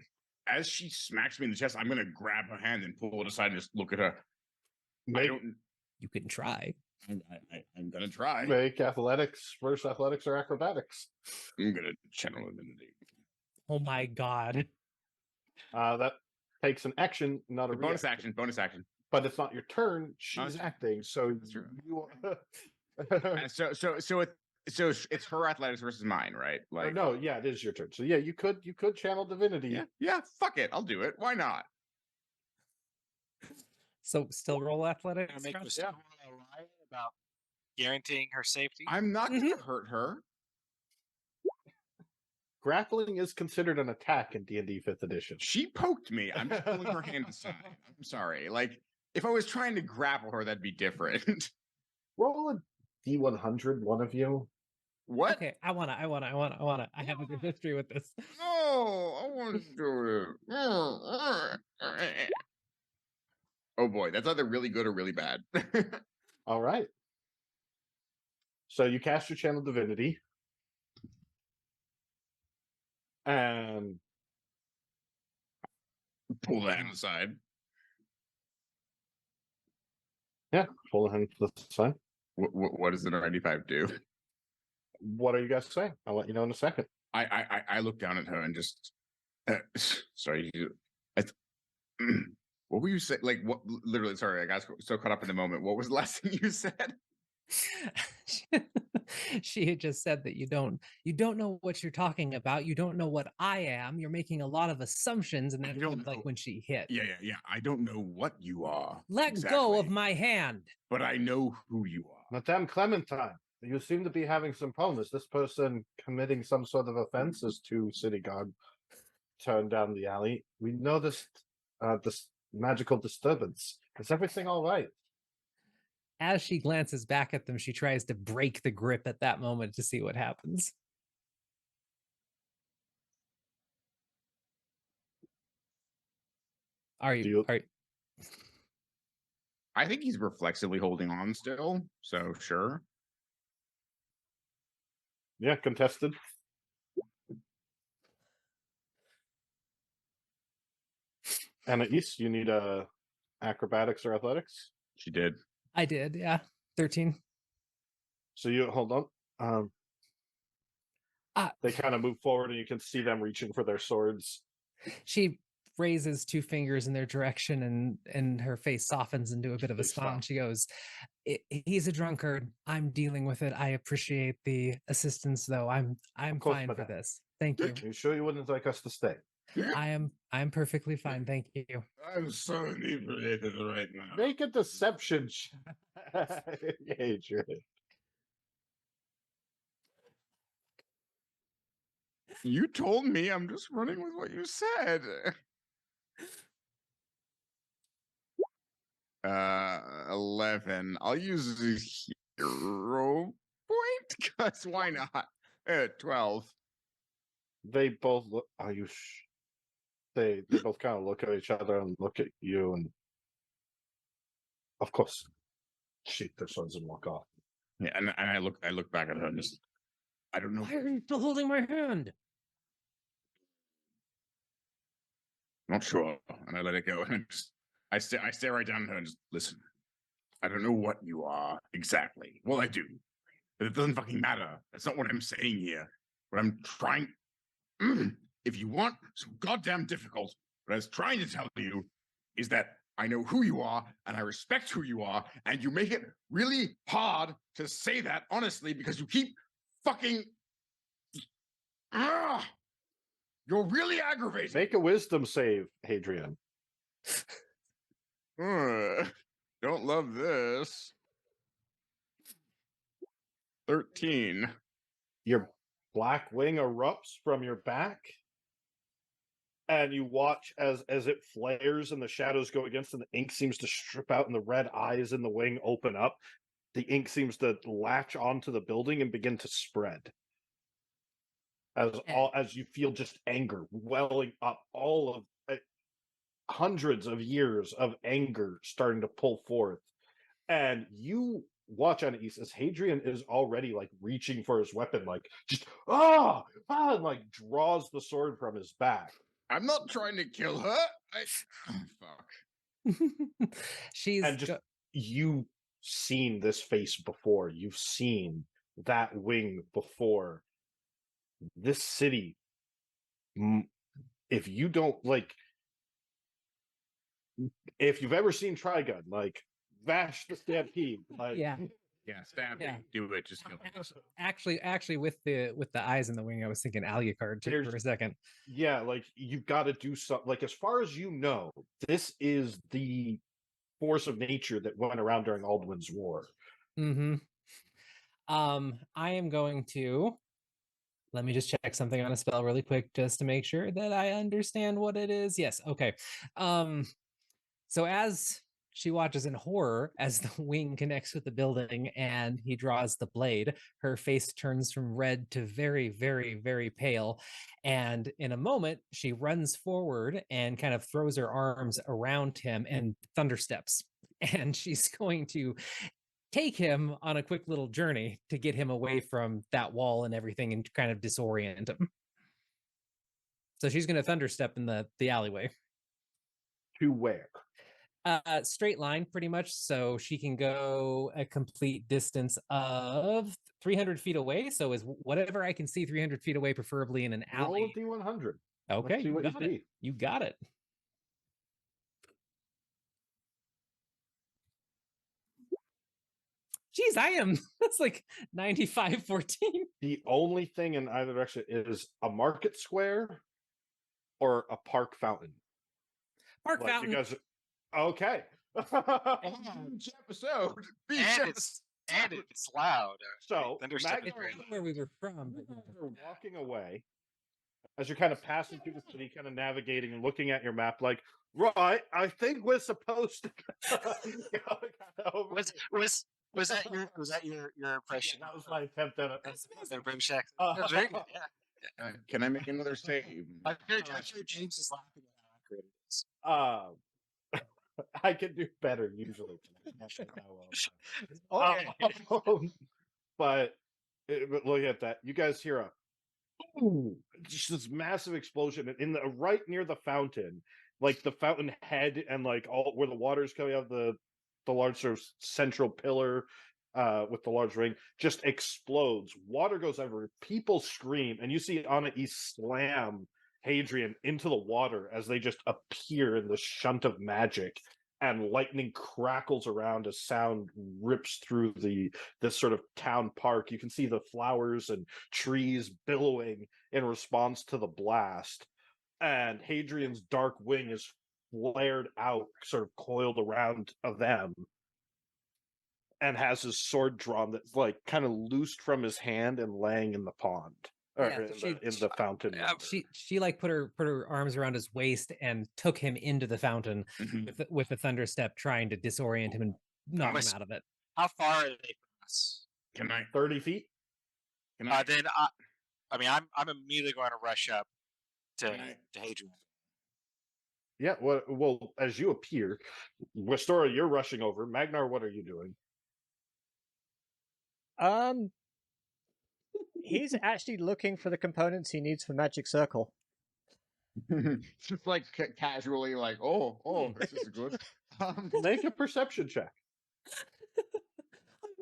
As she smacks me in the chest, I'm going to grab her hand and pull it aside and just look at her. Make, You can try. I'm going to try. make athletics versus athletics or acrobatics. I'm going to channel divinity. Oh my god. That takes an action, not a Bonus reaction. Bonus action. But it's not your turn. She's acting, so That's true. you. So it's her athletics versus mine, right? Like, no, yeah, it is your turn. So yeah, you could channel divinity. Yeah. Fuck it, I'll do it. Why not? So still roll athletics. Gonna make Josh? Christina a riot about guaranteeing her safety. I'm not going to hurt her. Grappling is considered an attack in D&D 5th edition. She poked me. I'm just pulling her hand aside. I'm sorry. Like, if I was trying to grapple her, that'd be different. Roll a D100, one of you. What? Okay, I wanna. I have a good history with this. No, I want to do it. Oh boy, that's either really good or really bad. All right. So you cast your channel divinity. And Pull the hand aside. yeah, pull the hand to the side. What does the 95 do? What are you guys saying? I'll let you know in a second. I look down at her and just sorry. What were you saying? Like, what? Literally, sorry, I got so caught up in the moment. What was the last thing you said? She had just said that you don't know what you're talking about. You don't know what I am. You're making a lot of assumptions, and that's like when she hit. Yeah. I don't know what you are. Let go of my hand. But I know who you are. Madame Clementine, you seem to be having some problems. This person committing some sort of offenses to City Guard turned down the alley. We noticed this magical disturbance. Is everything all right? As she glances back at them, she tries to break the grip at that moment to see what happens. Are you? I think he's reflexively holding on still, so sure. Yeah, contested. Anais, you need acrobatics or athletics? She did. I did, yeah. 13. So you hold on. They kind of move forward, and you can see them reaching for their swords. She raises 2 fingers in their direction, and her face softens into a bit of a smile. And she goes, "He's a drunkard. I'm dealing with it. I appreciate the assistance, though. I'm fine for this. Thank you. Are you sure you wouldn't like us to stay? I'm perfectly fine. Thank you. I'm so inebriated right now. Make a deception check. Adrian. You told me. I'm just running with what you said. 11. I'll use 0 point? Because why not? 12. They both look. Are you? They both kind of look at each other and look at you, and of course, shoot their swords and walk off. Yeah, and I look back at her and just, I don't know. Why are you still holding my hand? Not sure. And I let it go. And I stare right down at her and just listen. I don't know what you are exactly. Well, I do. But it doesn't fucking matter. That's not what I'm saying here. What I'm trying. If you want so goddamn difficult, what I was trying to tell you is that I know who you are and I respect who you are, and you make it really hard to say that honestly because you keep fucking. You're really aggravating. Make a wisdom save, Hadrian. Don't love this. 13. Your black wing erupts from your back, and you watch as it flares and the shadows go against, and the ink seems to strip out, and the red eyes in the wing open up. The ink seems to latch onto the building and begin to spread. As you feel just anger welling up, all of hundreds of years of anger starting to pull forth, and you watch on East as Hadrian is already like reaching for his weapon, like just and like draws the sword from his back. I'm not trying to kill her. Fuck. She's and just you've seen this face before. You've seen that wing before. This city, if you don't like, if you've ever seen Trigun, like Vash the Stampede, like yeah. Stab me. Do it. Just kill me. Actually, with the eyes in the wing, I was thinking Alucard too for a second. Yeah, like you've got to do something. Like as far as you know, this is the force of nature that went around during Aldwin's War. Mm-hmm. I am going to. Let me just check something on a spell really quick just to make sure that I understand what it is. Yes, okay. So as she watches in horror as the wing connects with the building and he draws the blade, her face turns from red to very, very, very pale. And in a moment, she runs forward and kind of throws her arms around him and thundersteps. And she's going to take him on a quick little journey to get him away from that wall and everything and kind of disorient him. So she's going to thunderstep in the alleyway. To where? Straight line, pretty much. So she can go a complete distance of 300 feet away. So is whatever I can see 300 feet away, preferably in an alley. Roll a D100. Okay, you got it. You got it. Geez, that's like 95-14. The only thing in either direction is a market square or a park fountain. Park fountain. Because, okay. Huge episode. And it's loud. So, where we were from. You're walking away as you're kind of passing through the city, kind of navigating and looking at your map, like, right, I think we're supposed to go Was that your impression? That was my attempt at it. The British accent. That was very good. Yeah. Can I make another save? I'm sure James is laughing at how accurate it is. I can do better usually. But look at that. You guys hear just this massive explosion in the right near the fountain, like the fountain head and like all where the water's coming out of the large sort of central pillar with the large ring just explodes. Water goes everywhere. People scream, and you see Anna East slam Hadrian into the water as they just appear in this shunt of magic, and lightning crackles around as sound rips through this sort of town park. You can see the flowers and trees billowing in response to the blast, and Hadrian's dark wing is flared out, sort of coiled around of them, and has his sword drawn that's like kind of loosed from his hand and laying in the pond. Or in the fountain. She like put her arms around his waist and took him into the fountain with a thunderstep, trying to disorient him and knock him out of it. How far are they us. Can I? 30 feet. Can I? Then I'm immediately going to rush up to Hadrian. Yeah. Well, as you appear, Westora, you're rushing over. Magnar, what are you doing? He's actually looking for the components he needs for Magic Circle. Just like casually, like, oh, this is good. Make a perception check.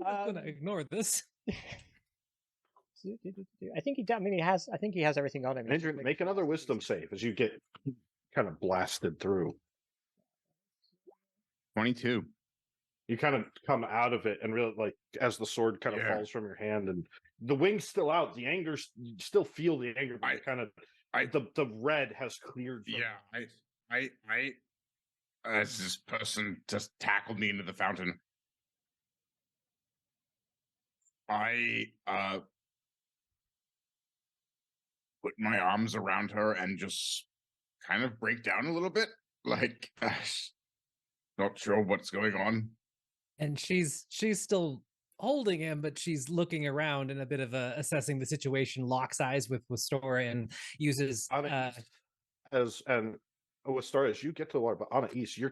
I'm gonna ignore this. I think he. I mean, he has. I think he has everything on him. He's just Adrian, making make another sure wisdom he's- save as you get kind of blasted through. 22. You kind of come out of it and really like as the sword kind of Yeah. falls from your hand and the wing's still out. The anger, you still feel the anger, but the red has cleared. From Yeah, I as this person just tackled me into the fountain, I put my arms around her and just kind of break down a little bit, like not sure what's going on. And she's still holding him, but she's looking around in a bit of a assessing the situation, locks eyes with Stora and uses With Star, as you get to the water, but on the east, you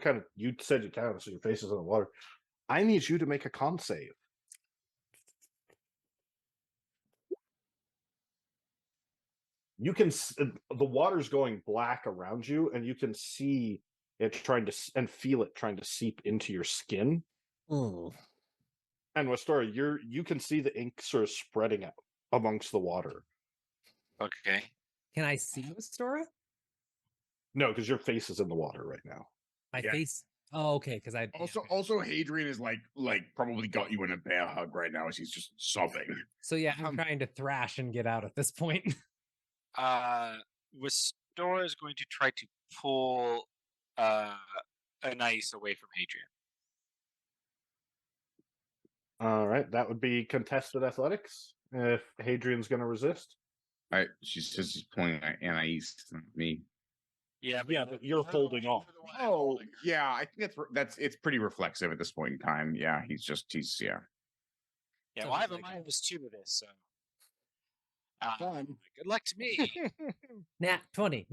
said you can, so your face is in the water. I need you to make a con save. You can the water's going black around you, and you can see it and feel it trying to seep into your skin. Oh. And with Star, you can see the ink sort of spreading out amongst the water. Okay. Can I see Stora? No, because your face is in the water right now. My Yeah. face. Oh, okay. Because I Also, Hadrian is like probably got you in a bear hug right now as he's just sobbing. So yeah, I'm trying to thrash and get out at this point. Westora is going to try to pull an ice away from Hadrian. All right, that would be contested athletics if Hadrian's going to resist. She says she's pulling Anais, not me. Yeah, But you're holding off. Oh, yeah, I think it's pretty reflexive at this point in time. Yeah, he's Yeah, well, I have a minus 2 to this, so good luck to me. Nat 20.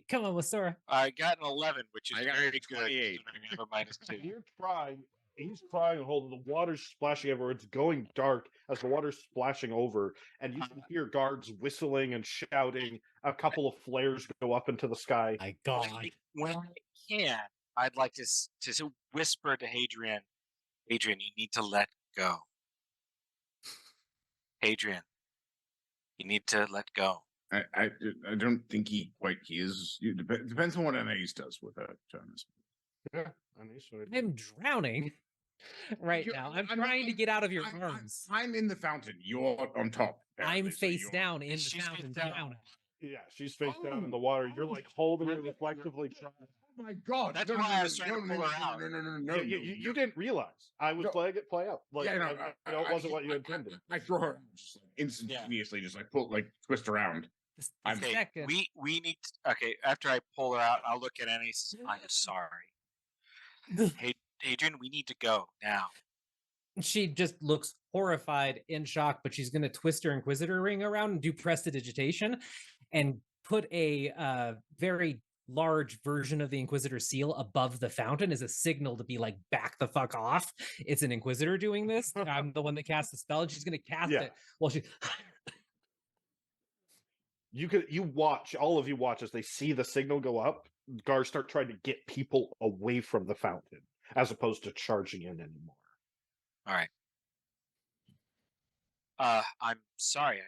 Come on, Stora. I got an 11, which is I got very a good. 28. Considering I have a minus 2. You're trying. He's trying to hold the water's splashing everywhere. It's going dark as the water's splashing over, and you can hear guards whistling and shouting. A couple of flares go up into the sky. My God. When I can, I'd like to whisper to Hadrian, Hadrian, you need to let go. Hadrian, you need to let go. I don't think he is. Depends on what Anais does with her. Yeah, I'm drowning right now. I'm trying to get out of your arms. I'm in the fountain. You're on top. I'm face down in the She's fountain, face down. drowning. Yeah, she's face down in the water. You're like holding her reflectively. Oh my God! That's why I was trying to pull her out. No. You didn't realize I was playing it play out. Like, it wasn't what you intended. I throw her just like instantaneously, just like twist around. I'm Okay, second. we need to, okay, after I pull her out, I'll look at Anais. I'm sorry. Hey, Hadrian, we need to go now. She just looks horrified, in shock, but she's going to twist her Inquisitor ring around and do prestidigitation and put a very large version of the Inquisitor seal above the fountain as a signal to be like, back the fuck off. It's an Inquisitor doing this. I'm the one that casts the spell, and she's going to cast it while she... You watch, all of you watch as they see the signal go up. Guards start trying to get people away from the fountain as opposed to charging in anymore. All right. I'm sorry.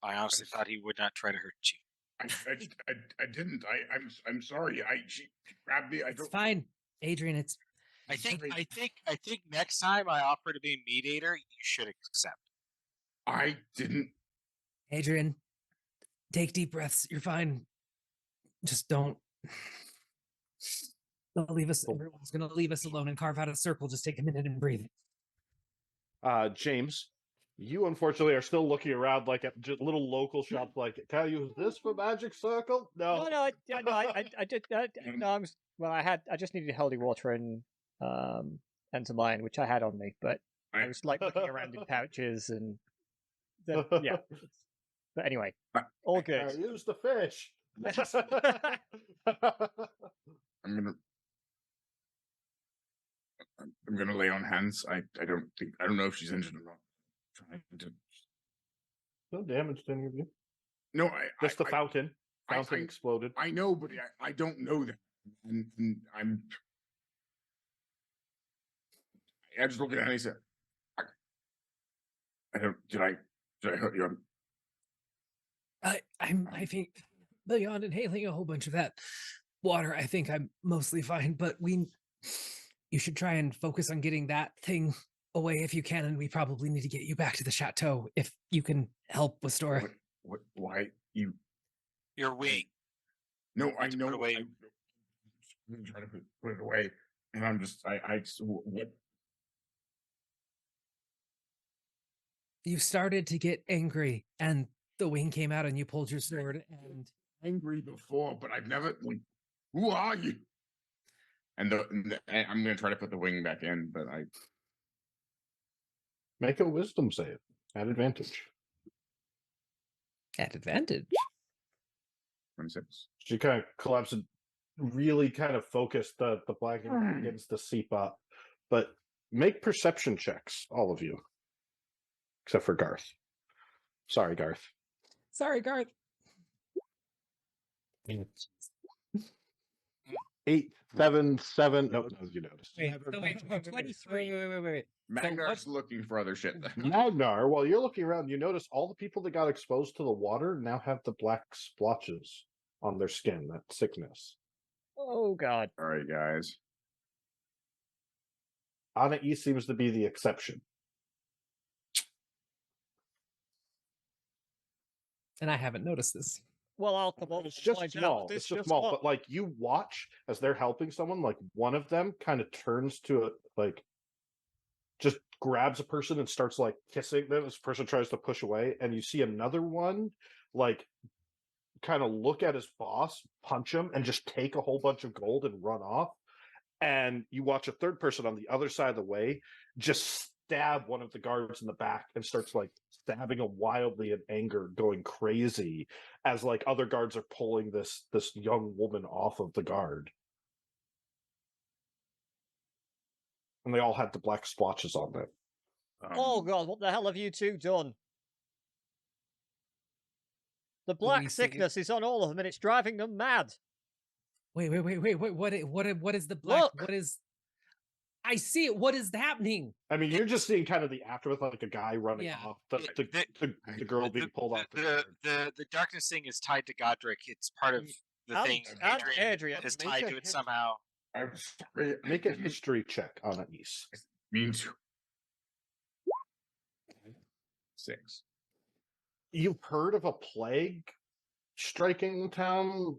I honestly thought he would not try to hurt you. I didn't. I'm sorry. She grabbed me. It's fine, Adrian. I think next time I offer to be a mediator, you should accept. I didn't. Adrian, take deep breaths. You're fine. Just don't leave us. Everyone's gonna leave us alone and carve out a circle. Just take a minute and breathe. James, you unfortunately are still looking around like at just little local shops. Like, can I use this for Magic Circle? No. I did. I just needed holy water and to mine, which I had on me, but I was like looking around in pouches and yeah. But anyway, all good. Use the fish. I'm gonna lay on hands. I don't know if she's injured or not. Trying to. No damage to any of you. No, Just the fountain. Fountain I- exploded. I know, but I don't know that. And I just look at it and I said, I don't. Did I hurt you? I think beyond inhaling a whole bunch of that water, I think I'm mostly fine. But you should try and focus on getting that thing away if you can, and we probably need to get you back to the chateau if you can help with Stora. What? Why you? Your wing. No, I know. Put away. I'm trying to put it away, and I'm just. What? You started to get angry, and the wing came out, and you pulled your sword. And Angry before, but I've never. Like, who are you? And I'm gonna try to put the wing back in, but I. Make a wisdom save at advantage. at advantage. 26. She kind of collapses, really kind of focused. The blacking begins to seep up. But make perception checks, all of you. Except for Garth. Sorry, Garth. Sorry, Garth. 8, 7, 7. Nope, no, you noticed. Wait, 23. Wait. Magnar's looking for other shit. Magnar, while you're looking around, you notice all the people that got exposed to the water now have the black splotches on their skin, that sickness. Oh god. All right, guys. Anai seems to be the exception. And I haven't noticed this. Well, I'll come over. It's and just find out small. what this It's just just small. was. But like you watch as they're helping someone, like one of them kind of turns to it, like just grabs a person and starts like kissing them. This person tries to push away, and you see another one like kind of look at his boss, punch him, and just take a whole bunch of gold and run off. And you watch a third person on the other side of the way just stab one of the guards in the back and starts like stabbing him wildly in anger, going crazy as like other guards are pulling this young woman off of the guard. And they all had the black splotches on them. Oh god, what the hell have you two done? The black we see- sickness is on all of them and it's driving them mad. Wait. What is the black? Look! What is? I see it. What is happening? I mean, you're just seeing kind of the aftermath, like a guy running Yeah. off, the girl being pulled off. The darkness thing is tied to Godric. It's part of the thing. And Adrian Adrian. is Make tied a to it hit. somehow. I'm sorry. Make a history check on Anais. Means 6. You've heard of a plague striking the town,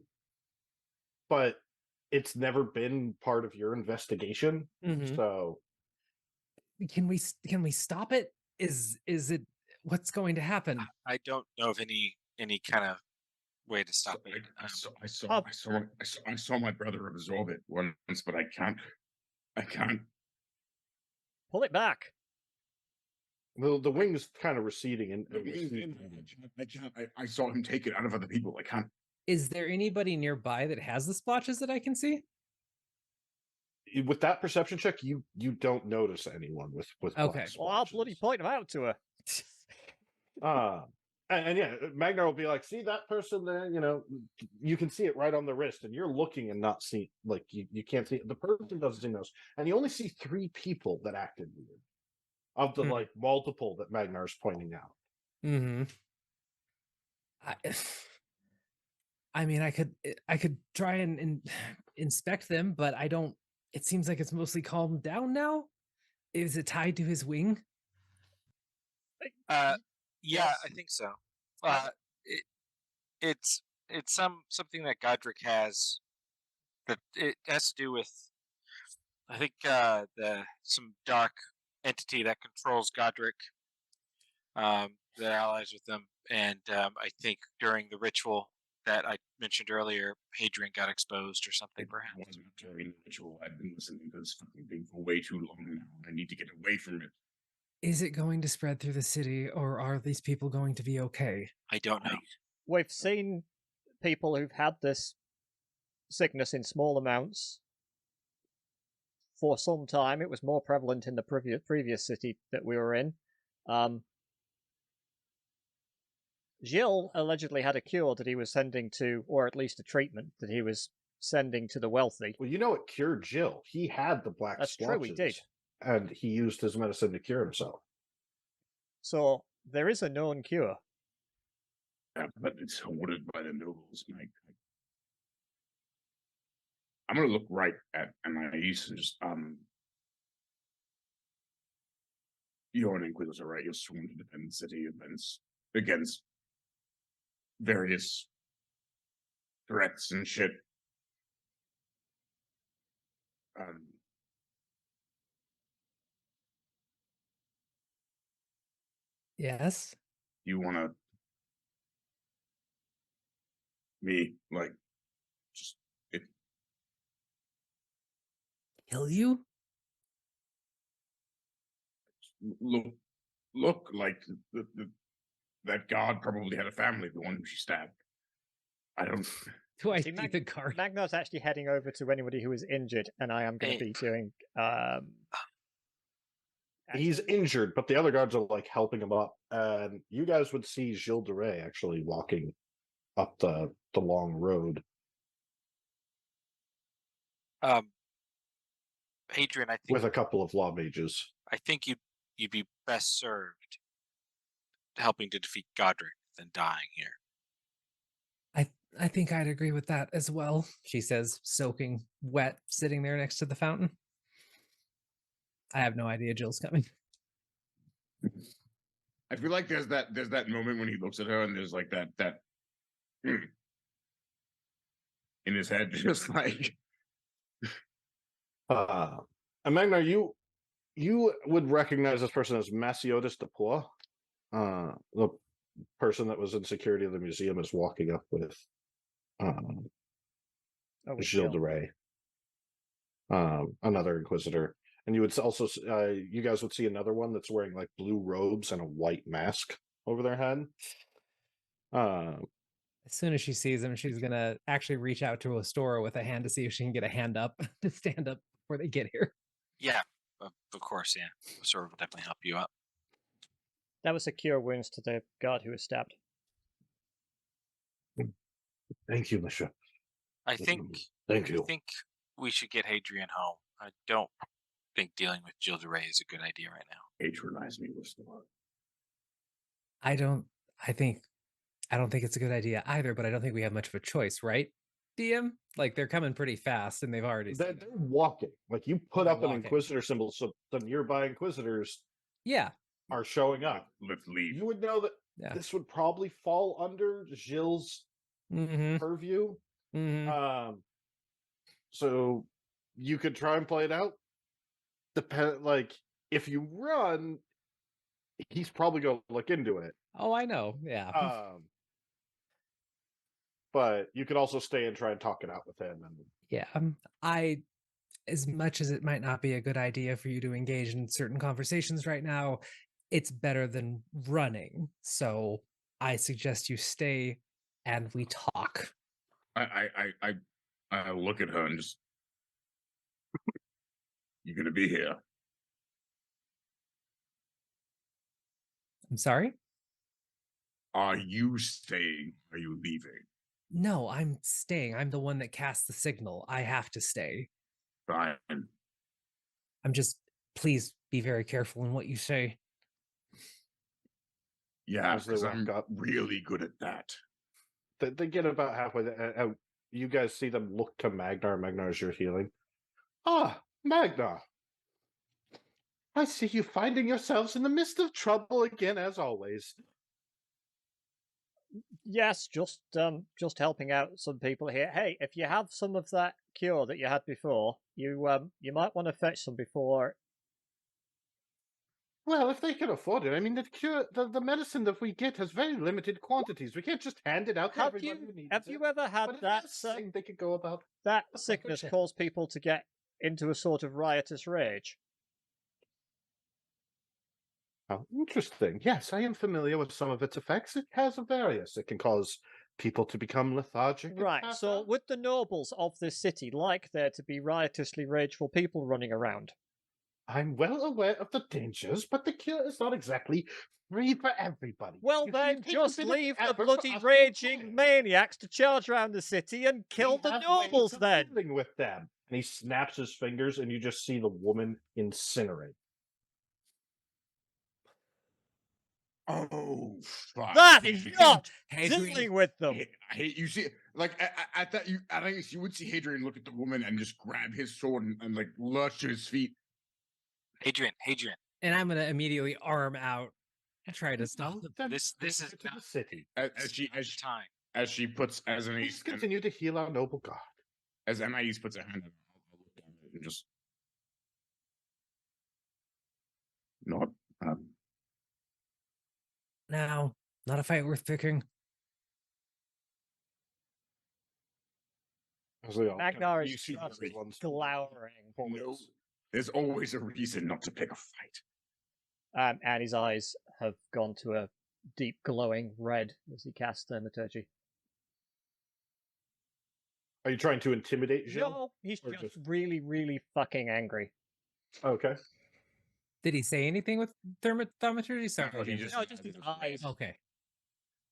but it's never been part of your investigation. Mhm. So Can we stop it? Is it what's going to happen? I don't know of any kind of way to stop it. I saw my brother absorb it once, but I can't. Pull it back. the wing's kind of receding, and I saw him take it out of other people. I can't. Is there anybody nearby that has the splotches that I can see? with that perception check, you don't notice anyone with Okay. black Well, I'll bloody splotches. point them out to her. And yeah, Magnar will be like, see that person there, you can see it right on the wrist, and you're looking and not seeing, like, you can't see it. The person doesn't see those, and you only see 3 people that acted weird of the like multiple that Magnar's pointing out. Mm-hmm. I mean, I could try and inspect them, but I don't. It seems like it's mostly calmed down now. Is it tied to his wing? Yeah, Yes. I think so. It's something that Godric has that it has to do with. I think some dark entity that controls Godric. That allies with them, and I think during the ritual that I mentioned earlier, Hadrian got exposed or something. Perhaps. Wasn't during the ritual. I've been listening to this fucking thing for way too long now. I need to get away from it. Is it going to spread through the city, or are these people going to be okay? I don't know. We've seen people who've had this sickness in small amounts for some time. It was more prevalent in the previous city that we were in. Gilles allegedly had a cure that he was sending to, or at least a treatment that he was sending to the wealthy. Well, you know what cured Jill? He had the black That's true, he did. splotches, and he used his medicine to cure himself. So there is a known cure. Yeah, but it's ordered by the nobles, Mike. I'm gonna look right at Anais and just you're an Inquisitor, right? You're sworn to defend the city against various threats and shit. Yes. You wanna me like just it Kill you? look like that guard probably had a family, the one who she stabbed. I don't. Do I See, see the card? Magnar's actually heading over to anybody who is injured, and I am going to be doing. He's actions. injured, but the other guards are like helping him up, and you guys would see Gilles de Rais actually walking up the long road. Hadrian, I think with a couple of law mages. I think you'd be best served helping to defeat Godric than dying here. I think I'd agree with that as well, she says, soaking wet, sitting there next to the fountain. I have no idea Jill's coming. I feel like there's that moment when he looks at her and there's like that in his head, just like And Magnar, you would recognize this person as Massiotis de Poix. The person that was in security of the museum is walking up with Gilles de Rais, another Inquisitor. And you would also, you guys would see another one that's wearing like blue robes and a white mask over their head. As soon as she sees him, she's gonna actually reach out to a store with a hand to see if she can get a hand up to stand up before they get here. Yeah, of course, yeah. Sort of will definitely help you up. That was a cure wounds to the guard who was stabbed. Thank you, Monsieur. Thank you. I think we should get Hadrian home. I don't think dealing with Gilles de Rais is a good idea right now. Patronize me with the word. I don't think it's a good idea either, but I don't think we have much of a choice, right? DM? Like they're coming pretty fast and they've already they're walking. Like you put up an walking. Inquisitor symbol, so the nearby Inquisitors are showing up. Let's leave. You would know that this would probably fall under Gilles' purview. So you could try and play it out. Like if you run, he's probably going to look into it. Oh, I know. Yeah. But you could also stay and try and talk it out with him. And yeah, as much as it might not be a good idea for you to engage in certain conversations right now, it's better than running. So I suggest you stay and we talk. I look at her and just, you're gonna be here. I'm sorry? Are you staying? Are you leaving? No, I'm staying. I'm the one that cast the signal. I have to stay. Fine. I'm just, please be very careful in what you say. Yeah, because I'm really good at that. They get about halfway there. You guys see them look to Magnar. Magnar is your healing. Ah, Magnar. I see you finding yourselves in the midst of trouble again, as always. Yes, just helping out some people here. Hey, if you have some of that cure that you had before, you might want to fetch some before. Well, if they can afford it, I mean, the medicine that we get has very limited quantities. We can't just hand it out to everybody who needs it. Have you ever had that they could go about that sickness cause people to get into a sort of riotous rage? Oh, interesting. Yes, I am familiar with some of its effects. It has a various. It can cause people to become lethargic. and Right, pass so out. would the nobles of this city like there to be riotously rageful people running around? I'm well aware of the dangers, but the cure is not exactly free for everybody. Well, You see, then it takes a just bit of leave the effort for bloody us to raging apply it. maniacs to charge around the city and kill We the have nobles ways of then. dealing with them. And he snaps his fingers, and you just see the woman incinerate. Oh fuck! That is not Hadrian, dealing with them. I hate you. See, like at that, I think you would see Hadrian look at the woman and just grab his sword and like lurch to his feet. Hadrian, And I'm gonna immediately arm out and try to stop Well, them. then this bring is her to not the city. As this is she not the time. as she puts Please continue to heal our noble god. as Anais puts a hand on, I'll look down at it and just not. No, not a fight worth picking. As they all kind of- Magnar you is see just very- glowering. No, there's always a reason not to pick a fight. And his eyes have gone to a deep glowing red as he casts Thermaturgy. Are you trying to intimidate Jill? No, he's Or just just- really, really fucking angry. Okay. Did he say anything with thaumaturgy? Sorry, No, he James. just No, just his eyes. Okay.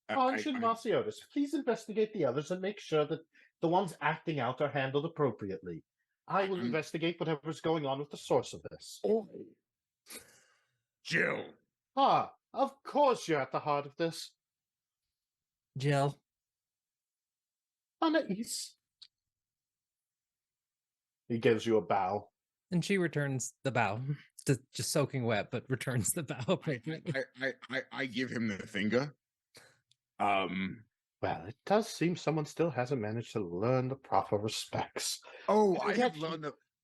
Conch and Marciotis, please investigate the others and make sure that the ones acting out are handled appropriately. I will investigate whatever's going on with the source of this. Jill. Ah, of course you're at the heart of this. Jill. Anais. He gives you a bow. And she returns the bow. Just soaking wet, but returns the bow appropriately. I give him the finger. Well, it does seem someone still hasn't managed to learn the proper respects. Oh, And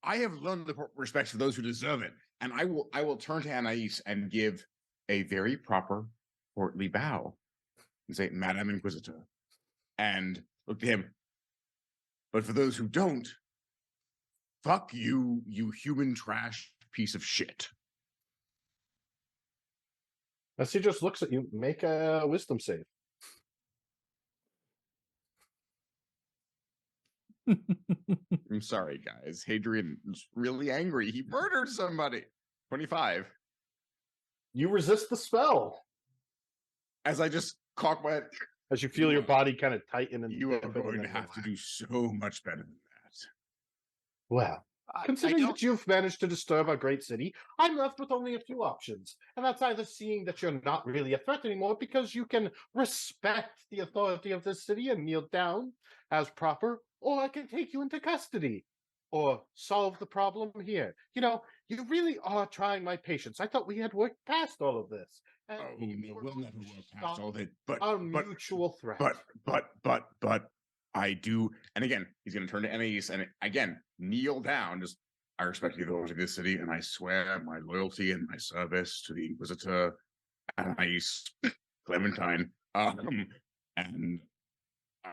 I have learned the respect for those who deserve it, and I will turn to Anais and give a very proper courtly bow and say, "Madam Inquisitor," and look to him. But for those who don't, fuck you, you human trash piece of shit. As he just looks at you, make a wisdom save. I'm sorry, guys. Hadrian is really angry. He murdered somebody. 25. You resist the spell. As I just cock my head. As you feel your body kind of tighten and You are dampen and going to then have to relax. do so much better than that. Well, considering that you've managed to disturb our great city, I'm left with only a few options. And that's either seeing that you're not really a threat anymore because you can respect the authority of this city and kneel down as proper, or I can take you into custody or solve the problem here. You know, you really are trying my patience. I thought we had worked past all of this. And Oh we no, were we'll going never to work stop past all that. But our mutual threat. but I do. And again, he's going to turn to Anais and again kneel down. Just I respect the authority of this city, and I swear my loyalty and my service to the Inquisitor, Anais, Clementine, and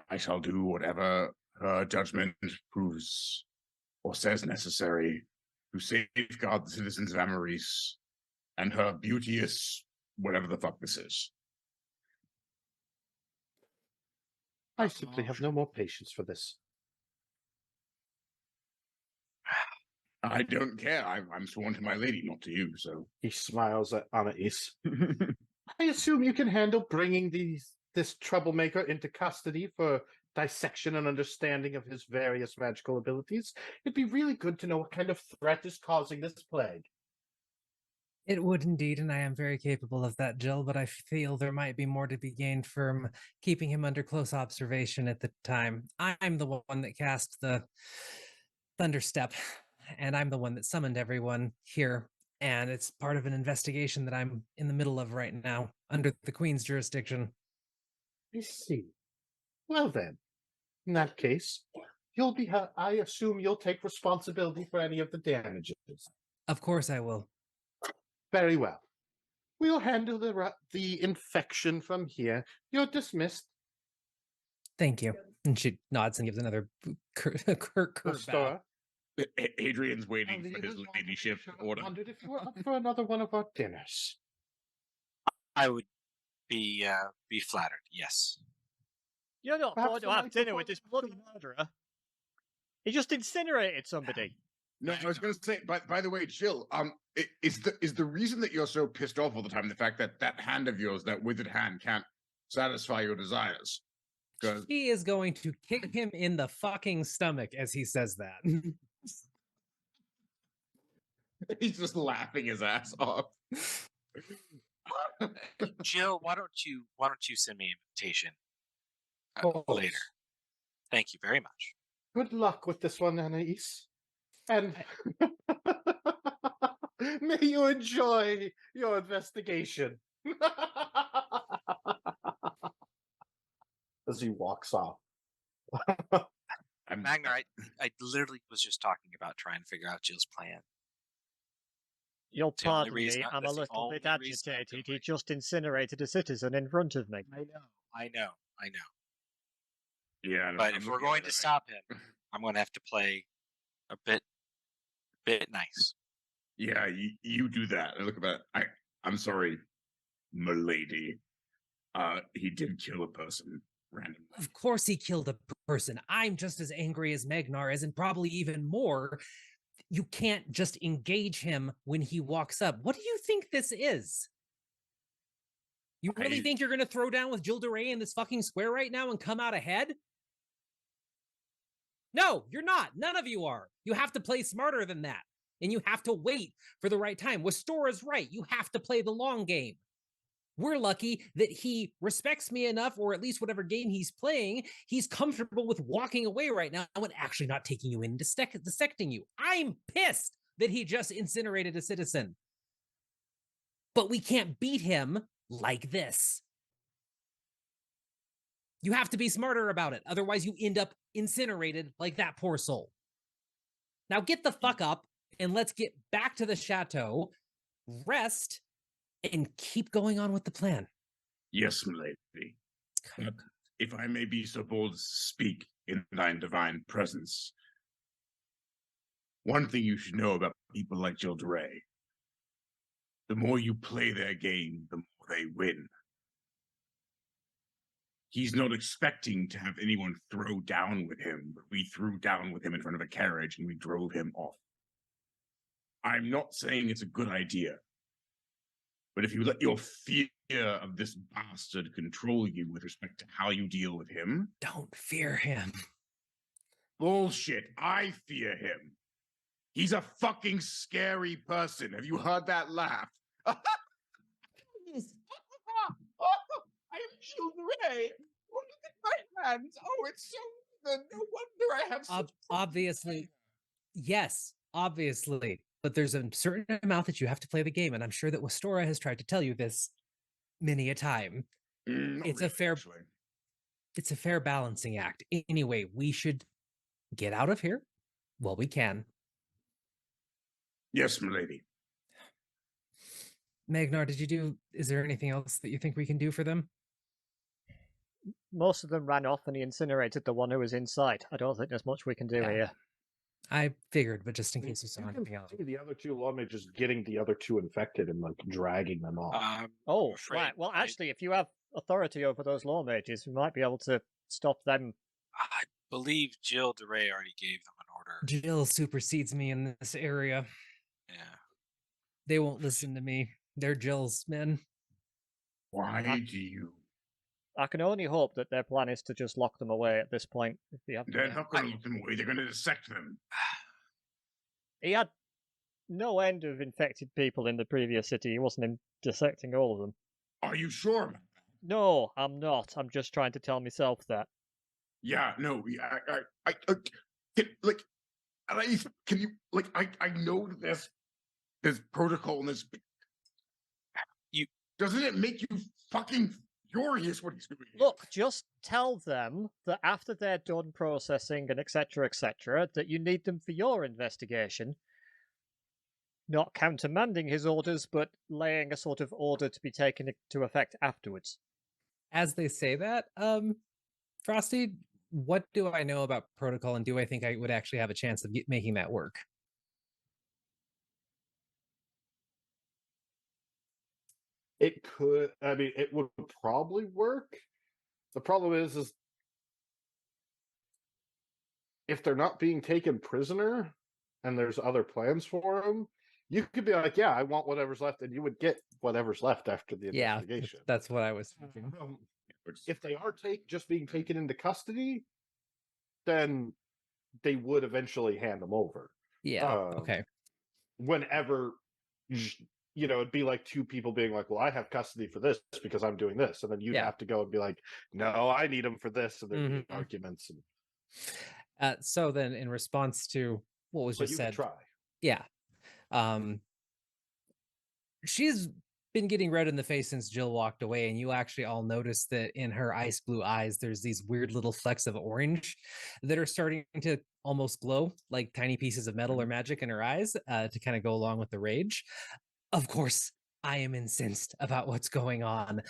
I shall do whatever her judgment proves or says necessary to safeguard the citizens of Amaris and her beauteous whatever the fuck this is. I simply have no more patience for this. I don't care. I'm sworn to my lady, not to you. So He smiles at Anais. I assume you can handle bringing this troublemaker into custody for dissection and understanding of his various magical abilities. It'd be really good to know what kind of threat is causing this plague. It would indeed, and I am very capable of that, Jill, but I feel there might be more to be gained from keeping him under close observation at the time. I'm the one that cast the Thunderstep, and I'm the one that summoned everyone here, and it's part of an investigation that I'm in the middle of right now, under the Queen's jurisdiction. I see. Well then, in that case, I assume you'll take responsibility for any of the damages. Of course I will. Very well. We'll handle the infection from here. You're dismissed. Thank you. And she nods and gives another curt bow. Star. Adrian's waiting for his ladyship order. Wondered if you were up for another one of our dinners. I would be flattered. Yes. You're not Perhaps going to the have dinner microphone- with this bloody murderer. He just incinerated somebody. No, I was going to say. By the way, Jill, is the reason that you're so pissed off all the time the fact that that hand of yours, that withered hand, can't satisfy your desires? Because He is going to kick him in the fucking stomach as he says that. he's just laughing his ass off. Jill, why don't you send me an invitation Of course. later? Thank you very much. Good luck with this one, Anais. And may you enjoy your investigation. As he walks off. Magnar, I literally was just talking about trying to figure out Jill's plan. You'll It's the only pardon reason me, I- I'm a that's the little bit only reason I'm agitated. He doing just incinerated a citizen in front of me. I know. Yeah, But if we're going to stop him, I'm going to have to play a bit nice. yeah, you do that. Look at that. I'm sorry, milady. He did kill a person randomly. Of course he killed a person. I'm just as angry as Magnar is, and probably even more. You can't just engage him when he walks up. What do you think this is? You really think you're going to throw down with Jill DeRay in this fucking square right now and come out ahead? No, you're not. None of you are. You have to play smarter than that. And you have to wait for the right time. Westora's right. You have to play the long game. We're lucky that he respects me enough, or at least whatever game he's playing, he's comfortable with walking away right now and actually not taking you in and dissecting you. I'm pissed that he just incinerated a citizen. But we can't beat him like this. You have to be smarter about it. Otherwise, you end up incinerated like that poor soul. Now get the fuck up and let's get back to the chateau, rest, and keep going on with the plan. Yes, milady. But if I may be so bold as to speak in thine divine presence, one thing you should know about people like Jill DeRay: the more you play their game, the more they win. He's not expecting to have anyone throw down with him, but we threw down with him in front of a carriage and we drove him off. I'm not saying it's a good idea, but if you let your fear of this bastard control you with respect to how you deal with him... Don't fear him. Bullshit. I fear him. He's a fucking scary person. Have you heard that laugh? I am Jill DeRay. Oh, look at my hands. Oh, it's so good. No wonder I have such... Obviously, yes, obviously. But there's a certain amount that you have to play the game, and I'm sure that Westora has tried to tell you this many a time. It's a fair balancing act. Anyway, we should get out of here while we can. Yes, milady. Magnar, is there anything else that you think we can do for them? Most of them ran off and he incinerated the one who was inside. I don't think there's much we can do here. I figured, but just in case you saw anything else. See the other two lawmen just getting the other two infected and like dragging them off. Oh, afraid right. Well, I- actually, if you have authority over those law mages, we might be able to stop them. I believe Jill DeRay already gave them an order. Jill supersedes me in this area. Yeah. They won't listen to me. They're Jill's men. Why do you... I can only hope that their plan is to just lock them away at this point. If they have They're not going to lock them away. They're going to dissect them. He had no end of infected people in the previous city. He wasn't dissecting all of them. Are you sure about that? No, I'm not. I'm just trying to tell myself that. Yeah, no, can you, like, I know that there's protocol and there's... Doesn't it make you fucking furious what he's doing? Look, just tell them that after they're done processing and etc., that you need them for your investigation. Not countermanding his orders, but laying a sort of order to be taken into effect afterwards. As they say that, Frosty, what do I know about protocol, and do I think I would actually have a chance of making that work? It could. I mean, it would probably work. The problem is if they're not being taken prisoner, and there's other plans for them, you could be like, "Yeah, I want whatever's left," and you would get whatever's left after the Yeah, investigation. that's what I was thinking. If they are just being taken into custody, then they would eventually hand them over. Yeah. Um, Okay. Whenever, it'd be like two people being like, "Well, I have custody for this because I'm doing this," and then you'd Yeah. have to go and be like, "No, I need them for this," and there'd be Mhm. arguments. And So then, in response to what was but just you could said, try. yeah, she's been getting red in the face since Jill walked away, and you actually all noticed that in her ice blue eyes, there's these weird little flecks of orange that are starting to almost glow like tiny pieces of metal or magic in her eyes to kind of go along with the rage. Of course, I am incensed about what's going on.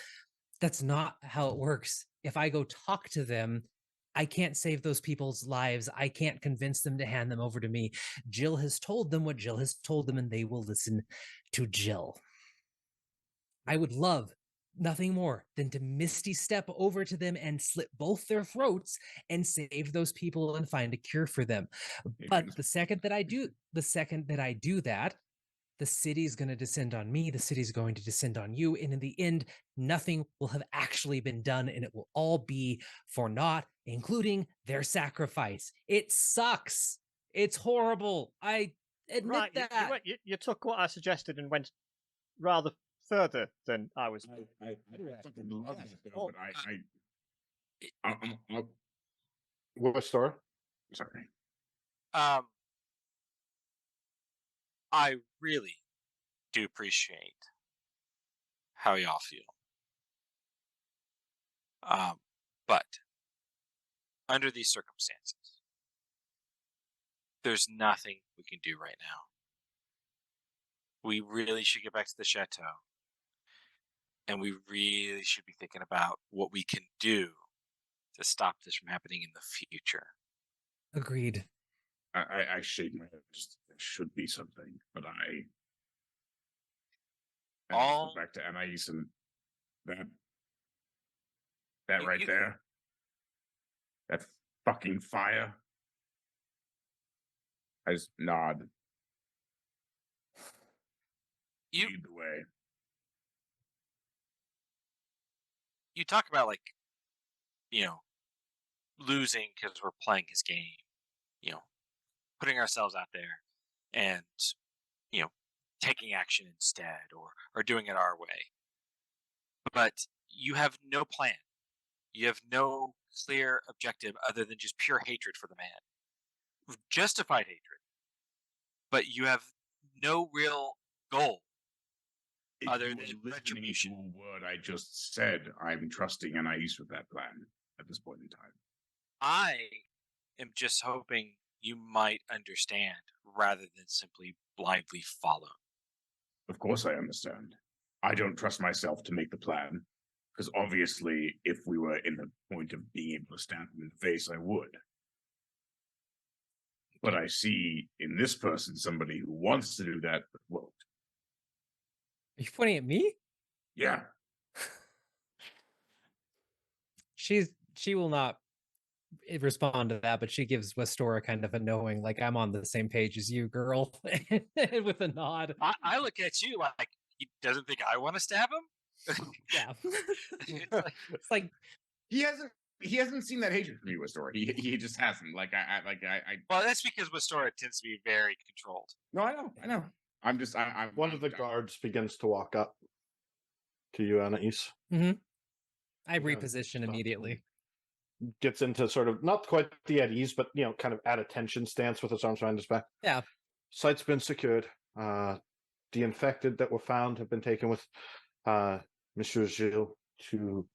That's not how it works. If I go talk to them, I can't save those people's lives. I can't convince them to hand them over to me. Jill has told them what Jill has told them, and they will listen to Jill. I would love nothing more than to misty step over to them and slit both their throats and save those people and find a cure for them. But the second that I do that, the city's going to descend on me, the city's going to descend on you, and in the end, nothing will have actually been done, and it will all be for naught, including their sacrifice. It sucks. It's horrible. I admit Right, that. you took what I suggested and went rather further than I was. I fucking love this though, Oh, but I'm What store? sorry. I really do appreciate how y'all feel. But under these circumstances, there's nothing we can do right now. We really should get back to the chateau. And we really should be thinking about what we can do to stop this from happening in the future. Agreed. I shake my head. Just there should be something, but I All go back to Anais and that You- right you- there, that fucking fire. I just nod. you Lead the way. you talk about, like, losing because we're playing his game, putting ourselves out there and you know taking action instead, or doing it our way. But you have no plan. You have no clear objective other than just pure hatred for the man. Justified hatred. But you have no real goal If other you than were listening to retribution. a word I just said, I'm trusting Anais with that plan at this point in time. I am just hoping you might understand rather than simply blindly follow. Of course I understand. I don't trust myself to make the plan. Because obviously, if we were in the point of being able to stab him in the face, I would. But I see in this person somebody who wants to do that, but won't. Are you pointing at me? Yeah. She will not respond to that, but she gives Westora kind of a knowing, like, I'm on the same page as you, girl, with a nod. I look at you like he doesn't think I want to stab him. Yeah. It's like He hasn't seen that hatred from you, Astor. He just hasn't. well, that's because Westora tends to be very controlled. No, I know. I'm One of the guards begins to walk up to you, Anais. Mm-hmm. I Yeah, reposition stop. immediately. Gets into sort of not quite the at ease, but kind of at attention stance with his arms behind his back. Yeah. Site's been secured. The infected that were found have been taken with Monsieur Gilles to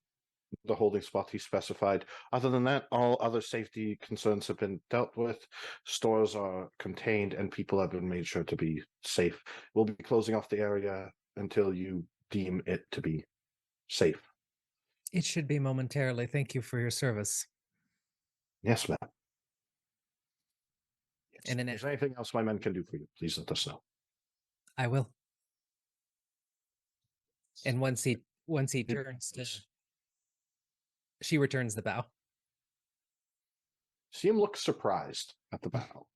the holding spot he specified. Other than that, all other safety concerns have been dealt with. Stores are contained, and people have been made sure to be safe. We'll be closing off the area until you deem it to be safe. It should be momentarily. Thank you for your service. Yes, ma'am. And If there's anything else my men can do for you, please let us know. I will. And once he turns to, she returns the bow. See him look surprised at the bow.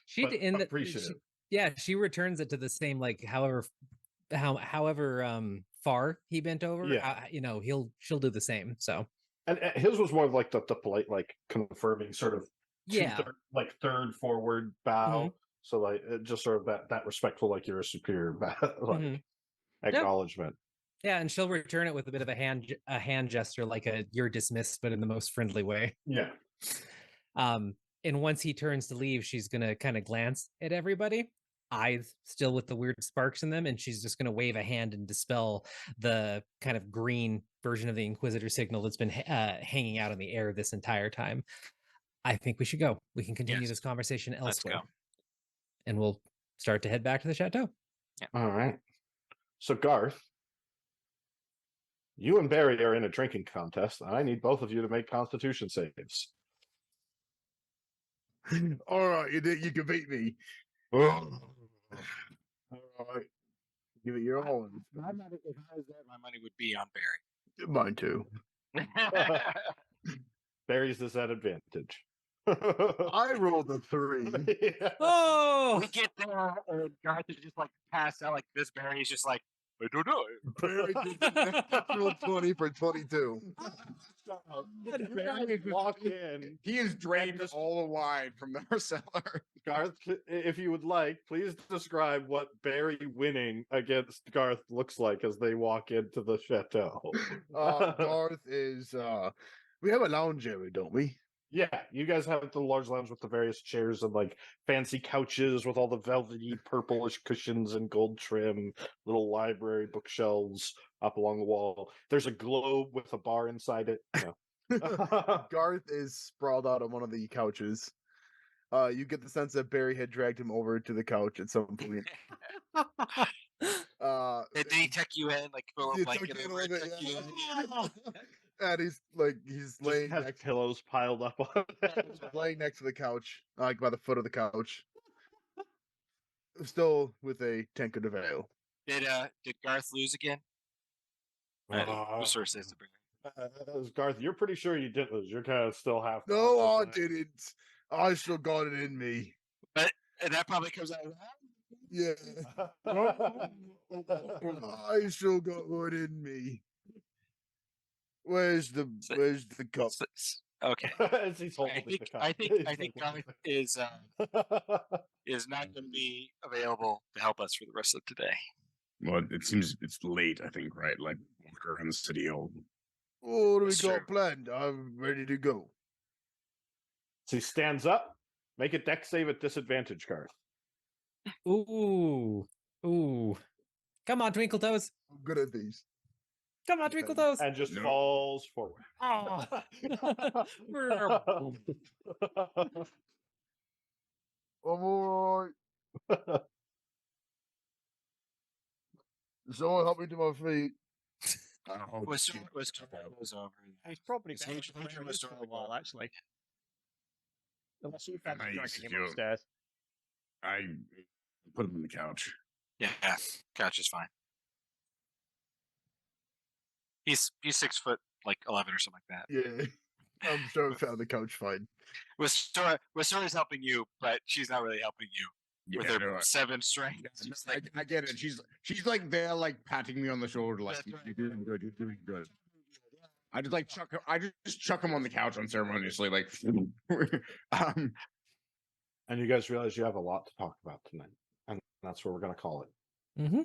She But in the appreciative. she returns it to the same, like, however far he bent over. Yeah. She'll do the same. So And his was more of like the polite, like confirming sort of yeah. third forward bow. Mhm. So like just sort of that respectful, like you're a superior bow, like Mhm. acknowledgement. Yeah, and she'll return it with a bit of a hand gesture, like a "you're dismissed," but in the most friendly way. Yeah. And once he turns to leave, she's gonna kind of glance at everybody, eyes still with the weird sparks in them, and she's just gonna wave a hand and dispel the kind of green version of the Inquisitor signal that's been hanging out in the air this entire time. I think we should go. We can continue Yes. this conversation Let's elsewhere, go. and we'll start to head back to the chateau. All right. So Garth, you and Barry are in a drinking contest. I need both of you to make Constitution saves. All right, you can beat me. All right, give it your all. If I was there, my money would be on Barry. Mine too. Barry's disadvantage. I rolled a 3. Yeah. Oh, We get there, and Garth is just like passed out like this. Barry's just like, I don't know. Barry did natural 20 for 22. Barry walk in. He is drained all the wine from their cellar. Garth, if you would like, please describe what Barry winning against Garth looks like as they walk into the chateau. Garth is we have a lounge area, don't we? Yeah, you guys have the large lounge with the various chairs and like fancy couches with all the velvety purplish cushions and gold trim, little library bookshelves up along the wall. There's a globe with a bar inside it. Garth is sprawled out on one of the couches. You get the sense that Barry had dragged him over to the couch at some point. Did he tuck you in, like put a You blanket tuck in a over it, little tuck bit, you yeah. in? And he's Just laying has next, pillows piled up on it. laying next to the couch, like by the foot of the couch, still with a tankard of ale. Did Garth lose again? Who sort of says to Barry? Garth, you're pretty sure you didn't lose. You're kind of still half. No, I conscious, right? didn't. I still got it in me. And that probably comes out. Yeah, I still got it in me. Where's the cup? Okay. As he's holding the cup. I think He's Garth is not going to be available to help us for the rest of today. Well, it seems it's late, I think, right? Like, walk around the city all. What do we That's got true. planned? I'm ready to go. So he stands up. Make a dex save at disadvantage, Garth. ooh. Come on, Twinkle Toes. I'm good at these. Come on, Twinkle Toes. And just No. falls forward. Oh. I'm all right. Someone help me to my feet. Was over. He's probably His been hatred on for this us for a all while, actually. Unless you fancy I used dragging to him do it. upstairs. I put him on the couch. Yeah, couch is fine. He's 6 foot like 11 or something like that. Yeah, I'm sure I found the couch fine. Wistora's helping you, but she's not really helping you with her no, 7 strength. I- She's like, I get it. She's like there, like patting me on the shoulder, like That's right. you're doing good, you're doing good. I just like chuck him. I just chuck him on the couch unceremoniously, like. And you guys realize you have a lot to talk about tonight. And that's where we're going to call it. Mm-hmm.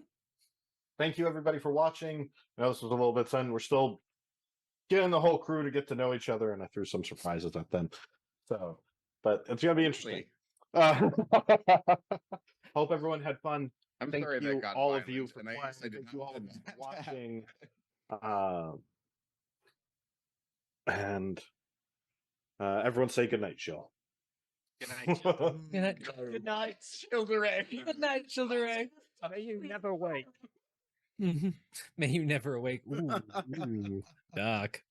Thank you, everybody, for watching. I know this was a little bit sudden. We're still getting the whole crew to get to know each other, and I threw some surprises at them. So, but it's going to be interesting. Hope everyone had fun. I'm Thank sorry you, that got all of you, violent, for and playing. I did Thank not you all mean for that. watching. And everyone say goodnight, Jill. good night. Jill. Good night. Good night. Children. Good night, children. May you never wake. Mhm. May you never awake. Ooh, dark.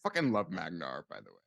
Fucking love Magnar, by the way.